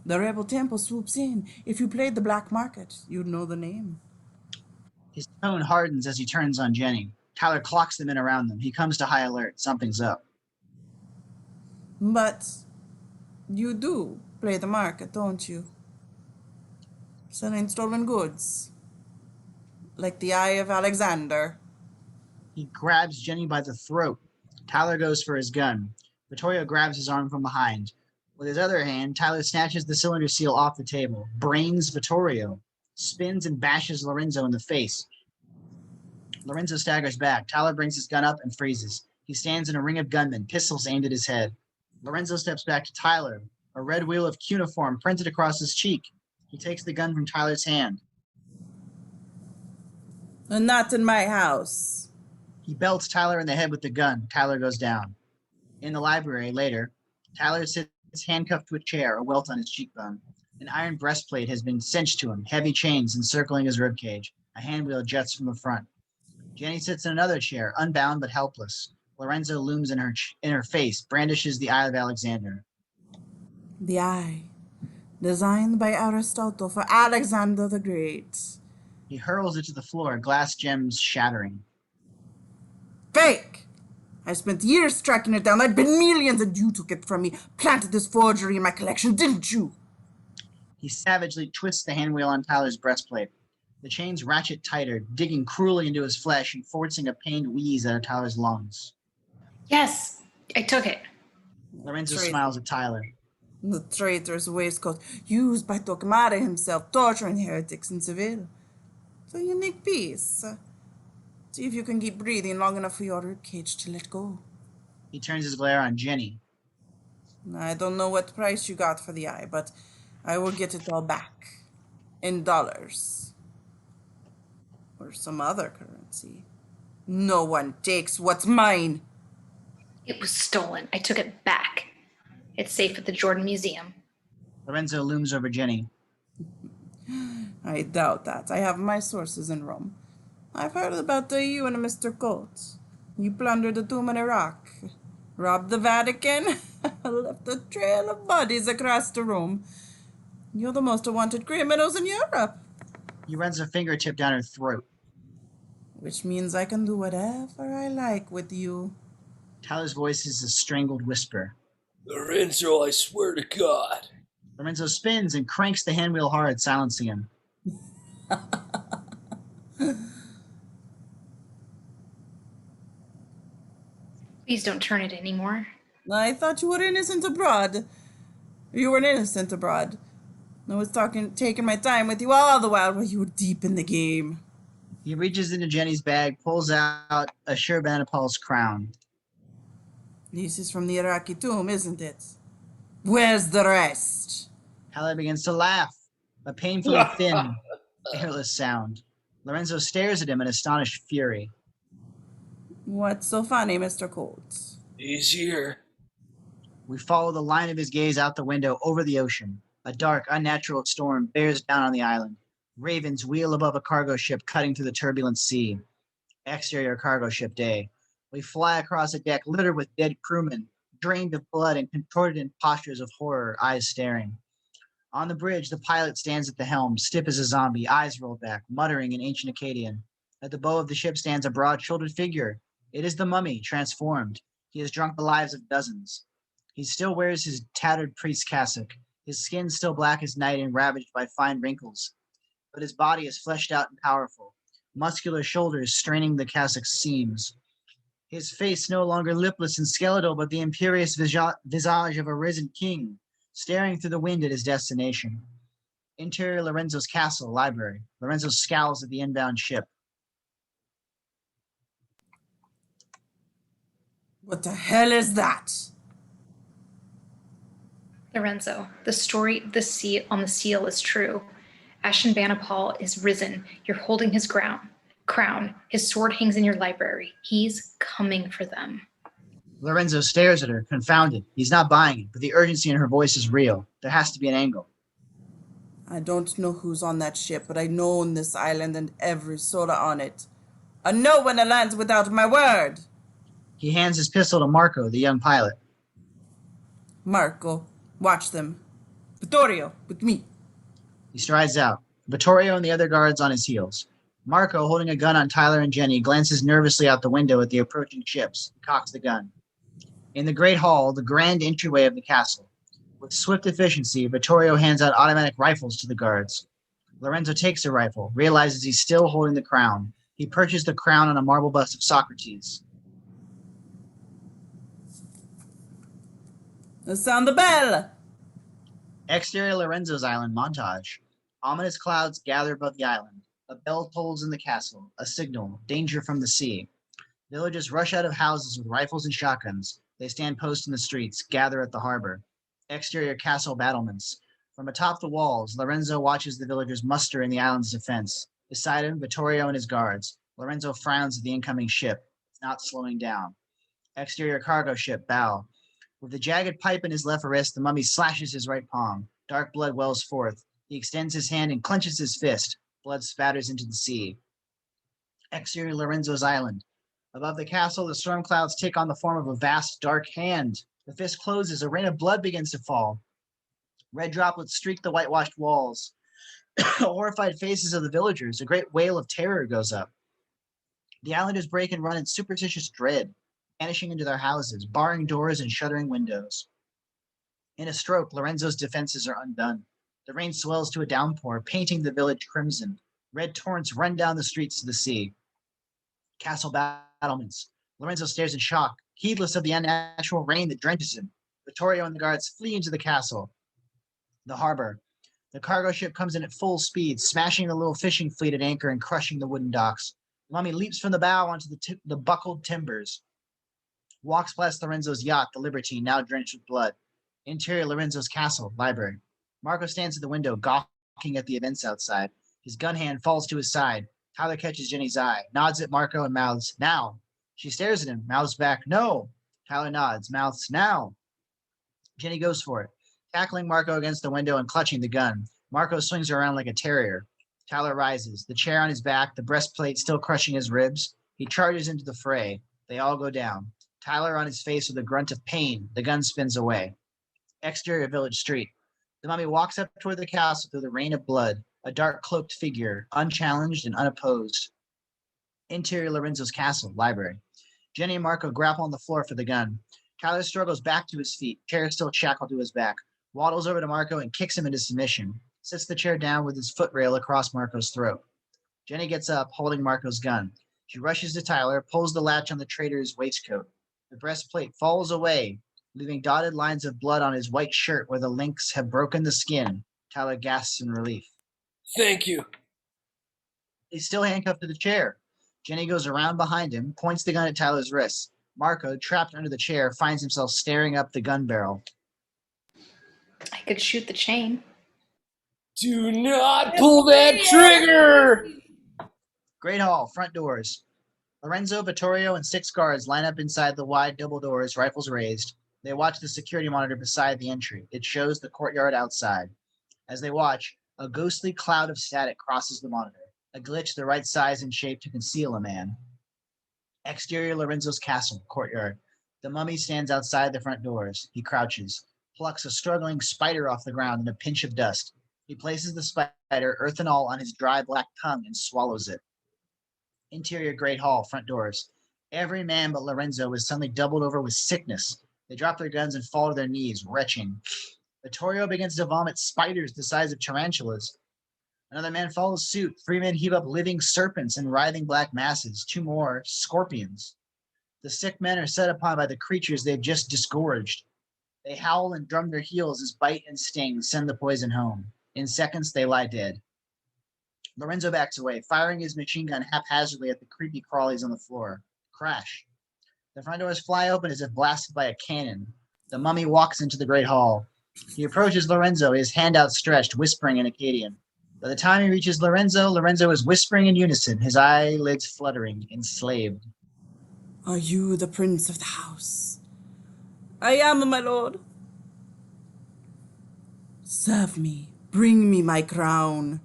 The rebel temple swoops in. If you played the black market, you'd know the name. His tone hardens as he turns on Jenny. Tyler clocks them in around them. He comes to high alert. Something's up. But you do play the market, don't you? Selling stolen goods. Like the Eye of Alexander. He grabs Jenny by the throat. Tyler goes for his gun. Vittorio grabs his arm from behind. With his other hand, Tyler snatches the cylinder seal off the table, brains Vittorio, spins and bashes Lorenzo in the face. Lorenzo staggers back. Tyler brings his gun up and freezes. He stands in a ring of gunmen, pistols aimed at his head. Lorenzo steps back to Tyler, a red wheel of cuneiform printed across his cheek. He takes the gun from Tyler's hand. Not in my house. He belts Tyler in the head with the gun. Tyler goes down. In the library later, Tyler sits handcuffed to a chair, a welt on his cheekbone. An iron breastplate has been cinched to him, heavy chains encircling his ribcage. A handwheel juts from the front. Jenny sits in another chair, unbound but helpless. Lorenzo looms in her face, brandishes the Eye of Alexander. The Eye, designed by Aristotle for Alexander the Great. He hurls it to the floor, glass gems shattering. Fake! I spent years tracking it down. I'd been millions, and you took it from me. Planted this forgery in my collection, didn't you? He savagely twists the handwheel on Tyler's breastplate. The chains ratchet tighter, digging cruelly into his flesh and forcing a pained wheeze out of Tyler's lungs. Yes, I took it. Lorenzo smiles at Tyler. The traitor's waistcoat, used by Torquemada himself, torturing heretics in Seville. It's a unique piece. See if you can keep breathing long enough for your ribcage to let go. He turns his glare on Jenny. I don't know what price you got for the eye, but I will get it all back. In dollars. Or some other currency. No one takes what's mine. It was stolen. I took it back. It's safe at the Jordan Museum. Lorenzo looms over Jenny. I doubt that. I have my sources in Rome. I've heard about you and Mr. Colt. You plundered the tomb in Iraq, robbed the Vatican, left a trail of bodies across the room. You're the most wanted criminals in Europe. He runs a fingertip down her throat. Which means I can do whatever I like with you. Tyler's voice is a strangled whisper. Lorenzo, I swear to God. Lorenzo spins and cranks the handwheel hard, silencing him. Please don't turn it anymore. I thought you were innocent abroad. You were innocent abroad. I was taking my time with you all the while you were deep in the game. He reaches into Jenny's bag, pulls out Ashurbanipal's crown. This is from the Iraqi tomb, isn't it? Where's the rest? Tyler begins to laugh, a painfully thin, airless sound. Lorenzo stares at him in astonished fury. What's so funny, Mr. Colt? He's here. We follow the line of his gaze out the window over the ocean. A dark, unnatural storm bears down on the island. Ravens wheel above a cargo ship cutting through the turbulent sea. Exterior cargo ship day. We fly across a deck littered with dead crewmen, drained of blood and contorted in postures of horror, eyes staring. On the bridge, the pilot stands at the helm, stiff as a zombie, eyes rolled back, muttering in ancient Akkadian. At the bow of the ship stands a broad-shouldered figure. It is the mummy, transformed. He has drunk the lives of dozens. He still wears his tattered priest's cassock, his skin still black as night and ravaged by fine wrinkles. But his body is fleshed out and powerful, muscular shoulders straining the cassock's seams. His face no longer lipless and skeletal, but the imperious visage of a risen king, staring through the wind at his destination. Interior Lorenzo's castle, library. Lorenzo scowls at the inbound ship. What the hell is that? Lorenzo, the story on the seal is true. Ashurbanipal is risen. You're holding his crown. His sword hangs in your library. He's coming for them. Lorenzo stares at her, confounded. He's not buying it, but the urgency in her voice is real. There has to be an angle. I don't know who's on that ship, but I know on this island and every soul on it. I know when it lands without my word. He hands his pistol to Marko, the young pilot. Marko, watch them. Vittorio, with me. He strides out, Vittorio and the other guards on his heels. Marko, holding a gun on Tyler and Jenny, glances nervously out the window at the approaching ships and cocks the gun. In the great hall, the grand entryway of the castle. With swift efficiency, Vittorio hands out automatic rifles to the guards. Lorenzo takes a rifle, realizes he's still holding the crown. He perches the crown on a marble bust of Socrates. Let's sound the bell! Exterior Lorenzo's island montage. Ominous clouds gather above the island. A bell tolls in the castle, a signal, danger from the sea. Villagers rush out of houses with rifles and shotguns. They stand post in the streets, gather at the harbor. Exterior castle battlements. From atop the walls, Lorenzo watches the villagers muster in the island's defense. Beside him, Vittorio and his guards. Lorenzo frowns at the incoming ship. It's not slowing down. Exterior cargo ship, bow. With the jagged pipe in his left wrist, the mummy slashes his right palm. Dark blood wells forth. He extends his hand and clenches his fist. Blood spatters into the sea. Exterior Lorenzo's island. Above the castle, the storm clouds take on the form of a vast, dark hand. The fist closes. A rain of blood begins to fall. Red droplets streak the whitewashed walls. Horrified faces of the villagers. A great wail of terror goes up. The islanders break and run in superstitious dread, vanishing into their houses, barring doors and shuttering windows. In a stroke, Lorenzo's defenses are undone. The rain swells to a downpour, painting the village crimson. Red torrents run down the streets to the sea. Castle battlements. Lorenzo stares in shock, heedless of the unnatural rain that drenches him. Vittorio and the guards flee into the castle. The harbor. The cargo ship comes in at full speed, smashing the little fishing fleet at anchor and crushing the wooden docks. The mummy leaps from the bow onto the buckled timbers. Walks past Lorenzo's yacht, the Libertine, now drenched with blood. Interior Lorenzo's castle, library. Marko stands at the window, gawking at the events outside. His gun hand falls to his side. Tyler catches Jenny's eye, nods at Marko and mouths, "Now." She stares at him, mouths back, "No." Tyler nods, mouths, "Now." Jenny goes for it, tackling Marko against the window and clutching the gun. Marko swings her around like a terrier. Tyler rises, the chair on his back, the breastplate still crushing his ribs. He charges into the fray. They all go down. Tyler on his face with a grunt of pain. The gun spins away. Exterior village street. The mummy walks up toward the castle through the rain of blood, a dark cloaked figure, unchallenged and unopposed. Interior Lorenzo's castle, library. Jenny and Marko grapple on the floor for the gun. Tyler struggles back to his feet, chair still shackled to his back, waddles over to Marko and kicks him into submission, sits the chair down with his foot rail across Marko's throat. Jenny gets up, holding Marko's gun. She rushes to Tyler, pulls the latch on the traitor's waistcoat. The breastplate falls away, leaving dotted lines of blood on his white shirt where the links have broken the skin. Tyler gasps in relief. Thank you. He's still handcuffed to the chair. Jenny goes around behind him, points the gun at Tyler's wrist. Marko, trapped under the chair, finds himself staring up the gun barrel. I could shoot the chain. Do not pull that trigger! Great Hall, front doors. Lorenzo, Vittorio, and 6 guards line up inside the wide double doors, rifles raised. They watch the security monitor beside the entry. It shows the courtyard outside. As they watch, a ghostly cloud of static crosses the monitor, a glitch the right size and shape to conceal a man. Exterior Lorenzo's castle, courtyard. The mummy stands outside the front doors. He crouches, plucks a struggling spider off the ground in a pinch of dust. He places the spider, earth and all, on his dry black tongue and swallows it. Interior Great Hall, front doors. Every man but Lorenzo is suddenly doubled over with sickness. They drop their guns and fall to their knees, retching. Vittorio begins to vomit spiders the size of tarantulas. Another man follows suit. 3 men heave up living serpents and writhing black masses. 2 more, scorpions. The sick men are set upon by the creatures they've just disgorged. They howl and drum their heels as bite and sting send the poison home. In seconds, they lie dead. Lorenzo backs away, firing his machine gun haphazardly at the creepy crawlies on the floor. Crash. The front doors fly open as if blasted by a cannon. The mummy walks into the Great Hall. He approaches Lorenzo, his hand outstretched, whispering in Akkadian. By the time he reaches Lorenzo, Lorenzo is whispering in unison, his eyelids fluttering, enslaved. Are you the prince of the house? I am, my lord. Serve me. Bring me my crown.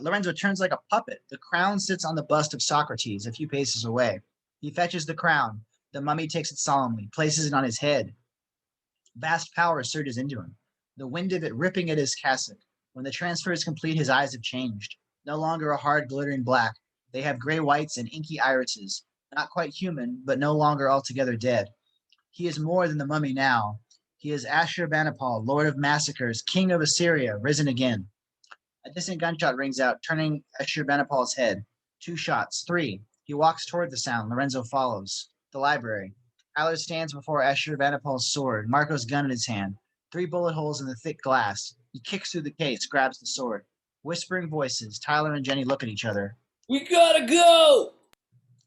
Lorenzo turns like a puppet. The crown sits on the bust of Socrates a few paces away. He fetches the crown. The mummy takes it solemnly, places it on his head. Vast power surges into him, the wind of it ripping at his cassock. When the transfer is complete, his eyes have changed. No longer a hard, glittering black. They have gray whites and inky irises. Not quite human, but no longer altogether dead. He is more than the mummy now. He is Ashurbanipal, lord of massacres, king of Assyria, risen again. A distant gunshot rings out, turning Ashurbanipal's head. 2 shots, 3. He walks toward the sound. Lorenzo follows. The library. Tyler stands before Ashurbanipal's sword, Marko's gun in his hand. 3 bullet holes in the thick glass. He kicks through the case, grabs the sword. Whispering voices. Tyler and Jenny look at each other. We gotta go!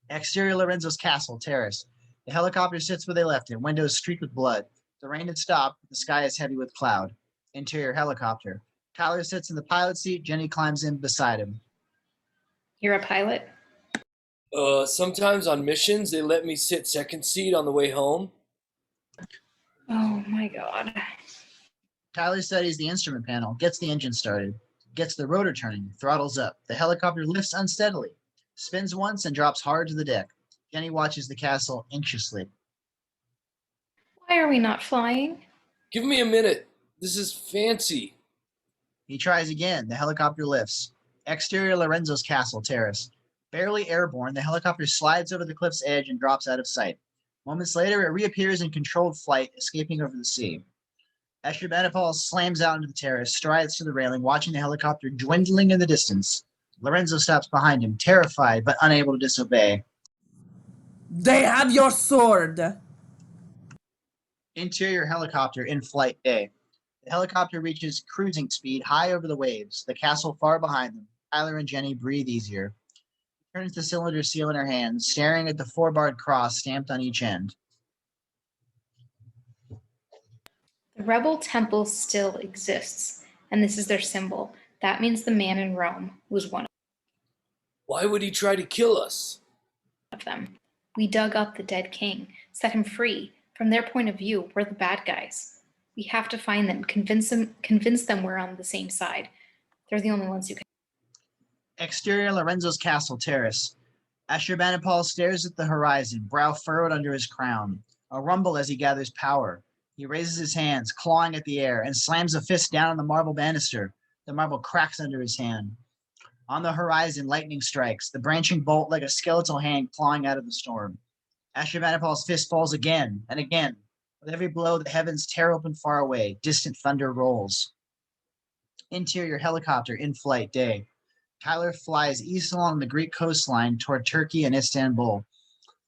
Exterior Lorenzo's castle, terrace. The helicopter sits where they left it, windows streaked with blood. The rain had stopped, but the sky is heavy with cloud. Interior helicopter. Tyler sits in the pilot seat, Jenny climbs in beside him. You're a pilot? Sometimes on missions, they let me sit second seat on the way home. Oh my god. Tyler studies the instrument panel, gets the engine started, gets the rotor turning, throttles up. The helicopter lifts unsteadily, spins once and drops hard to the deck. Jenny watches the castle anxiously. Why are we not flying? Give me a minute. This is fancy. He tries again. The helicopter lifts. Exterior Lorenzo's castle, terrace. Barely airborne, the helicopter slides over the cliff's edge and drops out of sight. Moments later, it reappears in controlled flight, escaping over the sea. Ashurbanipal slams out into the terrace, strides to the railing, watching the helicopter dwindling in the distance. Lorenzo stops behind him, terrified but unable to disobey. They have your sword. Interior helicopter in flight day. The helicopter reaches cruising speed high over the waves, the castle far behind them. Tyler and Jenny breathe easier. She turns the cylinder seal in her hand, staring at the 4-barred cross stamped on each end. Rebel temple still exists, and this is their symbol. That means the man in Rome was one Why would he try to kill us? of them. We dug up the dead king, set him free. From their point of view, we're the bad guys. We have to find them, convince them we're on the same side. They're the only ones who can. Exterior Lorenzo's castle terrace. Ashurbanipal stares at the horizon, brow furrowed under his crown. A rumble as he gathers power. He raises his hands, clawing at the air, and slams a fist down on the marble banister. The marble cracks under his hand. On the horizon, lightning strikes, the branching bolt like a skeletal hand clawing out of the storm. Ashurbanipal's fist falls again and again. With every blow, the heavens tear open far away. Distant thunder rolls. Interior helicopter in flight day. Tyler flies east along the Greek coastline toward Turkey and Istanbul.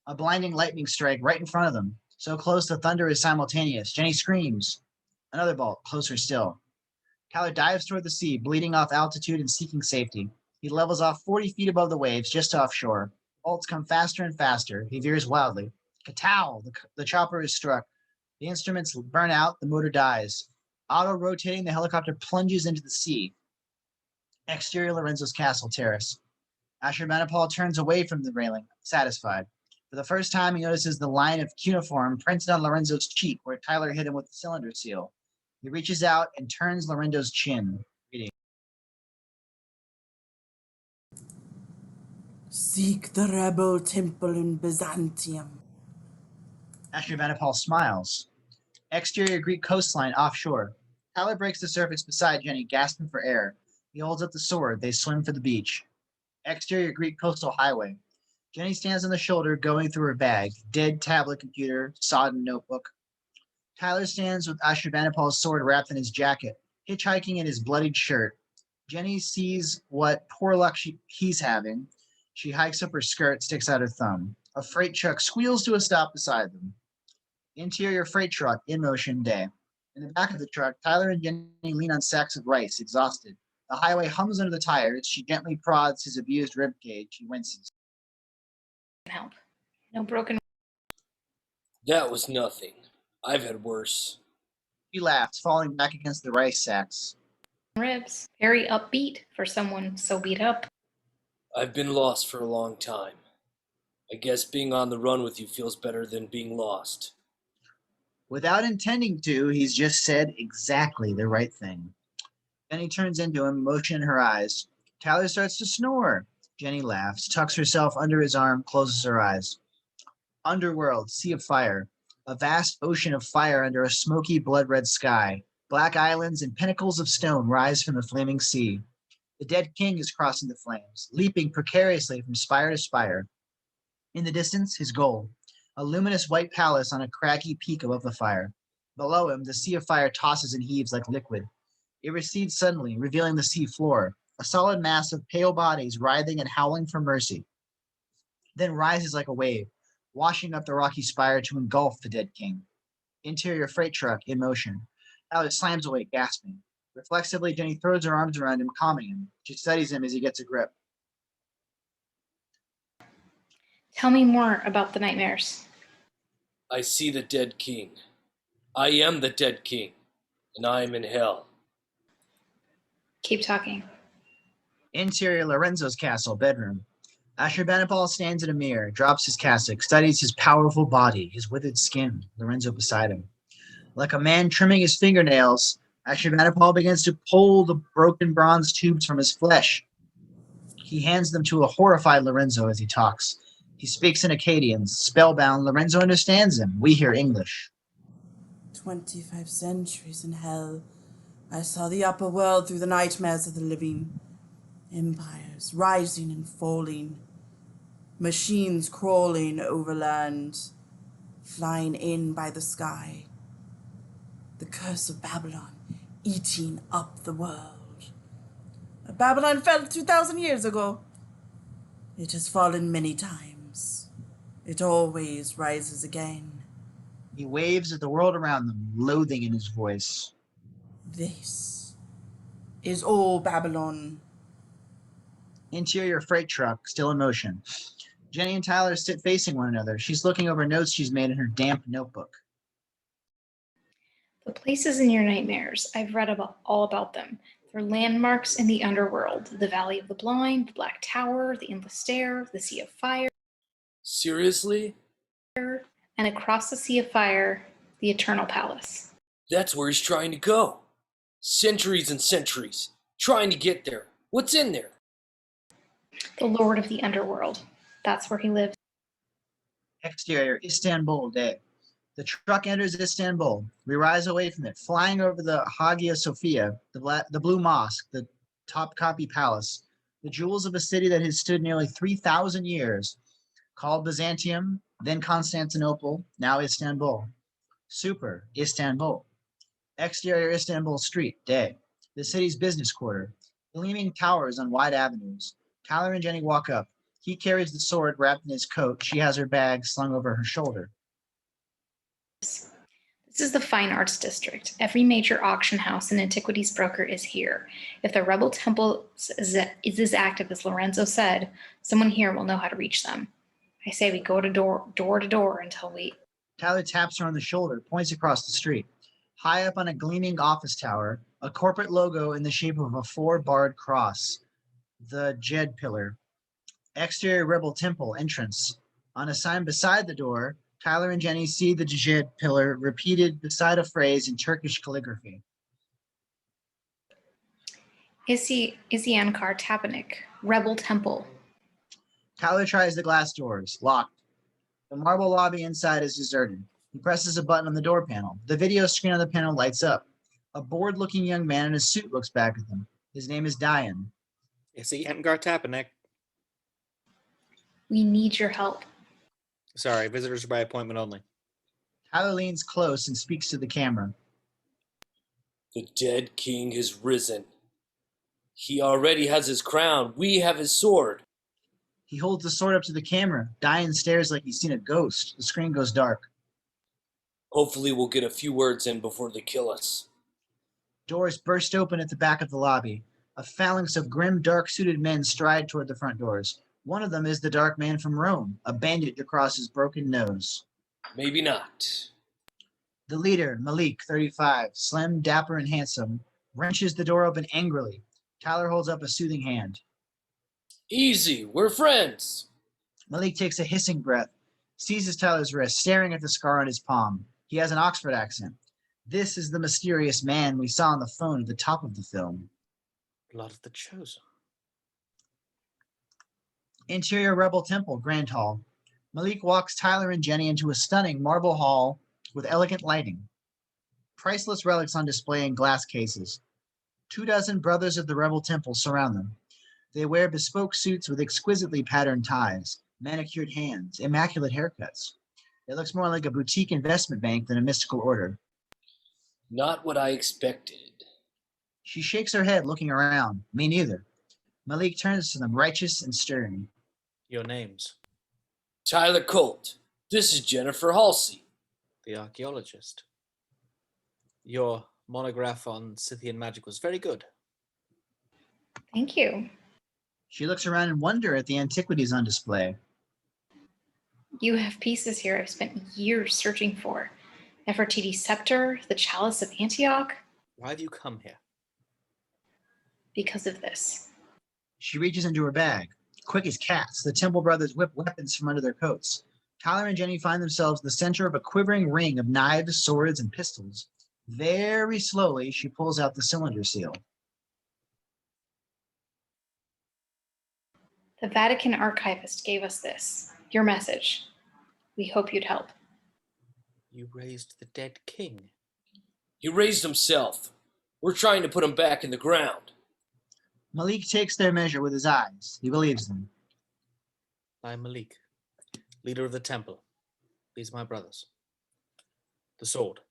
A blinding lightning strike right in front of them. So close the thunder is simultaneous. Jenny screams. Another bolt, closer still. Tyler dives toward the sea, bleeding off altitude and seeking safety. He levels off 40 feet above the waves, just offshore. Bolts come faster and faster. He veers wildly. Katow! The chopper is struck. The instruments burn out. The motor dies. Auto-rotating, the helicopter plunges into the sea. Exterior Lorenzo's castle terrace. Ashurbanipal turns away from the railing, satisfied. For the first time, he notices the line of cuneiform printed on Lorenzo's cheek where Tyler hit him with the cylinder seal. He reaches out and turns Lorenzo's chin, reading. Seek the rebel temple in Byzantium. Ashurbanipal smiles. Exterior Greek coastline offshore. Tyler breaks the surface beside Jenny, gasping for air. He holds up the sword. They swim for the beach. Exterior Greek coastal highway. Jenny stands on the shoulder, going through her bag. Dead tablet computer, sodden notebook. Tyler stands with Ashurbanipal's sword wrapped in his jacket, hitchhiking in his bloodied shirt. Jenny sees what poor luck he's having. She hikes up her skirt, sticks out her thumb. A freight truck squeals to a stop beside them. Interior freight truck, in motion, day. In the back of the truck, Tyler and Jenny lean on sacks of rice, exhausted. The highway hums under the tires. She gently prods his abused ribcage. He winces. Help. No broken. That was nothing. I've had worse. He laughs, falling back against the rice sacks. Ribs. Very upbeat for someone so beat up. I've been lost for a long time. I guess being on the run with you feels better than being lost. Without intending to, he's just said exactly the right thing. Then he turns into him, motion in her eyes. Tyler starts to snore. Jenny laughs, tucks herself under his arm, closes her eyes. Underworld, sea of fire. A vast ocean of fire under a smoky, blood-red sky. Black islands and pinnacles of stone rise from the flaming sea. The dead king is crossing the flames, leaping precariously from spire to spire. In the distance, his goal. A luminous white palace on a craggy peak above the fire. Below him, the sea of fire tosses and heaves like liquid. It recedes suddenly, revealing the sea floor, a solid mass of pale bodies writhing and howling for mercy. Then rises like a wave, washing up the rocky spire to engulf the dead king. Interior freight truck in motion. Alex slams away, gasping. Reflexively, Jenny throws her arms around him, calming him. She studies him as he gets a grip. Tell me more about the nightmares. I see the dead king. I am the dead king, and I am in hell. Keep talking. Interior Lorenzo's castle, bedroom. Ashurbanipal stands in a mirror, drops his cassock, studies his powerful body, his withered skin, Lorenzo beside him. Like a man trimming his fingernails, Ashurbanipal begins to pull the broken bronze tubes from his flesh. He hands them to a horrified Lorenzo as he talks. He speaks in Akkadian. Spellbound, Lorenzo understands him. We hear English. 25 centuries in hell. I saw the upper world through the nightmares of the living. Empires rising and falling. Machines crawling over land. Flying in by the sky. The curse of Babylon eating up the world. Babylon fell 2,000 years ago. It has fallen many times. It always rises again. He waves at the world around them, loathing in his voice. This is all Babylon. Interior freight truck, still in motion. Jenny and Tyler sit facing one another. She's looking over notes she's made in her damp notebook. The places in your nightmares, I've read all about them. They're landmarks in the underworld. The Valley of the Blind, the Black Tower, the Endless Stair, the Sea of Fire. Seriously? And across the Sea of Fire, the Eternal Palace. That's where he's trying to go. Centuries and centuries, trying to get there. What's in there? The Lord of the Underworld. That's where he lives. Exterior, Istanbul day. The truck enters Istanbul. We rise away from it, flying over the Hagia Sophia, the Blue Mosque, the Topkapi Palace, the jewels of a city that has stood nearly 3,000 years, called Byzantium, then Constantinople, now Istanbul. Super, Istanbul. Exterior, Istanbul street, day. The city's business quarter. Gleaming towers on wide avenues. Tyler and Jenny walk up. He carries the sword wrapped in his coat. She has her bag slung over her shoulder. This is the Fine Arts District. Every major auction house and antiquities broker is here. If the rebel temple is as active as Lorenzo said, someone here will know how to reach them. I say we go to door to door until we... Tyler taps her on the shoulder, points across the street. High up on a gleaming office tower, a corporate logo in the shape of a 4-barred cross. The Jed Pillar. Exterior Rebel Temple entrance. On a sign beside the door, Tyler and Jenny see the Jed Pillar repeated beside a phrase in Turkish calligraphy. Isyankar Tapanik, Rebel Temple. Tyler tries the glass doors, locked. The marble lobby inside is deserted. He presses a button on the door panel. The video screen on the panel lights up. A bored-looking young man in a suit looks back at them. His name is Dayan. Isyankar Tapanek. We need your help. Sorry, visitors are by appointment only. Tyler leans close and speaks to the camera. The dead king has risen. He already has his crown. We have his sword. He holds the sword up to the camera. Dayan stares like he's seen a ghost. The screen goes dark. Hopefully we'll get a few words in before they kill us. Doors burst open at the back of the lobby. A phalanx of grim, dark-suited men stride toward the front doors. One of them is the dark man from Rome, a bandage across his broken nose. Maybe not. The leader, Malik, 35, slim, dapper, and handsome, wrenches the door open angrily. Tyler holds up a soothing hand. Easy, we're friends. Malik takes a hissing breath, seizes Tyler's wrist, staring at the scar on his palm. He has an Oxford accent. This is the mysterious man we saw on the phone at the top of the film. Blood of the Chosen. Interior Rebel Temple, Grand Hall. Malik walks Tyler and Jenny into a stunning marble hall with elegant lighting. Priceless relics on display in glass cases. 24 brothers of the Rebel Temple surround them. They wear bespoke suits with exquisitely patterned ties, manicured hands, immaculate haircuts. It looks more like a boutique investment bank than a mystical order. Not what I expected. She shakes her head, looking around. Me neither. Malik turns to them, righteous and stern. Your names. Tyler Colt. This is Jennifer Halsey. The archaeologist. Your monograph on Scythian magic was very good. Thank you. She looks around in wonder at the antiquities on display. You have pieces here I've spent years searching for. Nefertiti's scepter, the chalice of Antioch. Why have you come here? Because of this. She reaches into her bag. Quick as cats, the Temple brothers whip weapons from under their coats. Tyler and Jenny find themselves the center of a quivering ring of knives, swords, and pistols. Very slowly, she pulls out the cylinder seal. The Vatican archivist gave us this. Your message. We hope you'd help. You raised the dead king. He raised himself. We're trying to put him back in the ground. Malik takes their measure with his eyes. He believes them. I am Malik, leader of the temple. These are my brothers. The sword.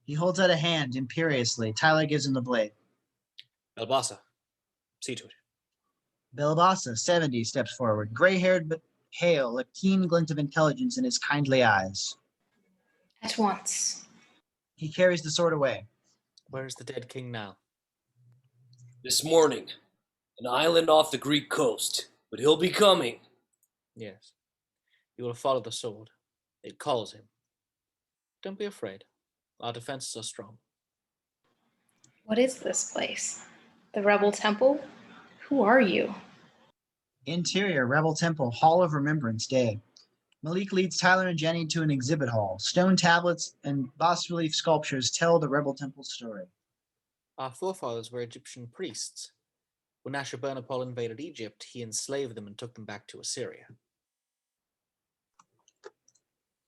He holds out a hand imperiously. Tyler gives him the blade. Belbasa, see to it. Belbasa, 70, steps forward, gray-haired but pale, a keen glint of intelligence in his kindly eyes. At once. He carries the sword away. Where is the dead king now? This morning, an island off the Greek coast, but he'll be coming. Yes. You will follow the sword. It calls him. Don't be afraid. Our defenses are strong. What is this place? The Rebel Temple? Who are you? Interior, Rebel Temple, Hall of Remembrance Day. Malik leads Tyler and Jenny to an exhibit hall. Stone tablets and bas-relief sculptures tell the Rebel Temple story. Our forefathers were Egyptian priests. When Ashurbanipal invaded Egypt, he enslaved them and took them back to Assyria.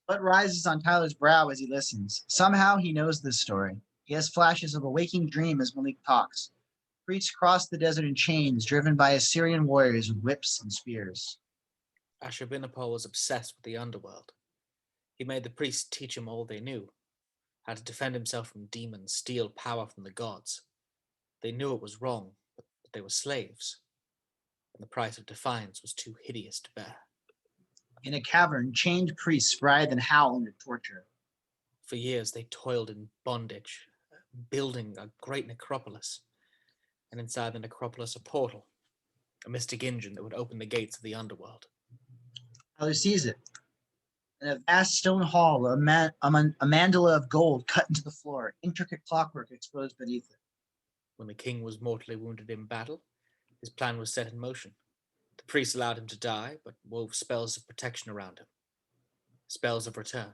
Sweat rises on Tyler's brow as he listens. Somehow he knows this story. He has flashes of a waking dream as Malik talks. Priests crossed the desert in chains, driven by Assyrian warriors with whips and spears. Ashurbanipal was obsessed with the underworld. He made the priests teach him all they knew, how to defend himself from demons, steal power from the gods. They knew it was wrong, but they were slaves, and the price of defiance was too hideous to bear. In a cavern, chained priests writhe and howl under torture. For years they toiled in bondage, building a great necropolis, and inside the necropolis a portal, a mystic engine that would open the gates of the underworld. Tyler sees it. In a vast stone hall, a mandala of gold cut into the floor, intricate clockwork exposed beneath it. When the king was mortally wounded in battle, his plan was set in motion. The priests allowed him to die, but wove spells of protection around him, spells of return.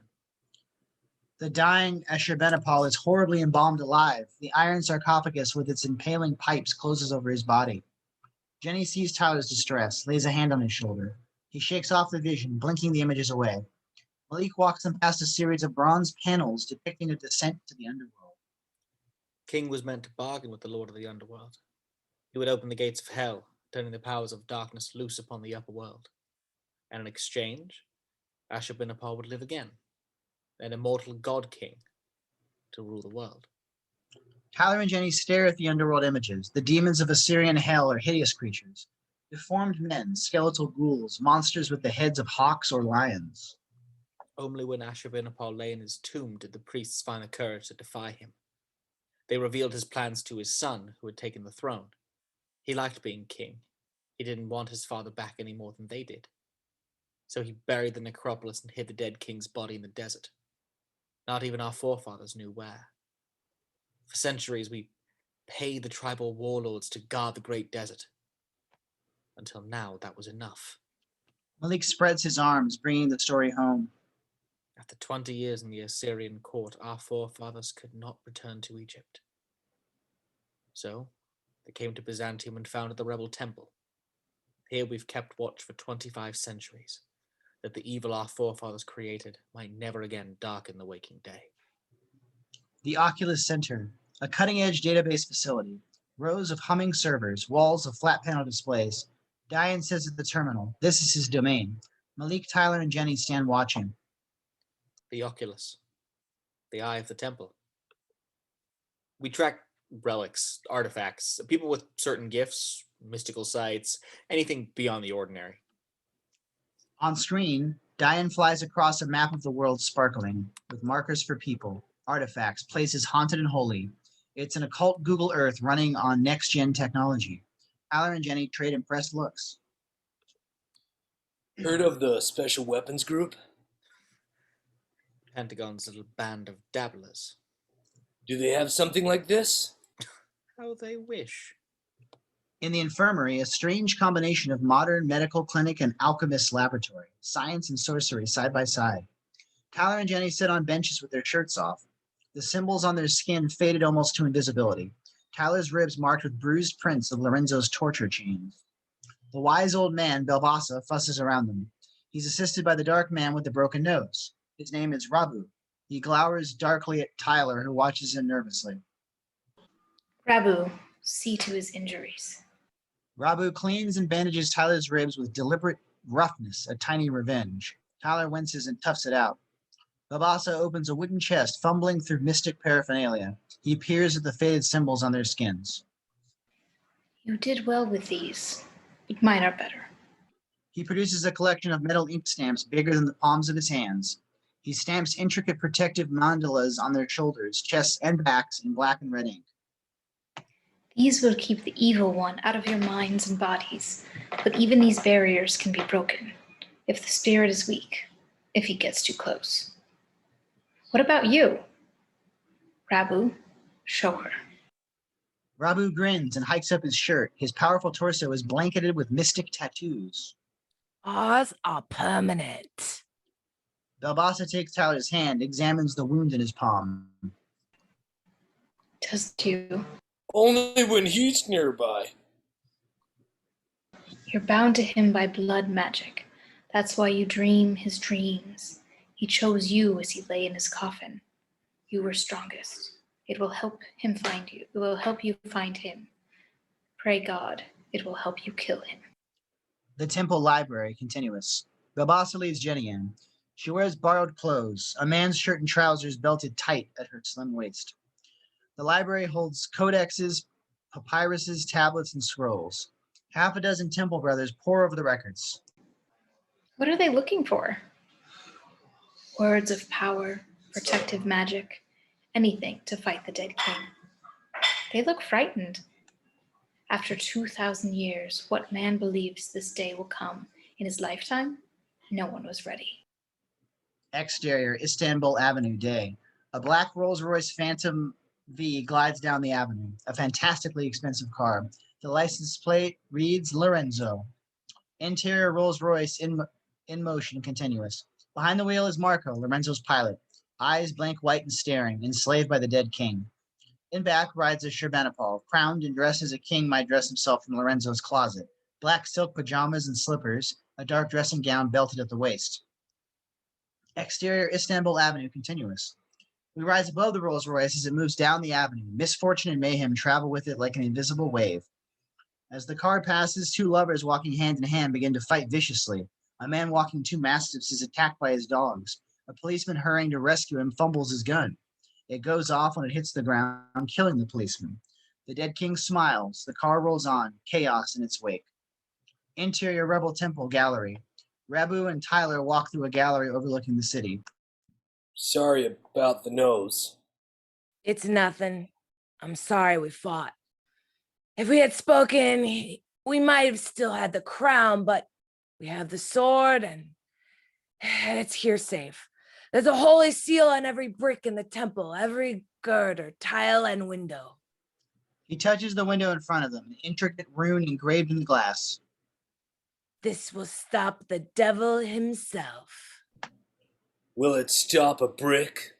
The dying Ashurbanipal is horribly embalmed alive. The iron sarcophagus with its impaling pipes closes over his body. Jenny sees Tyler's distress, lays a hand on his shoulder. He shakes off the vision, blinking the images away. Malik walks them past a series of bronze panels depicting a descent to the underworld. King was meant to bargain with the Lord of the Underworld. He would open the gates of hell, turning the powers of darkness loose upon the upper world. And in exchange, Ashurbanipal would live again, an immortal god king, to rule the world. Tyler and Jenny stare at the underworld images. The demons of Assyrian hell are hideous creatures. Deformed men, skeletal ghouls, monsters with the heads of hawks or lions. Only when Ashurbanipal lay in his tomb did the priests find the courage to defy him. They revealed his plans to his son, who had taken the throne. He liked being king. He didn't want his father back any more than they did. So he buried the necropolis and hid the dead king's body in the desert. Not even our forefathers knew where. For centuries, we paid the tribal warlords to guard the great desert. Until now, that was enough. Malik spreads his arms, bringing the story home. After 20 years in the Assyrian court, our forefathers could not return to Egypt. So, they came to Byzantium and founded the Rebel Temple. Here we've kept watch for 25 centuries, that the evil our forefathers created might never again darken the waking day. The Oculus Center, a cutting-edge database facility. Rows of humming servers, walls of flat panel displays. Dayan says at the terminal, this is his domain. Malik, Tyler, and Jenny stand watching. The Oculus, the eye of the temple. We track relics, artifacts, people with certain gifts, mystical sites, anything beyond the ordinary. On screen, Dayan flies across a map of the world sparkling, with markers for people, artifacts, places haunted and holy. It's an occult Google Earth running on next-gen technology. Tyler and Jenny trade impressed looks. Heard of the Special Weapons Group? Pentagon's little band of dabblers. Do they have something like this? How they wish. In the infirmary, a strange combination of modern medical clinic and alchemist laboratory, science and sorcery side by side. Tyler and Jenny sit on benches with their shirts off. The symbols on their skin faded almost to invisibility. Tyler's ribs marked with bruised prints of Lorenzo's torture chains. The wise old man, Belbasa, fusses around them. He's assisted by the dark man with the broken nose. His name is Rabbu. He glowers darkly at Tyler, who watches him nervously. Rabbu, see to his injuries. Rabbu cleans and bandages Tyler's ribs with deliberate roughness, a tiny revenge. Tyler winces and toughs it out. Belbasa opens a wooden chest, fumbling through mystic paraphernalia. He peers at the faded symbols on their skins. You did well with these, but mine are better. He produces a collection of metal ink stamps bigger than the palms of his hands. He stamps intricate protective mandalas on their shoulders, chests, and backs in black and red ink. These will keep the evil one out of your minds and bodies, but even these barriers can be broken if the spirit is weak, if he gets too close. What about you? Rabbu, show her. Rabbu grins and hikes up his shirt. His powerful torso is blanketed with mystic tattoos. Ours are permanent. Belbasa takes Tyler's hand, examines the wound in his palm. Does you. Only when he's nearby. You're bound to him by blood magic. That's why you dream his dreams. He chose you as he lay in his coffin. You were strongest. It will help him find you. It will help you find him. Pray God, it will help you kill him. The temple library, continuous. Belbasa leads Jenny in. She wears borrowed clothes, a man's shirt and trousers belted tight at her slim waist. The library holds codexes, papyruses, tablets, and scrolls. Half a dozen temple brothers pore over the records. What are they looking for? Words of power, protective magic, anything to fight the dead king. They look frightened. After 2,000 years, what man believes this day will come in his lifetime? No one was ready. Exterior, Istanbul Avenue, day. A black Rolls-Royce Phantom V glides down the avenue, a fantastically expensive car. The license plate reads Lorenzo. Interior Rolls-Royce in motion, continuous. Behind the wheel is Marko, Lorenzo's pilot, eyes blank white and staring, enslaved by the dead king. In back rides Ashurbanipal, crowned and dressed as a king might dress himself in Lorenzo's closet. Black silk pajamas and slippers, a dark dressing gown belted at the waist. Exterior Istanbul Avenue, continuous. We rise above the Rolls Royce as it moves down the avenue. Misfortune and mayhem travel with it like an invisible wave. As the car passes, two lovers walking hand in hand begin to fight viciously. A man walking two mastiffs is attacked by his dogs. A policeman hurrying to rescue him fumbles his gun. It goes off when it hits the ground, killing the policeman. The dead king smiles. The car rolls on, chaos in its wake. Interior Rebel Temple Gallery. Rabbu and Tyler walk through a gallery overlooking the city. Sorry about the nose. It's nothing. I'm sorry we fought. If we had spoken, we might have still had the crown, but we have the sword and it's here safe. There's a holy seal on every brick in the temple, every girder, tile, and window. He touches the window in front of them, an intricate rune engraved in the glass. This will stop the devil himself. Will it stop a brick?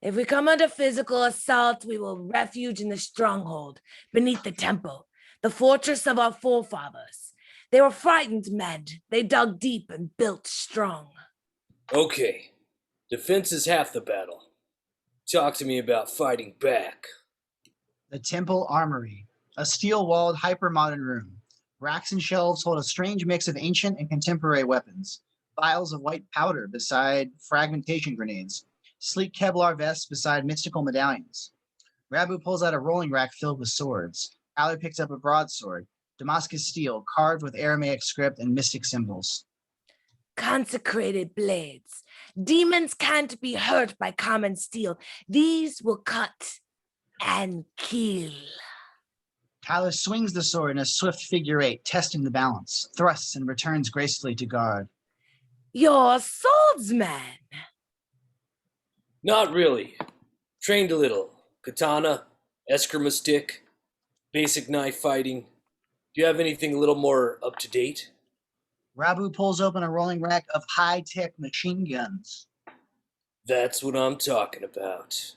If we come under physical assault, we will refuge in the stronghold beneath the temple, the fortress of our forefathers. They were frightened men. They dug deep and built strong. Okay. Defense is half the battle. Talk to me about fighting back. The temple armory, a steel-walled, hyper-modern room. Racks and shelves hold a strange mix of ancient and contemporary weapons. Vials of white powder beside fragmentation grenades. Sleek Kevlar vests beside mystical medallions. Rabbu pulls out a rolling rack filled with swords. Tyler picks up a broadsword, Damascus steel, carved with Aramaic script and mystic symbols. Consecrated blades. Demons can't be hurt by common steel. These will cut and kill. Tyler swings the sword in a swift figure eight, testing the balance, thrusts and returns gracefully to guard. You're a swordsman. Not really. Trained a little. Katana, eskrima stick, basic knife fighting. Do you have anything a little more up to date? Rabbu pulls open a rolling rack of high-tech machine guns. That's what I'm talking about.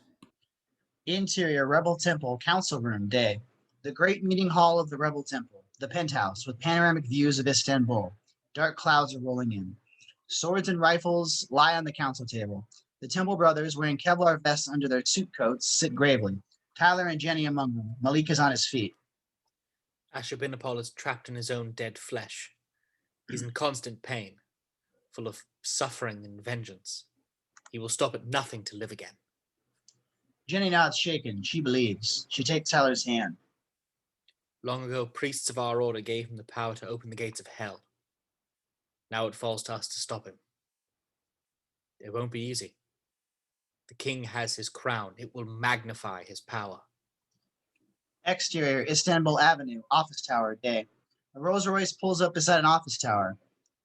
Interior Rebel Temple Council Room, day. The great meeting hall of the Rebel Temple, the penthouse with panoramic views of Istanbul. Dark clouds are rolling in. Swords and rifles lie on the council table. The Temple brothers, wearing Kevlar vests under their suit coats, sit gravely. Tyler and Jenny among them. Malik is on his feet. Ashurbanipal is trapped in his own dead flesh. He's in constant pain, full of suffering and vengeance. He will stop at nothing to live again. Jenny nods shaken. She believes. She takes Tyler's hand. Long ago, priests of our order gave him the power to open the gates of hell. Now it falls to us to stop him. It won't be easy. The king has his crown. It will magnify his power. Exterior, Istanbul Avenue, office tower, day. A Rolls Royce pulls up beside an office tower.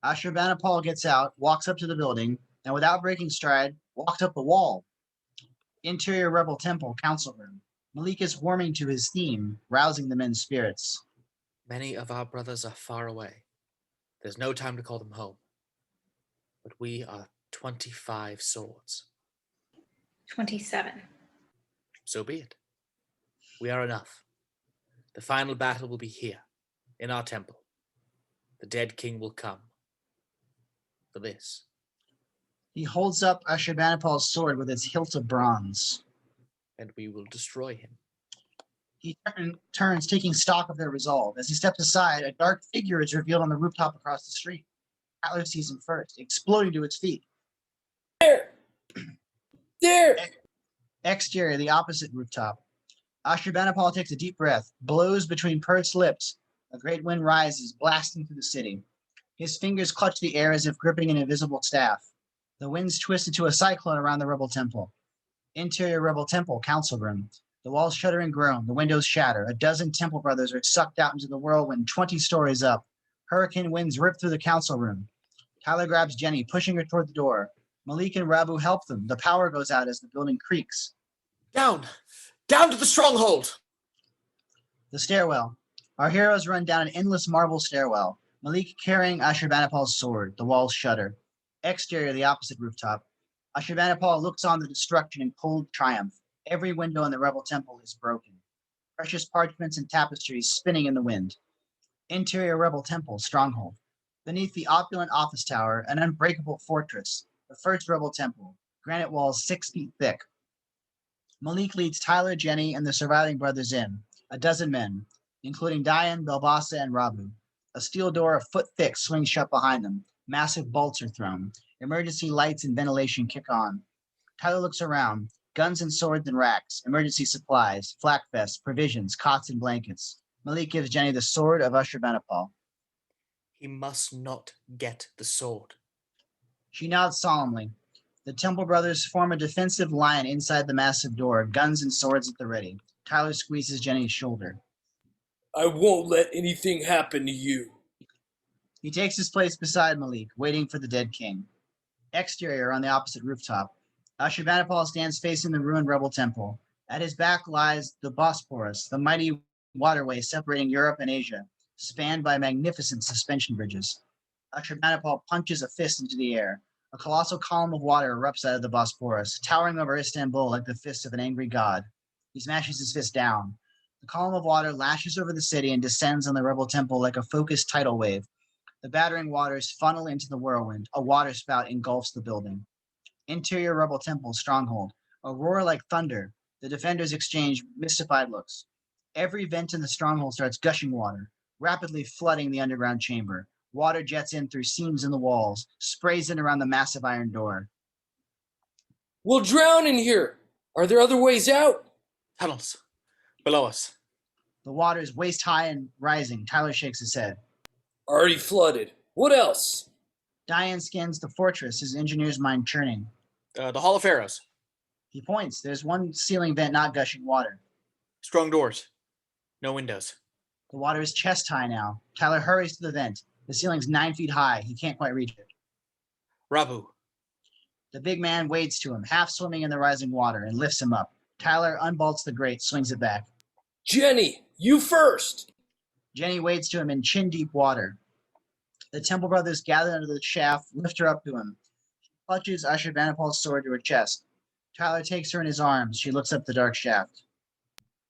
Ashurbanipal gets out, walks up to the building, and without breaking stride, walks up the wall. Interior Rebel Temple, Council Room. Malik is warming to his theme, rousing the men's spirits. Many of our brothers are far away. There's no time to call them home. But we are 25 swords. 27. So be it. We are enough. The final battle will be here, in our temple. The dead king will come. For this. He holds up Ashurbanipal's sword with its hilt of bronze. And we will destroy him. He turns, taking stock of their resolve. As he steps aside, a dark figure is revealed on the rooftop across the street. Tyler sees him first, exploding to its feet. There! Exterior, the opposite rooftop. Ashurbanipal takes a deep breath, blows between pursed lips. A great wind rises, blasting through the city. His fingers clutch the air as if gripping an invisible staff. The winds twist into a cyclone around the Rebel Temple. Interior Rebel Temple, Council Room. The walls shudder and groan, the windows shatter. A dozen Temple brothers are sucked out into the whirlwind 20 stories up. Hurricane winds rip through the Council Room. Tyler grabs Jenny, pushing her toward the door. Malik and Rabbu help them. The power goes out as the building creaks. Down! Down to the stronghold! The stairwell. Our heroes run down an endless marble stairwell. Malik carrying Ashurbanipal's sword. The walls shudder. Exterior, the opposite rooftop. Ashurbanipal looks on the destruction in cold triumph. Every window in the Rebel Temple is broken. Precious parchments and tapestries spinning in the wind. Interior Rebel Temple, stronghold. Beneath the opulent office tower, an unbreakable fortress. The first Rebel Temple. Granite walls 6 feet thick. Malik leads Tyler, Jenny, and the surviving brothers in. A dozen men, including Dayan, Belbasa, and Rabbu. A steel door a foot thick swings shut behind them. Massive bolts are thrown. Emergency lights and ventilation kick on. Tyler looks around. Guns and swords and racks. Emergency supplies. Flak vests, provisions, cots and blankets. Malik gives Jenny the sword of Ashurbanipal. He must not get the sword. She nods solemnly. The Temple brothers form a defensive line inside the massive door, guns and swords at the ready. Tyler squeezes Jenny's shoulder. I won't let anything happen to you. He takes his place beside Malik, waiting for the dead king. Exterior on the opposite rooftop. Ashurbanipal stands facing the ruined Rebel Temple. At his back lies the Bosporus, the mighty waterway separating Europe and Asia, spanned by magnificent suspension bridges. Ashurbanipal punches a fist into the air. A colossal column of water erupts out of the Bosporus, towering over Istanbul like the fist of an angry god. He smashes his fist down. The column of water lashes over the city and descends on the Rebel Temple like a focused tidal wave. The battering waters funnel into the whirlwind. A water spout engulfs the building. Interior Rebel Temple, stronghold. A roar like thunder. The defenders exchange mystified looks. Every vent in the stronghold starts gushing water, rapidly flooding the underground chamber. Water jets in through seams in the walls, sprays in around the massive iron door. We'll drown in here. Are there other ways out? Tunnels. Below us. The water is waist high and rising. Tyler shakes his head. Already flooded. What else? Dayan scans the fortress, his engineer's mind churning. The Hall of Pharaohs. He points. There's one ceiling vent not gushing water. Strong doors. No windows. The water is chest high now. Tyler hurries to the vent. The ceiling's 9 feet high. He can't quite reach it. Rabbu. The big man wades to him, half swimming in the rising water, and lifts him up. Tyler unbolts the grate, swings it back. Jenny, you first. Jenny wades to him in chin-deep water. The Temple brothers gather under the shaft, lift her up to him. She clutches Ashurbanipal's sword to her chest. Tyler takes her in his arms. She looks up the dark shaft.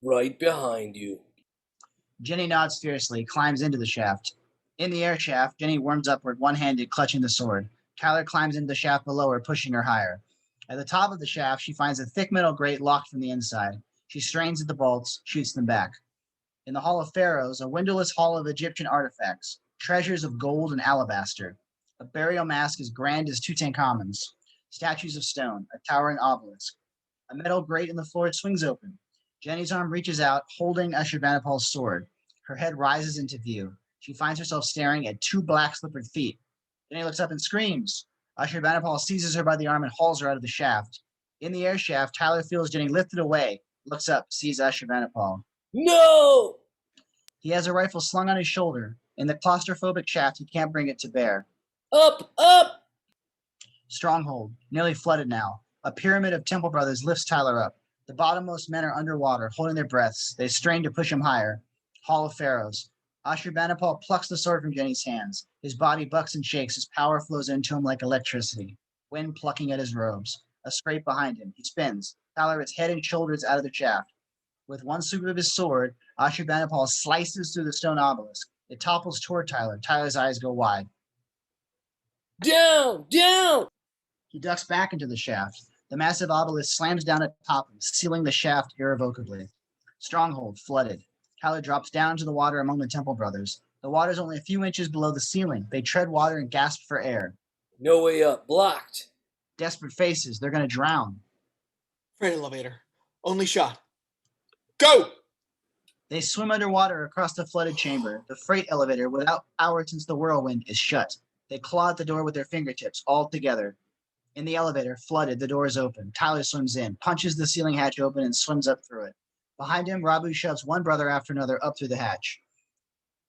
Right behind you. Jenny nods fiercely, climbs into the shaft. In the air shaft, Jenny worms upward, one-handed, clutching the sword. Tyler climbs into the shaft below her, pushing her higher. At the top of the shaft, she finds a thick metal grate locked from the inside. She strains at the bolts, shoots them back. In the Hall of Pharaohs, a windowless hall of Egyptian artifacts, treasures of gold and alabaster. A burial mask as grand as Tutankhamun's. Statues of stone, a towering obelisk. A metal grate in the floor swings open. Jenny's arm reaches out, holding Ashurbanipal's sword. Her head rises into view. She finds herself staring at 2 black slippered feet. Jenny looks up and screams. Ashurbanipal seizes her by the arm and hauls her out of the shaft. In the air shaft, Tyler feels Jenny lifted away, looks up, sees Ashurbanipal. No! He has a rifle slung on his shoulder. In the claustrophobic shaft, he can't bring it to bear. Up, up! Stronghold, nearly flooded now. A pyramid of Temple Brothers lifts Tyler up. The bottommost men are underwater, holding their breaths. They strain to push him higher. Hall of Pharaohs. Ashurbanipal plucks the sword from Jenny's hands. His body bucks and shakes as power flows into him like electricity. Wind plucking at his robes. A scrape behind him. He spins. Tyler is head and shoulders out of the shaft. With one sweep of his sword, Ashurbanipal slices through the stone obelisk. It topples toward Tyler. Tyler's eyes go wide. Down! Down! He ducks back into the shaft. The massive obelisk slams down atop him, sealing the shaft irrevocably. Stronghold flooded. Tyler drops down to the water among the Temple Brothers. The water is only a few inches below the ceiling. They tread water and gasp for air. No way up. Blocked. Desperate faces. They're going to drown. Freight elevator. Only shot. Go! They swim underwater across the flooded chamber. The freight elevator, without power since the whirlwind, is shut. They claw at the door with their fingertips, all together. In the elevator, flooded, the door is open. Tyler swims in, punches the ceiling hatch open, and swims up through it. Behind him, Rabbu shoves one brother after another up through the hatch.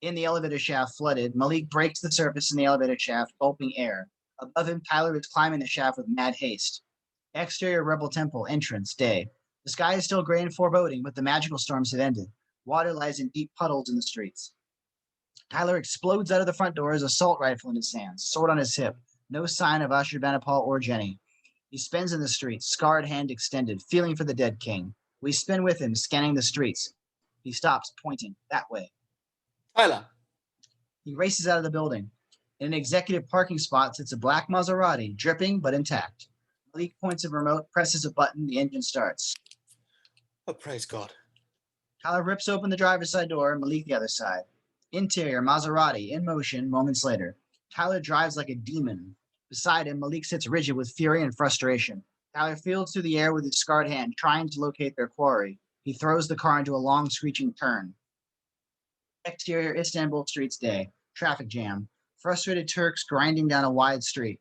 In the elevator shaft, flooded, Malik breaks the surface in the elevator shaft, gulping air. Above him, Tyler is climbing the shaft with mad haste. Exterior Rebel Temple, entrance, day. The sky is still gray and foreboding, but the magical storms have ended. Water lies in deep puddles in the streets. Tyler explodes out of the front door, his assault rifle in his hands, sword on his hip. No sign of Ashurbanipal or Jenny. He spins in the streets, scarred hand extended, feeling for the dead king. We spin with him, scanning the streets. He stops, pointing that way. Tyler. He races out of the building. In an executive parking spot sits a black Maserati, dripping but intact. Malik points a remote, presses a button, the engine starts. Oh, praise God. Tyler rips open the driver's side door, Malik the other side. Interior, Maserati, in motion, moments later. Tyler drives like a demon. Beside him, Malik sits rigid with fury and frustration. Tyler fields through the air with his scarred hand, trying to locate their quarry. He throws the car into a long, screeching turn. Exterior, Istanbul streets day. Traffic jam. Frustrated Turks grinding down a wide street.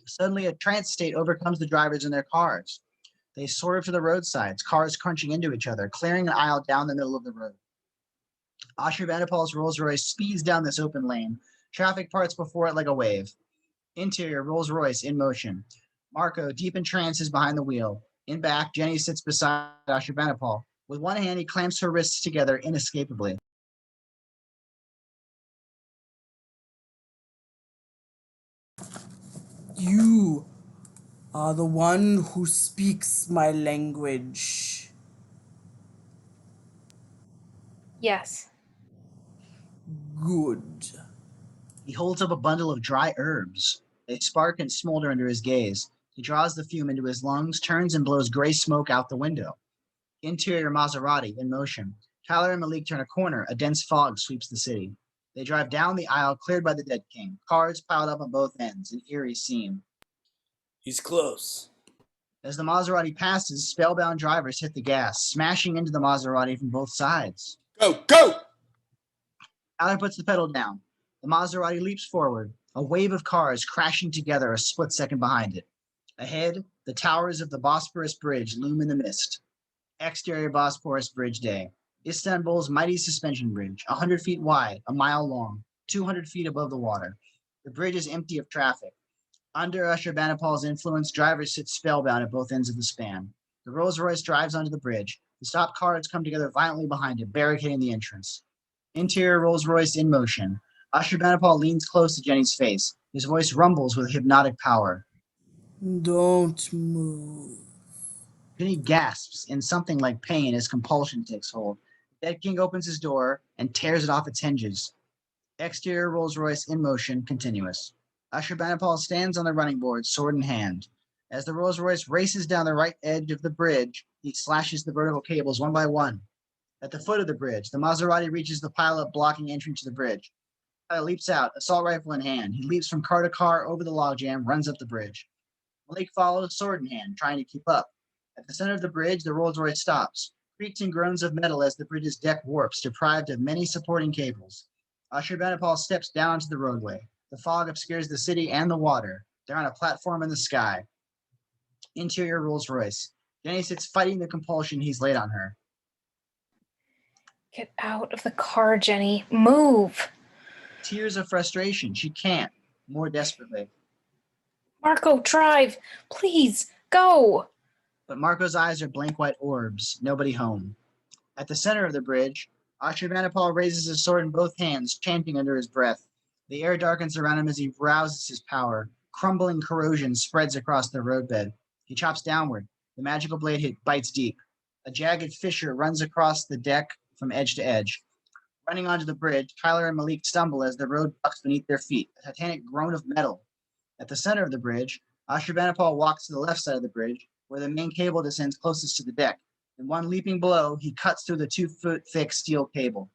Suddenly, a trance state overcomes the drivers in their cars. They swerve to the roadsides, cars crunching into each other, clearing an aisle down the middle of the road. Ashurbanipal's Rolls-Royce speeds down this open lane. Traffic parts before it like a wave. Interior, Rolls-Royce in motion. Marko, deep in trance, is behind the wheel. In back, Jenny sits beside Ashurbanipal. With one hand, he clamps her wrists together inescapably. You are the one who speaks my language. Yes. Good. He holds up a bundle of dry herbs. They spark and smolder under his gaze. He draws the fume into his lungs, turns and blows gray smoke out the window. Interior Maserati in motion. Tyler and Malik turn a corner. A dense fog sweeps the city. They drive down the aisle cleared by the dead king. Cars piled up on both ends, an eerie scene. He's close. As the Maserati passes, spellbound drivers hit the gas, smashing into the Maserati from both sides. Go, go! Tyler puts the pedal down. The Maserati leaps forward, a wave of cars crashing together a split second behind it. Ahead, the towers of the Bosporus Bridge loom in the mist. Exterior Bosporus Bridge day. Istanbul's mighty suspension bridge, 100 feet wide, a mile long, 200 feet above the water. The bridge is empty of traffic. Under Ashurbanipal's influence, drivers sit spellbound at both ends of the span. The Rolls-Royce drives onto the bridge. The stopped cars come together violently behind it, barricading the entrance. Interior Rolls-Royce in motion. Ashurbanipal leans close to Jenny's face. His voice rumbles with hypnotic power. Don't move. Jenny gasps in something like pain as compulsion takes hold. The dead king opens his door and tears it off its hinges. Exterior Rolls-Royce in motion, continuous. Ashurbanipal stands on the running board, sword in hand. As the Rolls-Royce races down the right edge of the bridge, he slashes the vertical cables one by one. At the foot of the bridge, the Maserati reaches the pileup blocking entry to the bridge. Tyler leaps out, assault rifle in hand. He leaps from car to car over the logjam, runs up the bridge. Malik follows, sword in hand, trying to keep up. At the center of the bridge, the Rolls-Royce stops. Creaks and groans of metal as the bridge's deck warps, deprived of many supporting cables. Ashurbanipal steps down onto the roadway. The fog obscures the city and the water. They're on a platform in the sky. Interior Rolls-Royce. Jenny sits fighting the compulsion he's laid on her. Get out of the car, Jenny. Move. Tears of frustration. She can't. More desperately. Marko, drive. Please, go. But Marko's eyes are blank white orbs. Nobody home. At the center of the bridge, Ashurbanipal raises his sword in both hands, chanting under his breath. The air darkens around him as he rouses his power. Crumbling corrosion spreads across the roadbed. He chops downward. The magical blade bites deep. A jagged fissure runs across the deck from edge to edge. Running onto the bridge, Tyler and Malik stumble as the road bucks beneath their feet, a titanic groan of metal. At the center of the bridge, Ashurbanipal walks to the left side of the bridge, where the main cable descends closest to the deck. In one leaping blow, he cuts through the 2-foot thick steel cable.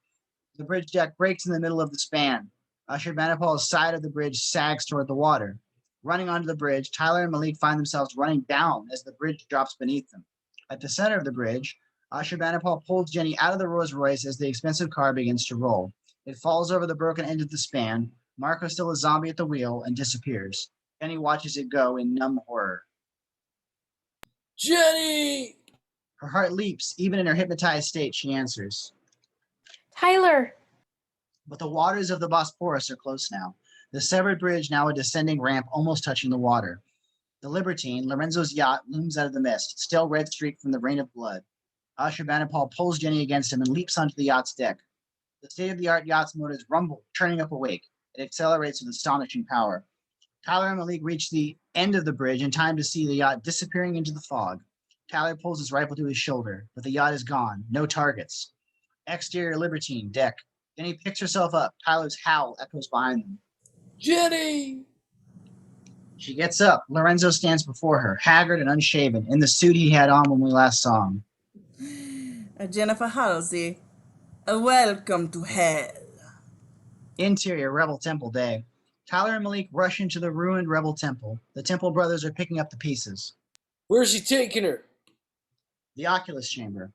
The bridge deck breaks in the middle of the span. Ashurbanipal's side of the bridge sags toward the water. Running onto the bridge, Tyler and Malik find themselves running down as the bridge drops beneath them. At the center of the bridge, Ashurbanipal pulls Jenny out of the Rolls Royce as the expensive car begins to roll. It falls over the broken end of the span. Marko, still a zombie at the wheel, and disappears. Jenny watches it go in numb horror. Jenny! Her heart leaps. Even in her hypnotized state, she answers. Tyler! But the waters of the Bosporus are close now. The severed bridge now a descending ramp almost touching the water. The Libertine, Lorenzo's yacht, looms out of the mist, still red streaked from the rain of blood. Ashurbanipal pulls Jenny against him and leaps onto the yacht's deck. The state-of-the-art yacht's motors rumble, turning up a wake. It accelerates with astonishing power. Tyler and Malik reach the end of the bridge in time to see the yacht disappearing into the fog. Tyler pulls his rifle to his shoulder, but the yacht is gone. No targets. Exterior Libertine, deck. Jenny picks herself up. Tyler's howl echoes behind them. Jenny! She gets up. Lorenzo stands before her, haggard and unshaven, in the suit he had on when we last saw him. Jennifer Halsey, welcome to hell. Interior Rebel Temple day. Tyler and Malik rush into the ruined Rebel Temple. The Temple brothers are picking up the pieces. Where's he taking her? The Oculus chamber.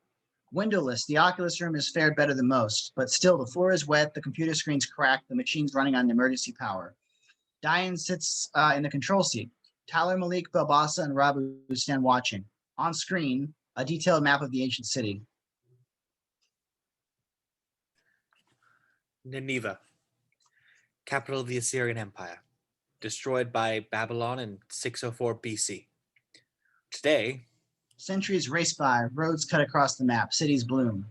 Windowless, the Oculus room has fared better than most, but still the floor is wet, the computer screen's cracked, the machine's running on emergency power. Dayan sits in the control seat. Tyler, Malik, Belbasa, and Rabbu stand watching. On screen, a detailed map of the ancient city. Nineveh, capital of the Assyrian Empire, destroyed by Babylon in 604 BC. Today, Centuries race by, roads cut across the map, cities bloom.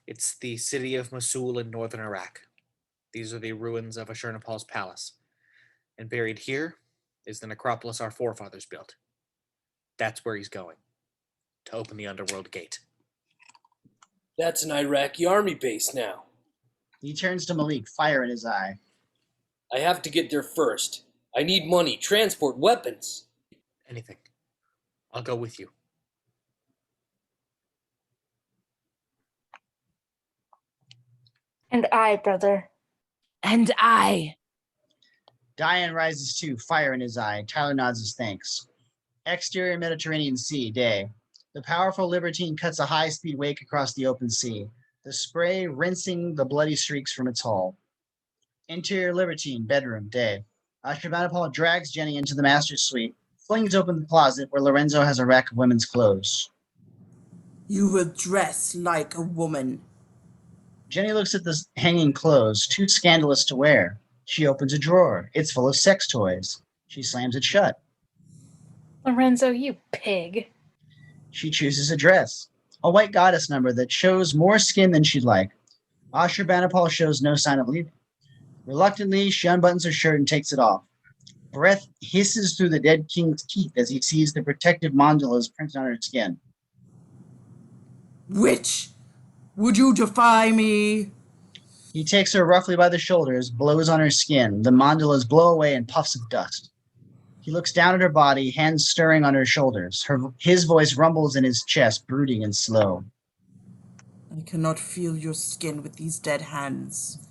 it's the city of Mosul in northern Iraq. These are the ruins of Ashurbanipal's palace. And buried here is the necropolis our forefathers built. That's where he's going, to open the underworld gate. That's an Iraqi army base now. He turns to Malik, fire in his eye. I have to get there first. I need money, transport, weapons. Anything. I'll go with you. And I, brother. And I. Dayan rises too, fire in his eye. Tyler nods his thanks. Exterior Mediterranean Sea, day. The powerful Libertine cuts a high-speed wake across the open sea, the spray rinsing the bloody streaks from its hull. Interior Libertine, bedroom, day. Ashurbanipal drags Jenny into the master's suite, flings open the closet where Lorenzo has a rack of women's clothes. You will dress like a woman. Jenny looks at the hanging clothes, too scandalous to wear. She opens a drawer. It's full of sex toys. She slams it shut. Lorenzo, you pig. She chooses a dress, a white goddess number that shows more skin than she'd like. Ashurbanipal shows no sign of leaving. Reluctantly, she unbuttons her shirt and takes it off. Breath hisses through the dead king's teeth as he sees the protective mandalas printed on her skin. Witch, would you defy me? He takes her roughly by the shoulders, blows on her skin. The mandalas blow away in puffs of dust. He looks down at her body, hands stirring on her shoulders. His voice rumbles in his chest, brooding and slow. I cannot feel your skin with these dead hands.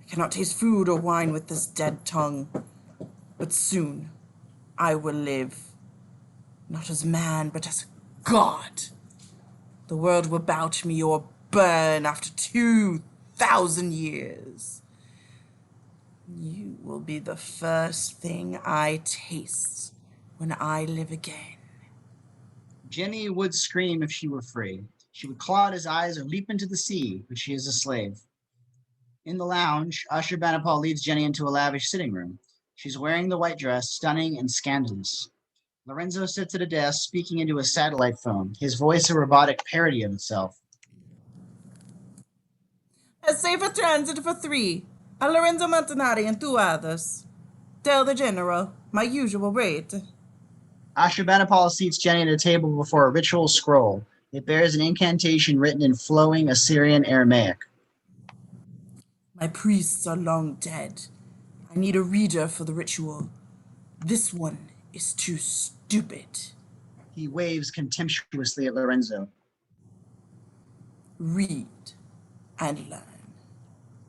I cannot taste food or wine with this dead tongue. But soon, I will live. Not as man, but as God. The world will bow to me or burn after 2,000 years. You will be the first thing I taste when I live again. Jenny would scream if she were free. She would claw at his eyes or leap into the sea, but she is a slave. In the lounge, Ashurbanipal leads Jenny into a lavish sitting room. She's wearing the white dress, stunning and scandalous. Lorenzo sits at a desk speaking into a satellite phone, his voice a robotic parody of itself. A safer transit for 3. A Lorenzo Montanari and 2 others. Tell the general, my usual rate. Ashurbanipal seats Jenny at a table before a ritual scroll. It bears an incantation written in flowing Assyrian Aramaic. My priests are long dead. I need a reader for the ritual. This one is too stupid. He waves contemptuously at Lorenzo. Read and learn.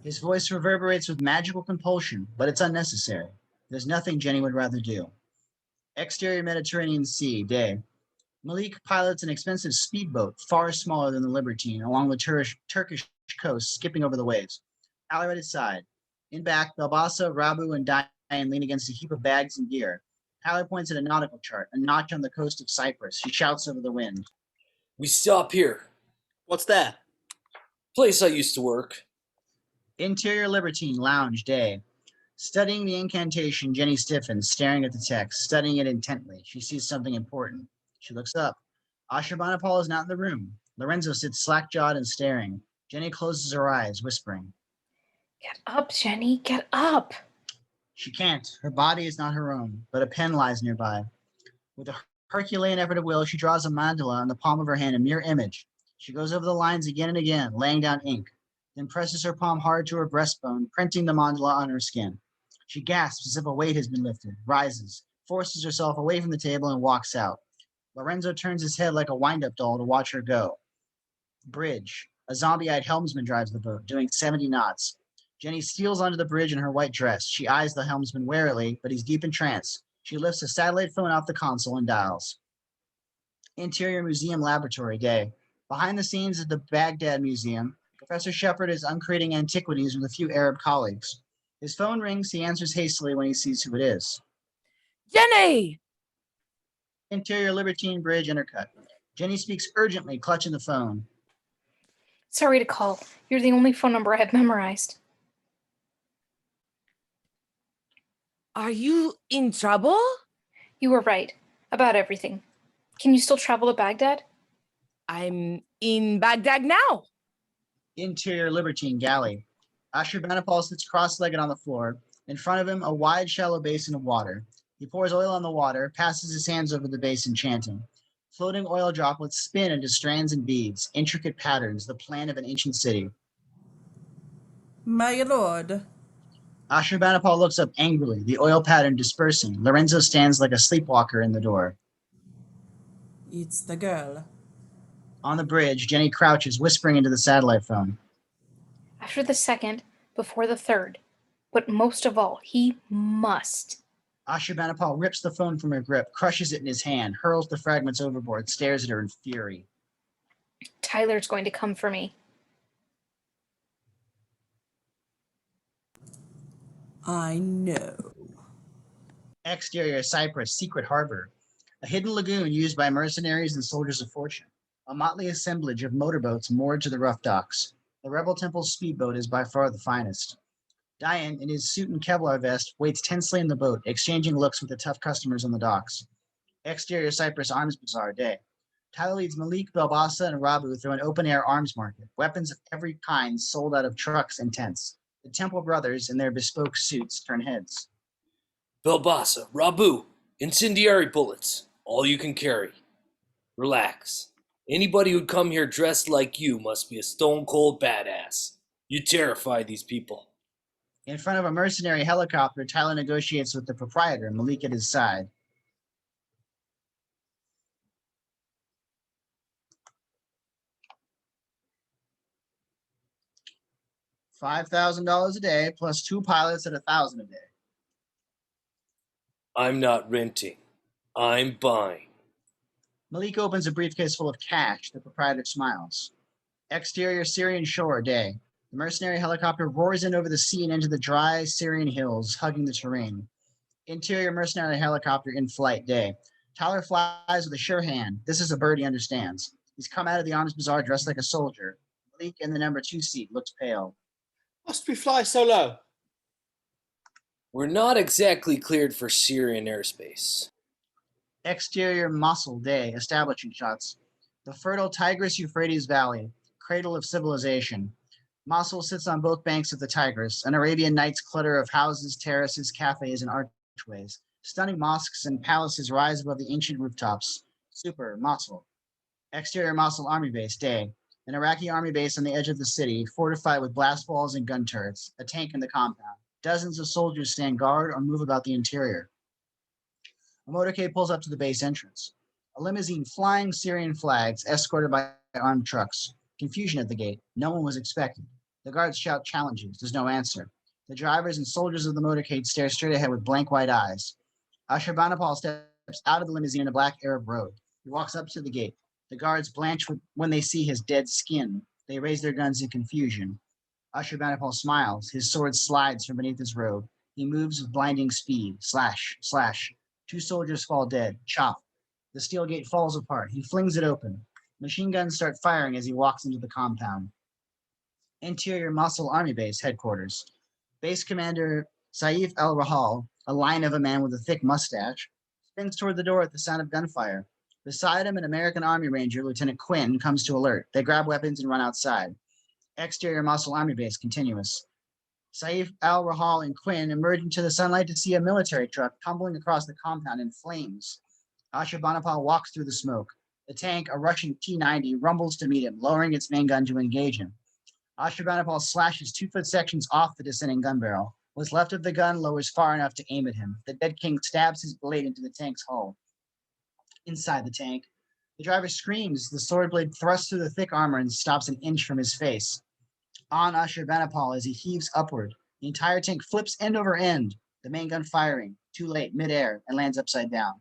His voice reverberates with magical compulsion, but it's unnecessary. There's nothing Jenny would rather do. Exterior Mediterranean Sea, day. Malik pilots an expensive speedboat, far smaller than the Libertine, along the Turkish coast, skipping over the waves. Alley at his side. In back, Belbasa, Rabbu, and Dayan lean against a heap of bags and gear. Tyler points at a nautical chart, a notch on the coast of Cyprus. She shouts over the wind. We stop here. What's that? Place I used to work. Interior Libertine, lounge, day. Studying the incantation, Jenny stiffens, staring at the text, studying it intently. She sees something important. She looks up. Ashurbanipal is not in the room. Lorenzo sits slack-jawed and staring. Jenny closes her eyes, whispering. Get up, Jenny, get up. She can't. Her body is not her own, but a pen lies nearby. With a Herculean effort of will, she draws a mandala on the palm of her hand, a mere image. She goes over the lines again and again, laying down ink, then presses her palm hard to her breastbone, printing the mandala on her skin. She gasps as if a weight has been lifted, rises, forces herself away from the table, and walks out. Lorenzo turns his head like a wind-up doll to watch her go. Bridge. A zombie-eyed helmsman drives the boat, doing 70 knots. Jenny steals onto the bridge in her white dress. She eyes the helmsman warily, but he's deep in trance. She lifts a satellite phone off the console and dials. Interior Museum Laboratory, day. Behind the scenes at the Baghdad Museum, Professor Sheppard is uncrating antiquities with a few Arab colleagues. His phone rings. He answers hastily when he sees who it is. Jenny! Interior Libertine Bridge intercut. Jenny speaks urgently, clutching the phone. Sorry to call. You're the only phone number I have memorized. Are you in trouble? You were right. About everything. Can you still travel to Baghdad? I'm in Baghdad now. Interior Libertine Galley. Ashurbanipal sits cross-legged on the floor. In front of him, a wide, shallow basin of water. He pours oil on the water, passes his hands over the basin, chanting. Floating oil droplets spin into strands and beads, intricate patterns, the plan of an ancient city. My lord. Ashurbanipal looks up angrily, the oil pattern dispersing. Lorenzo stands like a sleepwalker in the door. It's the girl. On the bridge, Jenny crouches, whispering into the satellite phone. After the second, before the third. But most of all, he must. Ashurbanipal rips the phone from her grip, crushes it in his hand, hurls the fragments overboard, stares at her in fury. Tyler's going to come for me. I know. Exterior Cyprus, secret harbor. A hidden lagoon used by mercenaries and soldiers of fortune. A motley assemblage of motorboats moored to the rough docks. The Rebel Temple's speedboat is by far the finest. Dayan, in his suit and Kevlar vest, waits tensely in the boat, exchanging looks with the tough customers on the docks. Exterior Cyprus Arms Bazaar, day. Tyler leads Malik, Belbasa, and Rabbu through an open-air arms market. Weapons of every kind sold out of trucks and tents. The Temple brothers, in their bespoke suits, turn heads. Belbasa, Rabbu, incendiary bullets. All you can carry. Relax. Anybody who'd come here dressed like you must be a stone-cold badass. You terrify these people. In front of a mercenary helicopter, Tyler negotiates with the proprietor, Malik at his side. $5,000 a day, plus 2 pilots at $1,000 a day. I'm not renting. I'm buying. Malik opens a briefcase full of cash. The proprietor smiles. Exterior Syrian shore, day. The mercenary helicopter roars in over the sea and into the dry Syrian hills, hugging the terrain. Interior mercenary helicopter in flight, day. Tyler flies with a sure hand. This is a bird he understands. He's come out of the Arms Bazaar dressed like a soldier. Malik in the number 2 seat looks pale. Must we fly so low? We're not exactly cleared for Syrian airspace. Exterior Mosul Day, establishing shots. The fertile Tigris-Euphrates Valley, cradle of civilization. Mosul sits on both banks of the Tigris, an Arabian Nights clutter of houses, terraces, cafes, and archways. Stunning mosques and palaces rise above the ancient rooftops. Super Mosul. Exterior Mosul Army Base Day, an Iraqi army base on the edge of the city, fortified with blast walls and gun turrets, a tank in the compound. Dozens of soldiers stand guard or move about the interior. A motorcade pulls up to the base entrance. A limousine flying Syrian flags, escorted by armed trucks. Confusion at the gate. No one was expected. The guards shout challenges. There's no answer. The drivers and soldiers of the motorcade stare straight ahead with blank white eyes. Ashurbanipal steps out of the limousine in a black Arab robe. He walks up to the gate. The guards blanch when they see his dead skin. They raise their guns in confusion. Ashurbanipal smiles. His sword slides from beneath his robe. He moves with blinding speed. Slash, slash. 2 soldiers fall dead. Chop. The steel gate falls apart. He flings it open. Machine guns start firing as he walks into the compound. Interior Mosul Army Base headquarters. Base Commander Saif al-Rahal, a lion of a man with a thick mustache, spins toward the door at the sound of gunfire. Beside him, an American Army Ranger, Lieutenant Quinn, comes to alert. They grab weapons and run outside. Exterior Mosul Army Base continuous. Saif al-Rahal and Quinn emerge into the sunlight to see a military truck tumbling across the compound in flames. Ashurbanipal walks through the smoke. The tank, a Russian T-90, rumbles to meet him, lowering its main gun to engage him. Ashurbanipal slashes 2-foot sections off the descending gun barrel. What's left of the gun lowers far enough to aim at him. The dead king stabs his blade into the tank's hull. Inside the tank, the driver screams. The sword blade thrusts through the thick armor and stops an inch from his face. On Ashurbanipal as he heaves upward, the entire tank flips end over end, the main gun firing, too late, midair, and lands upside down.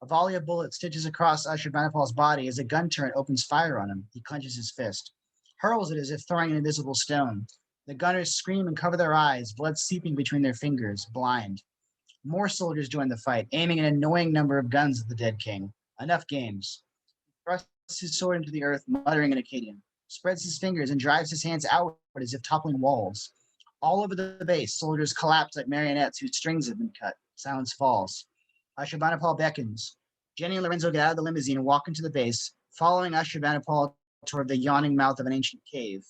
A volley of bullets stitches across Ashurbanipal's body as a gun turret opens fire on him. He clenches his fist, hurls it as if throwing an invisible stone. The gunners scream and cover their eyes, blood seeping between their fingers, blind. More soldiers join the fight, aiming an annoying number of guns at the dead king. Enough games. He thrusts his sword into the earth, muttering in Akkadian, spreads his fingers and drives his hands outward as if toppling walls. All over the base, soldiers collapse like marionettes whose strings have been cut. Silence falls. Ashurbanipal beckons. Jenny and Lorenzo get out of the limousine and walk into the base, following Ashurbanipal toward the yawning mouth of an ancient cave.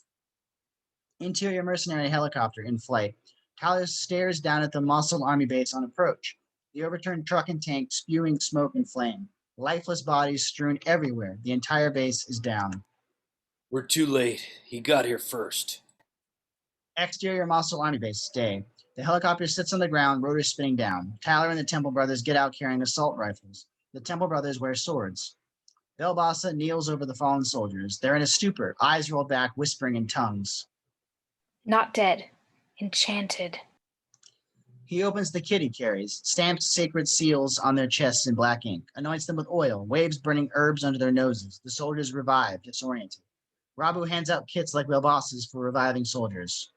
Interior mercenary helicopter in flight. Tyler stares down at the Mosul Army Base on approach. The overturned truck and tank spewing smoke and flame. Lifeless bodies strewn everywhere. The entire base is down. We're too late. He got here first. Exterior Mosul Army Base stay. The helicopter sits on the ground, rotors spinning down. Tyler and the Temple Brothers get out carrying assault rifles. The Temple Brothers wear swords. Belbasa kneels over the fallen soldiers. They're in a stupor, eyes rolled back, whispering in tongues. Not dead. Enchanted. He opens the kit he carries, stamps sacred seals on their chests in black ink, anoints them with oil, waves burning herbs under their noses. The soldiers revive, disoriented. Rabbu hands out kits like Belbasa's for reviving soldiers.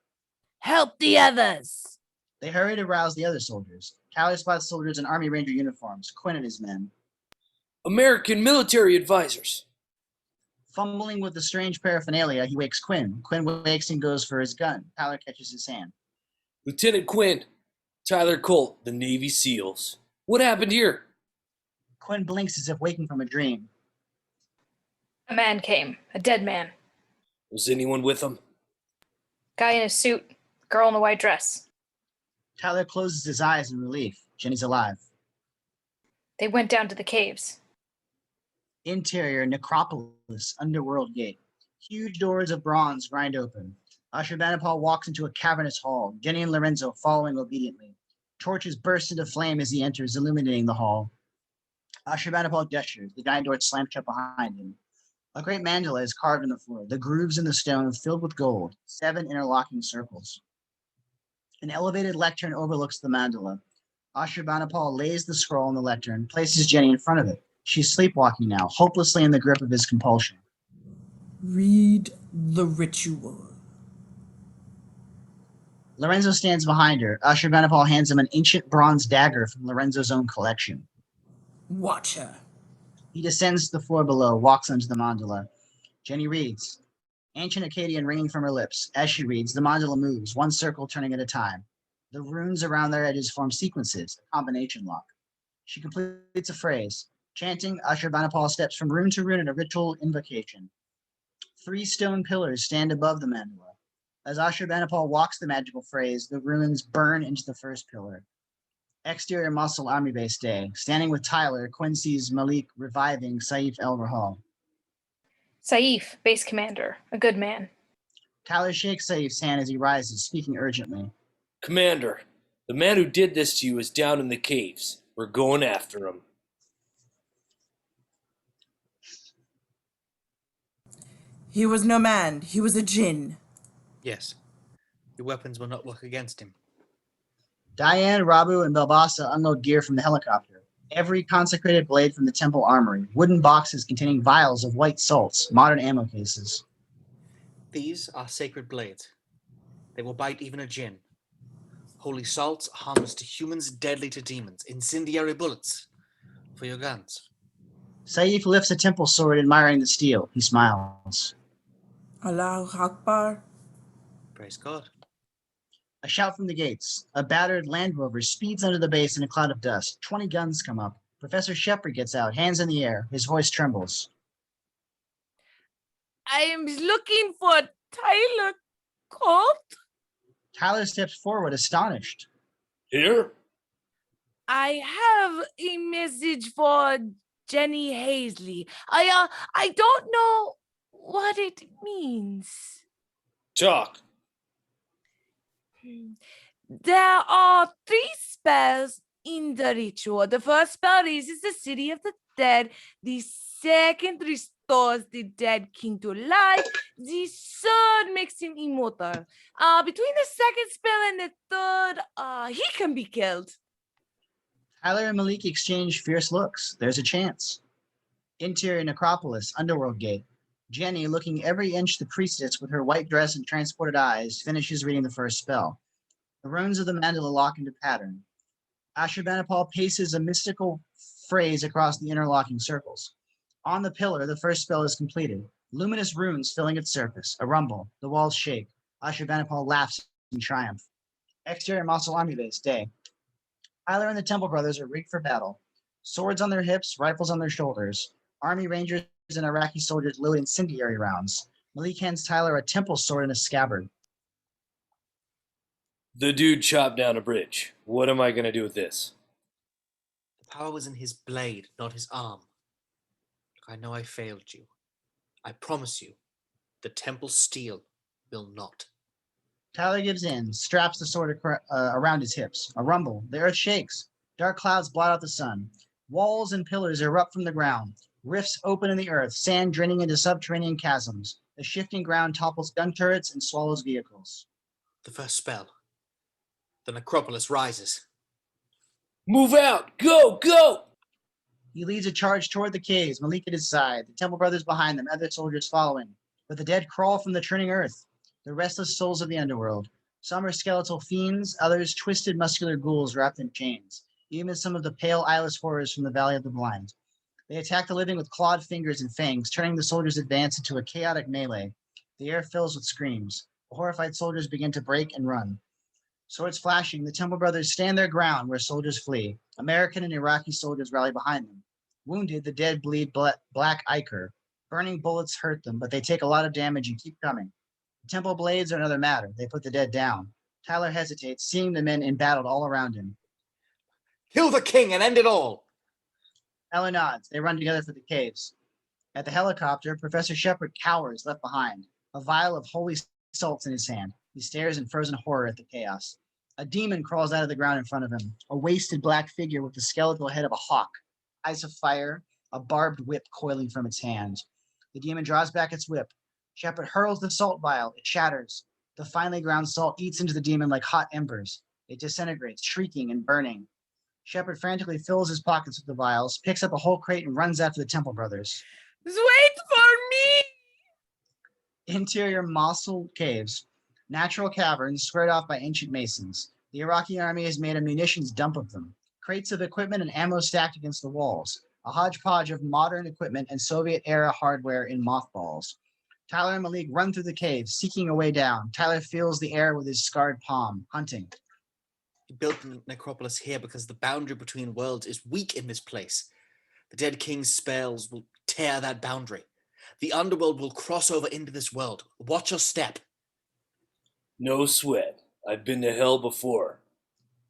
Help the others! They hurry to rouse the other soldiers. Tyler spots soldiers in Army Ranger uniforms, Quinn and his men. American military advisors. Fumbling with the strange paraphernalia, he wakes Quinn. Quinn wakes and goes for his gun. Tyler catches his hand. Lieutenant Quinn. Tyler Colt, the Navy SEALs. What happened here? Quinn blinks as if waking from a dream. A man came. A dead man. Was anyone with him? Guy in a suit. Girl in a white dress. Tyler closes his eyes in relief. Jenny's alive. They went down to the caves. Interior necropolis, underworld gate. Huge doors of bronze grind open. Ashurbanipal walks into a cavernous hall, Jenny and Lorenzo following obediently. Torches burst into flame as he enters, illuminating the hall. Ashurbanipal gestures. The giant door slams shut behind him. A great mandala is carved in the floor, the grooves in the stone filled with gold, 7 interlocking circles. An elevated lectern overlooks the mandala. Ashurbanipal lays the scroll on the lectern, places Jenny in front of it. She's sleepwalking now, hopelessly in the grip of his compulsion. Read the ritual. Lorenzo stands behind her. Ashurbanipal hands him an ancient bronze dagger from Lorenzo's own collection. Watch her. He descends to the floor below, walks onto the mandala. Jenny reads, ancient Akkadian ringing from her lips. As she reads, the mandala moves, one circle turning at a time. The runes around their edges form sequences, a combination lock. She completes a phrase. Chanting, Ashurbanipal steps from room to room in a ritual invocation. 3 stone pillars stand above the mandala. As Ashurbanipal walks the magical phrase, the runes burn into the first pillar. Exterior Muscle Army Base Day. Standing with Tyler, Quinn sees Malik reviving Saif El-Rahal. Saif, base commander, a good man. Tyler shakes Saif's hand as he rises, speaking urgently. Commander, the man who did this to you is down in the caves. We're going after him. He was no man. He was a djinn. Yes. Your weapons will not work against him. Dayan, Rabbu, and Belbasa unload gear from the helicopter. Every consecrated blade from the temple armory. Wooden boxes containing vials of white salts, modern ammo cases. These are sacred blades. They will bite even a djinn. Holy salts, harmless to humans, deadly to demons. Incendiary bullets for your guns. Saif lifts a temple sword, admiring the steel. He smiles. Allahu Akbar. Praise God. A shout from the gates. A battered Land Rover speeds under the base in a cloud of dust. 20 guns come up. Professor Sheppard gets out, hands in the air. His voice trembles. I am looking for Tyler Colt. Tyler steps forward, astonished. Here? I have a message for Jenny Hazley. I don't know what it means. Talk. There are 3 spells in the ritual. The first spell raises the city of the dead. The second restores the dead king to life. The third makes him immortal. Between the second spell and the third, he can be killed. Tyler and Malik exchange fierce looks. There's a chance. Interior Necropolis, Underworld Gate. Jenny, looking every inch the priestess with her white dress and transported eyes, finishes reading the first spell. The runes of the mandala lock into pattern. Ashurbanipal paces a mystical phrase across the interlocking circles. On the pillar, the first spell is completed. Luminous runes filling its surface. A rumble. The walls shake. Ashurbanipal laughs in triumph. Exterior Muscle Army Base, day. Tyler and the Temple Brothers are rigged for battle. Swords on their hips, rifles on their shoulders. Army Rangers and Iraqi soldiers load incendiary rounds. Malik hands Tyler a temple sword and a scabbard. The dude chopped down a bridge. What am I going to do with this? The power was in his blade, not his arm. I know I failed you. I promise you, the temple steel will not. Tyler gives in, straps the sword around his hips. A rumble. The earth shakes. Dark clouds blot out the sun. Walls and pillars erupt from the ground. Rifts open in the earth, sand draining into subterranean chasms. The shifting ground topples gun turrets and swallows vehicles. The first spell. The necropolis rises. Move out! Go! Go! He leads a charge toward the caves, Malik at his side, the Temple Brothers behind them, other soldiers following. But the dead crawl from the churning earth, the restless souls of the underworld. Some are skeletal fiends, others twisted muscular ghouls wrapped in chains, even some of the pale eyeless horrors from the Valley of the Blind. They attack the living with clawed fingers and fangs, turning the soldiers' advance into a chaotic melee. The air fills with screams. The horrified soldiers begin to break and run. Swords flashing, the Temple Brothers stand their ground where soldiers flee. American and Iraqi soldiers rally behind them. Wounded, the dead bleed black ichor. Burning bullets hurt them, but they take a lot of damage and keep coming. The temple blades are another matter. They put the dead down. Tyler hesitates, seeing the men embattled all around him. Kill the king and end it all! Tyler nods. They run together for the caves. At the helicopter, Professor Sheppard cowers, left behind, a vial of holy salts in his hand. He stares in frozen horror at the chaos. A demon crawls out of the ground in front of him, a wasted black figure with the skeletal head of a hawk, eyes of fire, a barbed whip coiling from its hand. The demon draws back its whip. Sheppard hurls the salt vial. It shatters. The finely ground salt eats into the demon like hot embers. It disintegrates, shrieking and burning. Sheppard frantically fills his pockets with the vials, picks up a whole crate, and runs after the Temple Brothers. Wait for me! Interior Mosul caves. Natural caverns squared off by ancient masons. The Iraqi army has made a munitions dump of them. Crates of equipment and ammo stacked against the walls. A hodgepodge of modern equipment and Soviet-era hardware in mothballs. Tyler and Malik run through the caves, seeking a way down. Tyler feels the air with his scarred palm, hunting. He built the necropolis here because the boundary between worlds is weak in this place. The Dead King's spells will tear that boundary. The underworld will cross over into this world. Watch your step. No sweat. I've been to hell before.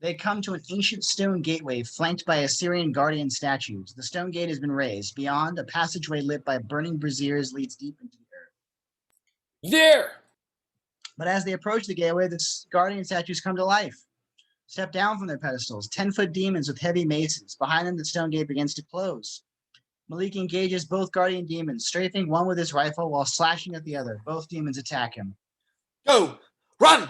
They come to an ancient stone gateway flanked by Assyrian guardian statues. The stone gate has been raised. Beyond, a passageway lit by burning braziers leads deep into the earth. There! But as they approach the gateway, the guardian statues come to life. Step down from their pedestals, 10-foot demons with heavy maces. Behind them, the stone gate begins to close. Malik engages both guardian demons, strafing one with his rifle while slashing at the other. Both demons attack him. Go! Run!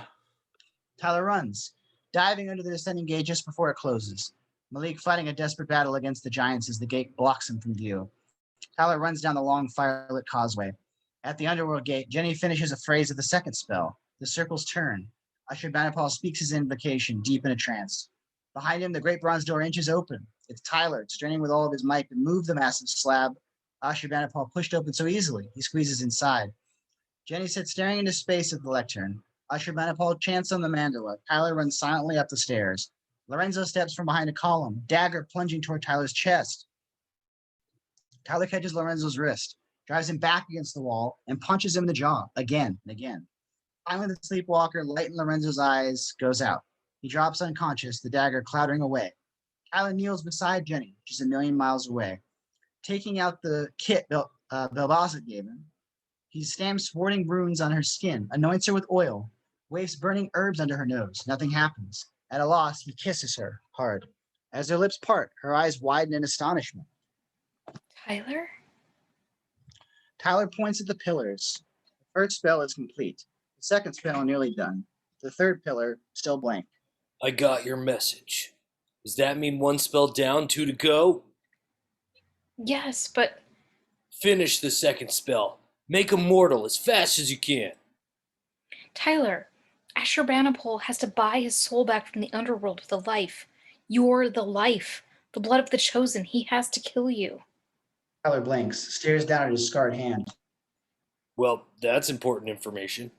Tyler runs, diving under the descending gate just before it closes. Malik fighting a desperate battle against the giants as the gate blocks him from view. Tyler runs down the long firelit causeway. At the underworld gate, Jenny finishes a phrase of the second spell. The circles turn. Ashurbanipal speaks his invocation, deep in a trance. Behind him, the great bronze door inches open. It's Tyler, straining with all of his might to move the massive slab Ashurbanipal pushed open so easily. He squeezes inside. Jenny sits staring into space at the lectern. Ashurbanipal chants on the mandala. Tyler runs silently up the stairs. Lorenzo steps from behind a column, dagger plunging toward Tyler's chest. Tyler catches Lorenzo's wrist, drives him back against the wall, and punches him in the jaw again and again. Finally, the sleepwalker, light in Lorenzo's eyes, goes out. He drops unconscious, the dagger clattering away. Tyler kneels beside Jenny, which is a million miles away. Taking out the kit Belbasa gave him, he stamps warding runes on her skin, anoints her with oil, waves burning herbs under her nose. Nothing happens. At a loss, he kisses her hard. As their lips part, her eyes widen in astonishment. Tyler? Tyler points at the pillars. The first spell is complete. The second spell nearly done. The third pillar still blank. I got your message. Does that mean one spell down, 2 to go? Yes, but... Finish the second spell. Make him mortal as fast as you can. Tyler, Ashurbanipal has to buy his soul back from the underworld with a life. You're the life. The blood of the chosen. He has to kill you. Tyler blinks, stares down at his scarred hand. Well, that's important information.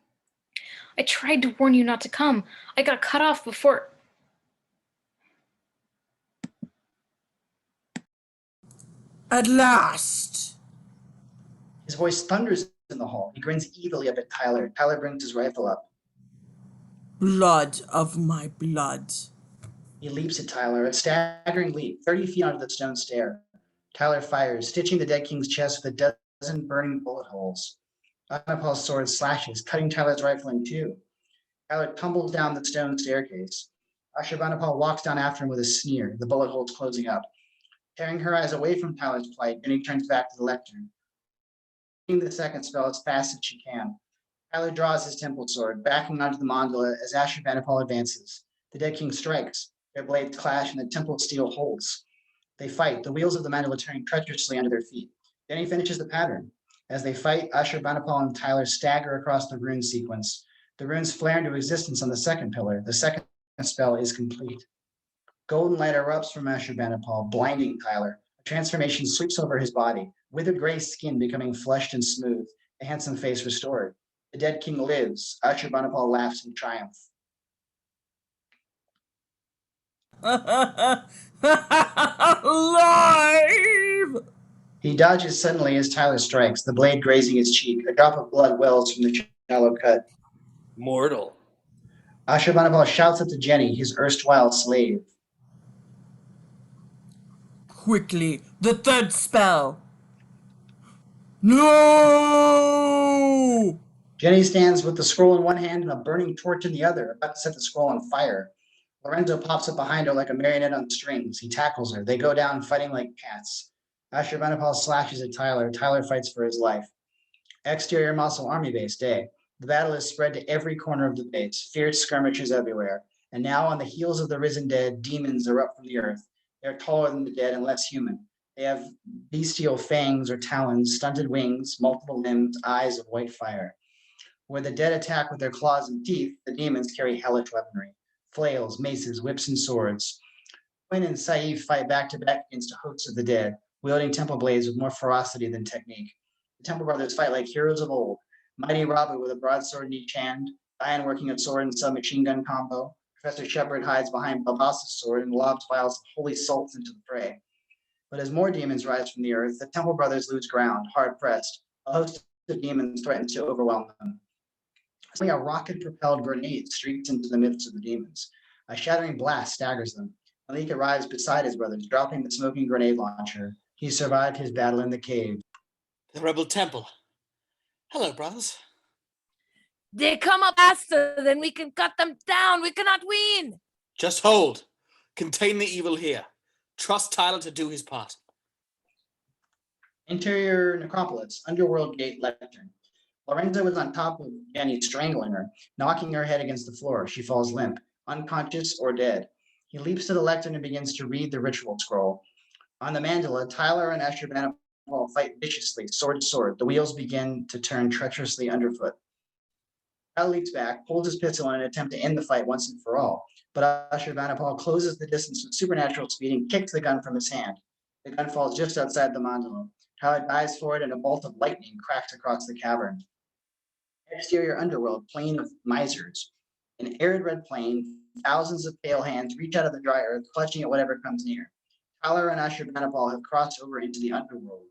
I tried to warn you not to come. I got cut off before... At last! His voice thunders in the hall. He grins evilly up at Tyler. Tyler brings his rifle up. Blood of my blood. He leaps at Tyler, a staggering leap, 30 feet onto the stone stair. Tyler fires, stitching the dead king's chest with a dozen burning bullet holes. Ashurbanipal's sword slashes, cutting Tyler's rifle in two. Tyler tumbles down the stone staircase. Ashurbanipal walks down after him with a sneer, the bullet holes closing up. Tearing her eyes away from Tyler's plight, Jenny turns back to the lectern. Taking the second spell as fast as she can. Tyler draws his temple sword, backing onto the mandala as Ashurbanipal advances. The dead king strikes. Their blades clash and the temple steel holds. They fight, the wheels of the mandala turning treacherously under their feet. Then he finishes the pattern. As they fight, Ashurbanipal and Tyler stagger across the rune sequence. The runes flare into existence on the second pillar. The second spell is complete. Golden light erupts from Ashurbanipal, blinding Tyler. A transformation sweeps over his body, withered gray skin becoming fleshed and smooth, a handsome face restored. The dead king lives. Ashurbanipal laughs in triumph. Alive! He dodges suddenly as Tyler strikes, the blade grazing his cheek. A drop of blood wells from the shallow cut. Mortal. Ashurbanipal shouts up to Jenny, his erstwhile slave. Quickly, the third spell. No! Jenny stands with the scroll in one hand and a burning torch in the other, about to set the scroll on fire. Lorenzo pops up behind her like a marionette on strings. He tackles her. They go down fighting like cats. Ashurbanipal slashes at Tyler. Tyler fights for his life. Exterior Muscle Army Base Day. The battle is spread to every corner of the base. Fierce skirmishes everywhere. And now, on the heels of the risen dead, demons erupt from the earth. They are taller than the dead and less human. They have bestial fangs or talons, stunted wings, multiple limbs, eyes of white fire. Where the dead attack with their claws and teeth, the demons carry hellish weaponry. Flails, maces, whips, and swords. Quinn and Saif fight back-to-back against hosts of the dead, wielding temple blades with more ferocity than technique. The Temple Brothers fight like heroes of old. Mighty Rabbu with a broadsword in each hand, Dayan working a sword and submachine gun combo. Professor Sheppard hides behind Belbasa's sword and lobs vials of holy salts into the fray. But as more demons rise from the earth, the Temple Brothers lose ground, hard-pressed. A host of demons threatens to overwhelm them. Suddenly, a rocket-propelled grenade streaks into the midst of the demons. A shattering blast staggers them. Malik arrives beside his brothers, dropping the smoking grenade launcher. He survived his battle in the cave. The rebel temple. Hello, brothers. They come up faster than we can cut them down. We cannot win. Just hold. Contain the evil here. Trust Tyler to do his part. Interior necropolis, underworld gate lectern. Lorenzo was on top of Jenny, strangling her, knocking her head against the floor. She falls limp, unconscious or dead. He leaps to the lectern and begins to read the ritual scroll. On the mandala, Tyler and Ashurbanipal fight viciously, sword to sword. The wheels begin to turn treacherously underfoot. Tyler leaps back, pulls his pistol in an attempt to end the fight once and for all. But Ashurbanipal closes the distance with supernatural speed and kicks the gun from his hand. The gun falls just outside the mandala. Tyler dives forward and a bolt of lightning cracks across the cavern. Exterior underworld, plain of misers. An arid red plain, thousands of pale hands reach out of the dry earth, clutching at whatever comes near. Tyler and Ashurbanipal have crossed over into the underworld.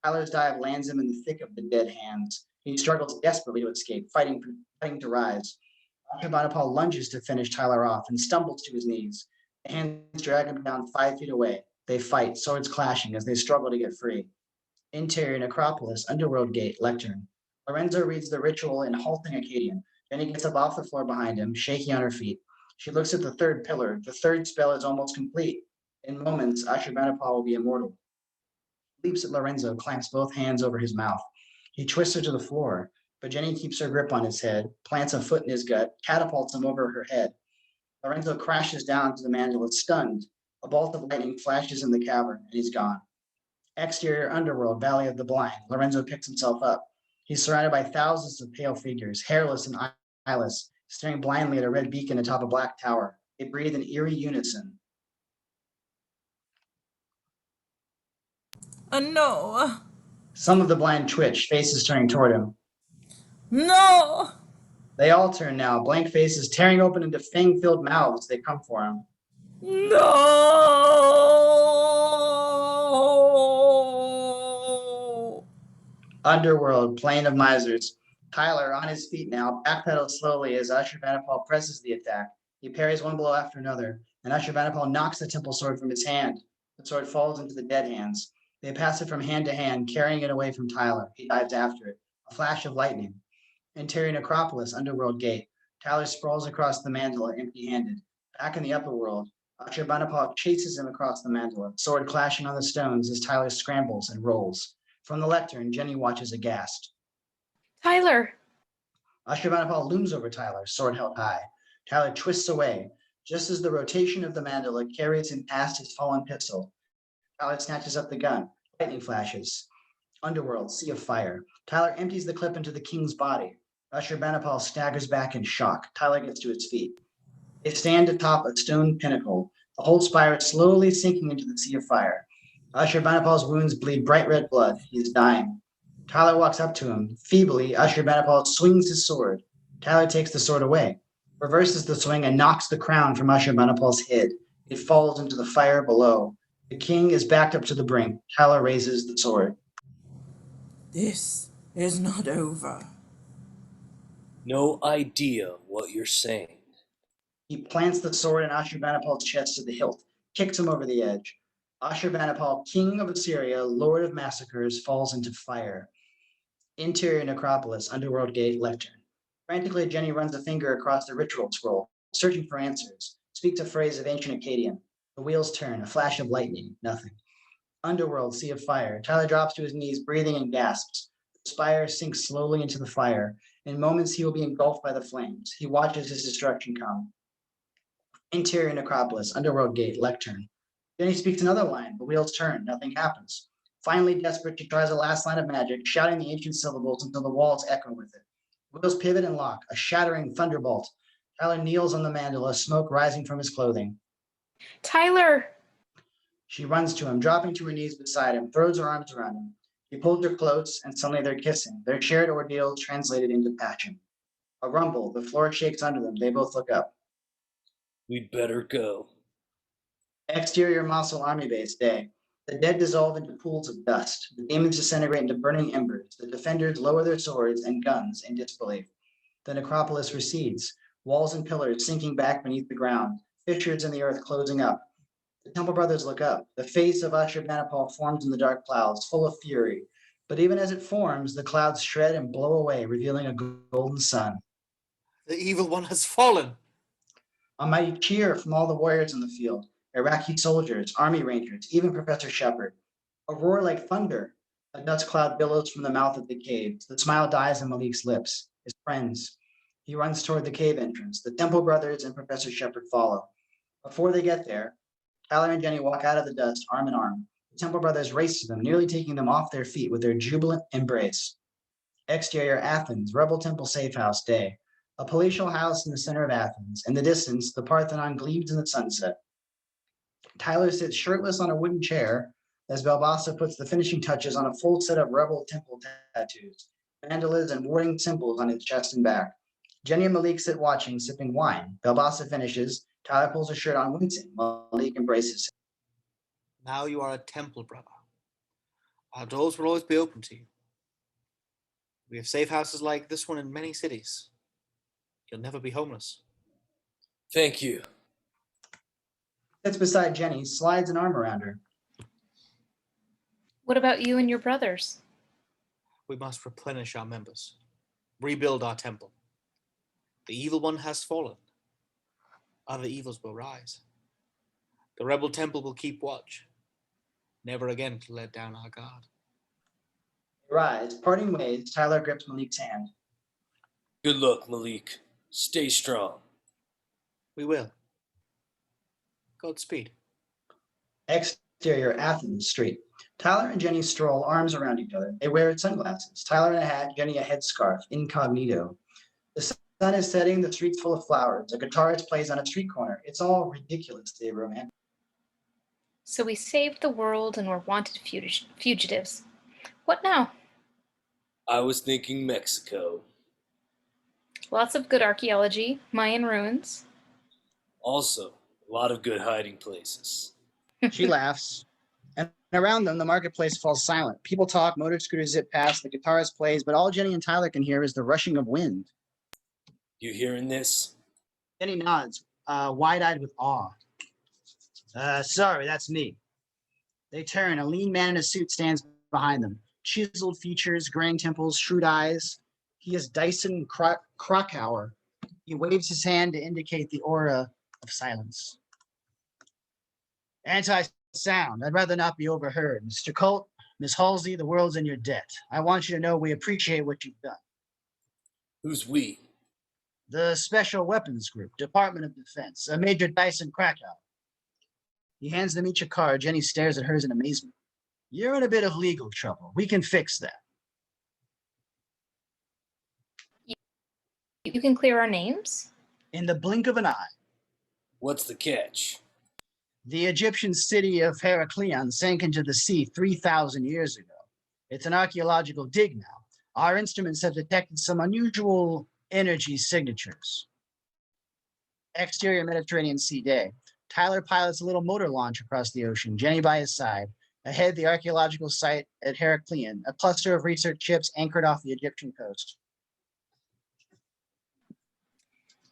Tyler's dive lands him in the thick of the dead hands. He struggles desperately to escape, fighting to rise. Ashurbanipal lunges to finish Tyler off and stumbles to his knees. The hands drag him down 5 feet away. They fight, swords clashing as they struggle to get free. Interior necropolis, underworld gate, lectern. Lorenzo reads the ritual in halting Akkadian. Jenny gets up off the floor behind him, shaky on her feet. She looks at the third pillar. The third spell is almost complete. In moments, Ashurbanipal will be immortal. He leaps at Lorenzo, clamps both hands over his mouth. He twists her to the floor, but Jenny keeps her grip on his head, plants a foot in his gut, catapults him over her head. Lorenzo crashes down to the mandala, stunned. A bolt of lightning flashes in the cavern, and he's gone. Exterior underworld, Valley of the Blind. Lorenzo picks himself up. He's surrounded by thousands of pale figures, hairless and eyeless, staring blindly at a red beacon atop a black tower. They breathe in eerie unison. No. Some of the blind twitch, faces turning toward him. No. They all turn now, blank faces tearing open into fang-filled mouths. They come for him. No. Underworld, plain of misers. Tyler, on his feet now, backpedals slowly as Ashurbanipal presses the attack. He parries one blow after another, and Ashurbanipal knocks the temple sword from his hand. The sword falls into the dead hands. They pass it from hand to hand, carrying it away from Tyler. He dives after it. A flash of lightning. Interior necropolis, underworld gate. Tyler sprawls across the mandala, empty-handed. Back in the upper world, Ashurbanipal chases him across the mandala, sword clashing on the stones as Tyler scrambles and rolls. From the lectern, Jenny watches aghast. Tyler. Ashurbanipal looms over Tyler, sword held high. Tyler twists away, just as the rotation of the mandala carries him past his fallen pistol. Tyler snatches up the gun. Lightning flashes. Underworld, sea of fire. Tyler empties the clip into the king's body. Ashurbanipal staggers back in shock. Tyler gets to his feet. They stand atop a stone pinnacle, the whole spire slowly sinking into the sea of fire. Ashurbanipal's wounds bleed bright red blood. He is dying. Tyler walks up to him. Feebly, Ashurbanipal swings his sword. Tyler takes the sword away, reverses the swing, and knocks the crown from Ashurbanipal's head. It falls into the fire below. The king is backed up to the brink. Tyler raises the sword. This is not over. No idea what you're saying. He plants the sword in Ashurbanipal's chest to the hilt, kicks him over the edge. Ashurbanipal, king of Assyria, lord of massacres, falls into fire. Interior necropolis, underworld gate, lectern. Frantically, Jenny runs a finger across the ritual scroll, searching for answers. Speaks a phrase of ancient Akkadian. The wheels turn, a flash of lightning, nothing. Underworld, sea of fire. Tyler drops to his knees, breathing and gasps. The spire sinks slowly into the fire. In moments, he will be engulfed by the flames. He watches his destruction come. Interior necropolis, underworld gate, lectern. Then he speaks another line. The wheels turn, nothing happens. Finally, desperate, she tries a last line of magic, shouting the ancient syllables until the walls echo with it. Wheels pivot and lock, a shattering thunderbolt. Tyler kneels on the mandala, smoke rising from his clothing. Tyler. She runs to him, dropping to her knees beside him, throws her arms around him. He pulls her close, and suddenly they're kissing, their shared ordeal translated into passion. A rumble, the floor shakes under them. They both look up. We'd better go. Exterior Mosul Army Base, day. The dead dissolve into pools of dust. The demons disintegrate into burning embers. The defenders lower their swords and guns in disbelief. The necropolis recedes, walls and pillars sinking back beneath the ground, fissures in the earth closing up. The Temple Brothers look up. The face of Ashurbanipal forms in the dark clouds, full of fury. But even as it forms, the clouds shred and blow away, revealing a golden sun. The evil one has fallen. A mighty cheer from all the warriors in the field, Iraqi soldiers, army rangers, even Professor Sheppard. A roar like thunder. A dust cloud billows from the mouth of the cave. The smile dies on Malik's lips. His friends. He runs toward the cave entrance. The Temple Brothers and Professor Sheppard follow. Before they get there, Tyler and Jenny walk out of the dust, arm in arm. The Temple Brothers race to them, nearly taking them off their feet with their jubilant embrace. Exterior Athens, Rebel Temple Safe House Day. A palatial house in the center of Athens. In the distance, the Parthenon gleams in the sunset. Tyler sits shirtless on a wooden chair as Belbasa puts the finishing touches on a full set of Rebel Temple tattoos, mandalas and warding symbols on his chest and back. Jenny and Malik sit watching, sipping wine. Belbasa finishes. Tyler pulls his shirt on, wincing. Malik embraces him. Now you are a temple brother. Our doors will always be open to you. We have safe houses like this one in many cities. You'll never be homeless. Thank you. Sits beside Jenny, slides an arm around her. What about you and your brothers? We must replenish our members, rebuild our temple. The evil one has fallen. Other evils will rise. The rebel temple will keep watch, never again to let down our guard. They rise, parting ways. Tyler grips Malik's hand. Good luck, Malik. Stay strong. We will. Godspeed. Exterior Athens Street. Tyler and Jenny stroll, arms around each other. They wear sunglasses. Tyler in a hat, Jenny a headscarf, incognito. The sun is setting, the street's full of flowers. A guitarist plays on a street corner. It's all ridiculously romantic. So we saved the world and were wanted fugitives. What now? I was thinking Mexico. Lots of good archaeology, Mayan ruins. Also, a lot of good hiding places. She laughs. And around them, the marketplace falls silent. People talk, motor scooters zip past, the guitarist plays, but all Jenny and Tyler can hear is the rushing of wind. You hearing this? Jenny nods, wide-eyed with awe. Sorry, that's me. They turn. A lean man in a suit stands behind them. Chiseled features, graying temples, shrewd eyes. He is Dyson Karkauer. He waves his hand to indicate the aura of silence. Anti-sound. I'd rather not be overheard. Mr. Colt, Miss Halsey, the world's in your debt. I want you to know we appreciate what you've done. Who's we? The Special Weapons Group, Department of Defense, Major Dyson Krakauer. He hands them each a card. Jenny stares at hers in amazement. You're in a bit of legal trouble. We can fix that. You can clear our names? In the blink of an eye. What's the catch? The Egyptian city of Heraklion sank into the sea 3,000 years ago. It's an archaeological dig now. Our instruments have detected some unusual energy signatures. Exterior Mediterranean Sea Day. Tyler pilots a little motor launch across the ocean, Jenny by his side. Ahead, the archaeological site at Heraklion, a cluster of research ships anchored off the Egyptian coast.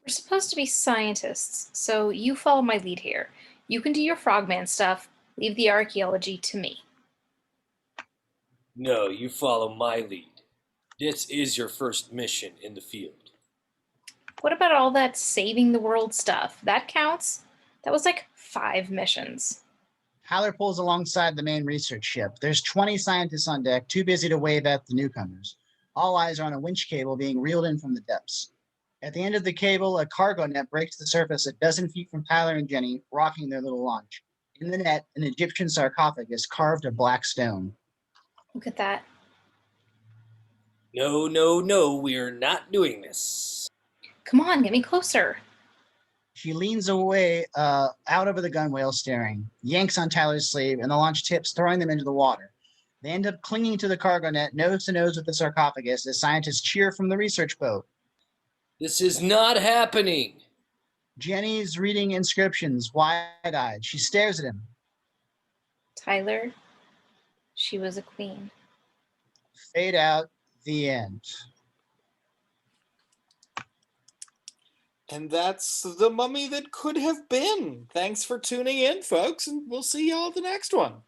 We're supposed to be scientists, so you follow my lead here. You can do your frogman stuff. Leave the archaeology to me. No, you follow my lead. This is your first mission in the field. What about all that saving the world stuff? That counts? That was like 5 missions. Tyler pulls alongside the main research ship. There's 20 scientists on deck, too busy to wave at the newcomers. All eyes are on a winch cable being reeled in from the depths. At the end of the cable, a cargo net breaks the surface a dozen feet from Tyler and Jenny, rocking their little launch. In the net, an Egyptian sarcophagus carved of black stone. Look at that. No, no, no, we're not doing this. Come on, get me closer. She leans away, out over the gunwale, staring, yanks on Tyler's sleeve, and the launch tips, throwing them into the water. They end up clinging to the cargo net, nose to nose with the sarcophagus, as scientists cheer from the research boat. This is not happening. Jenny's reading inscriptions, wide-eyed. She stares at him. Tyler, She was a queen. Fade out. The end. And that's The Mummy That Could Have Been. Thanks for tuning in, folks, and we'll see y'all at the next one.